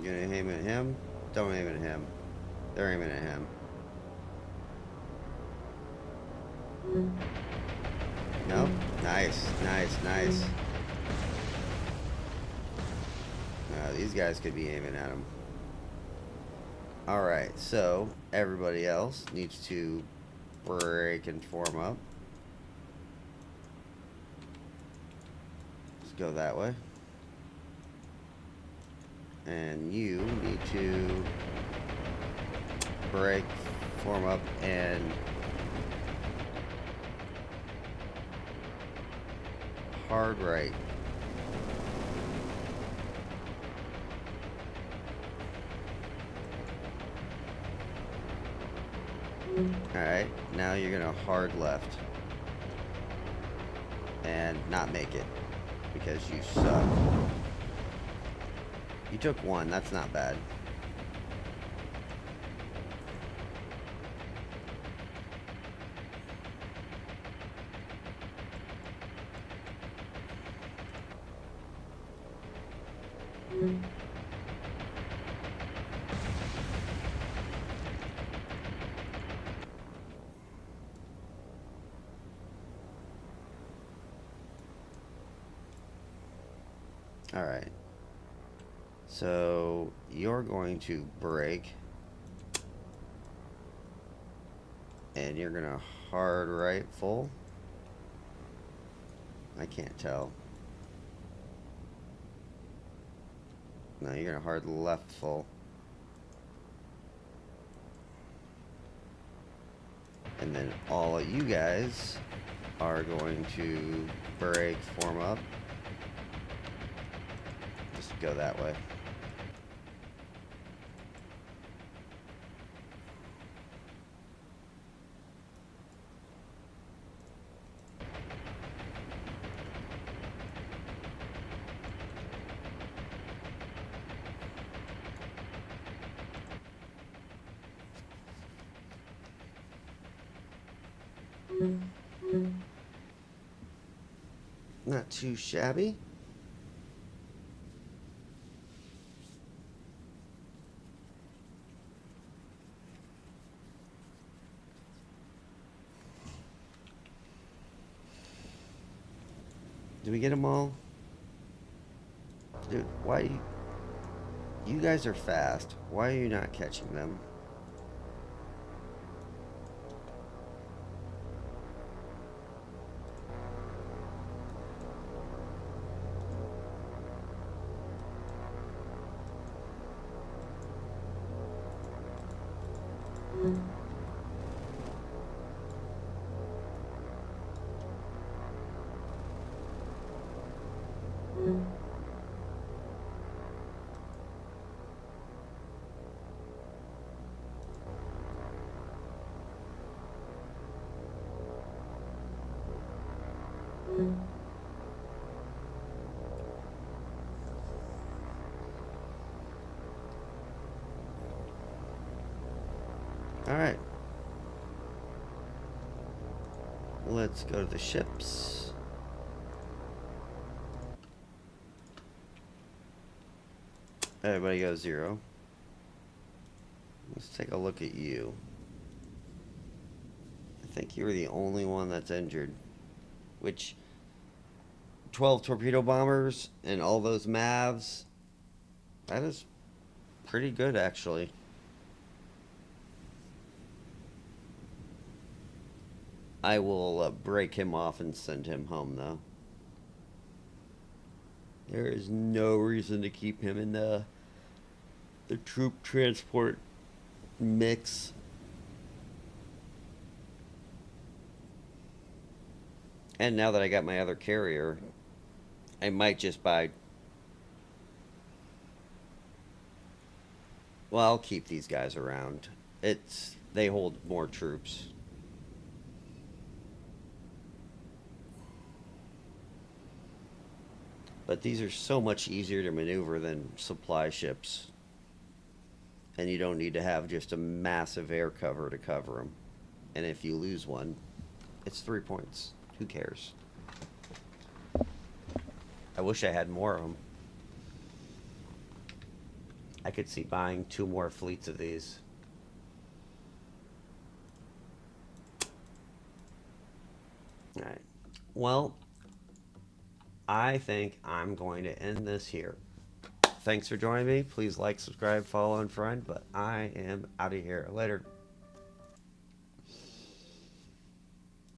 You gonna aim at him? Don't aim at him. They're aiming at him. Nope. Nice, nice, nice. These guys could be aiming at him. Alright, so everybody else needs to break and form up. Let's go that way. And you need to break, form up, and hard right. Alright, now you're gonna hard left. And not make it. Because you suck. You took one, that's not bad. Alright. So, you're going to break. And you're going to hard right full. I can't tell. No, you're going to hard left full. And then all of you guys are going to break, form up. Just go that way. Not too shabby. Do we get them all? Dude, why you guys are fast. Why are you not catching them? Alright. Let's go to the ships. Everybody go 0. Let's take a look at you. I think you were the only one that's injured. Which, 12 torpedo bombers and all those MAVs, that is pretty good, actually. I will break him off and send him home, though. There is no reason to keep him in the troop transport mix. And now that I got my other carrier, I might just buy... Well, I'll keep these guys around. They hold more troops. But these are so much easier to maneuver than supply ships. And you don't need to have just a massive air cover to cover them. And if you lose one, it's 3 points. Who cares? I wish I had more of them. I could see buying 2 more fleets of these. Alright. Well, I think I'm going to end this here. Thanks for joining me. Please like, subscribe, follow, and friend. But I am out of here. Later.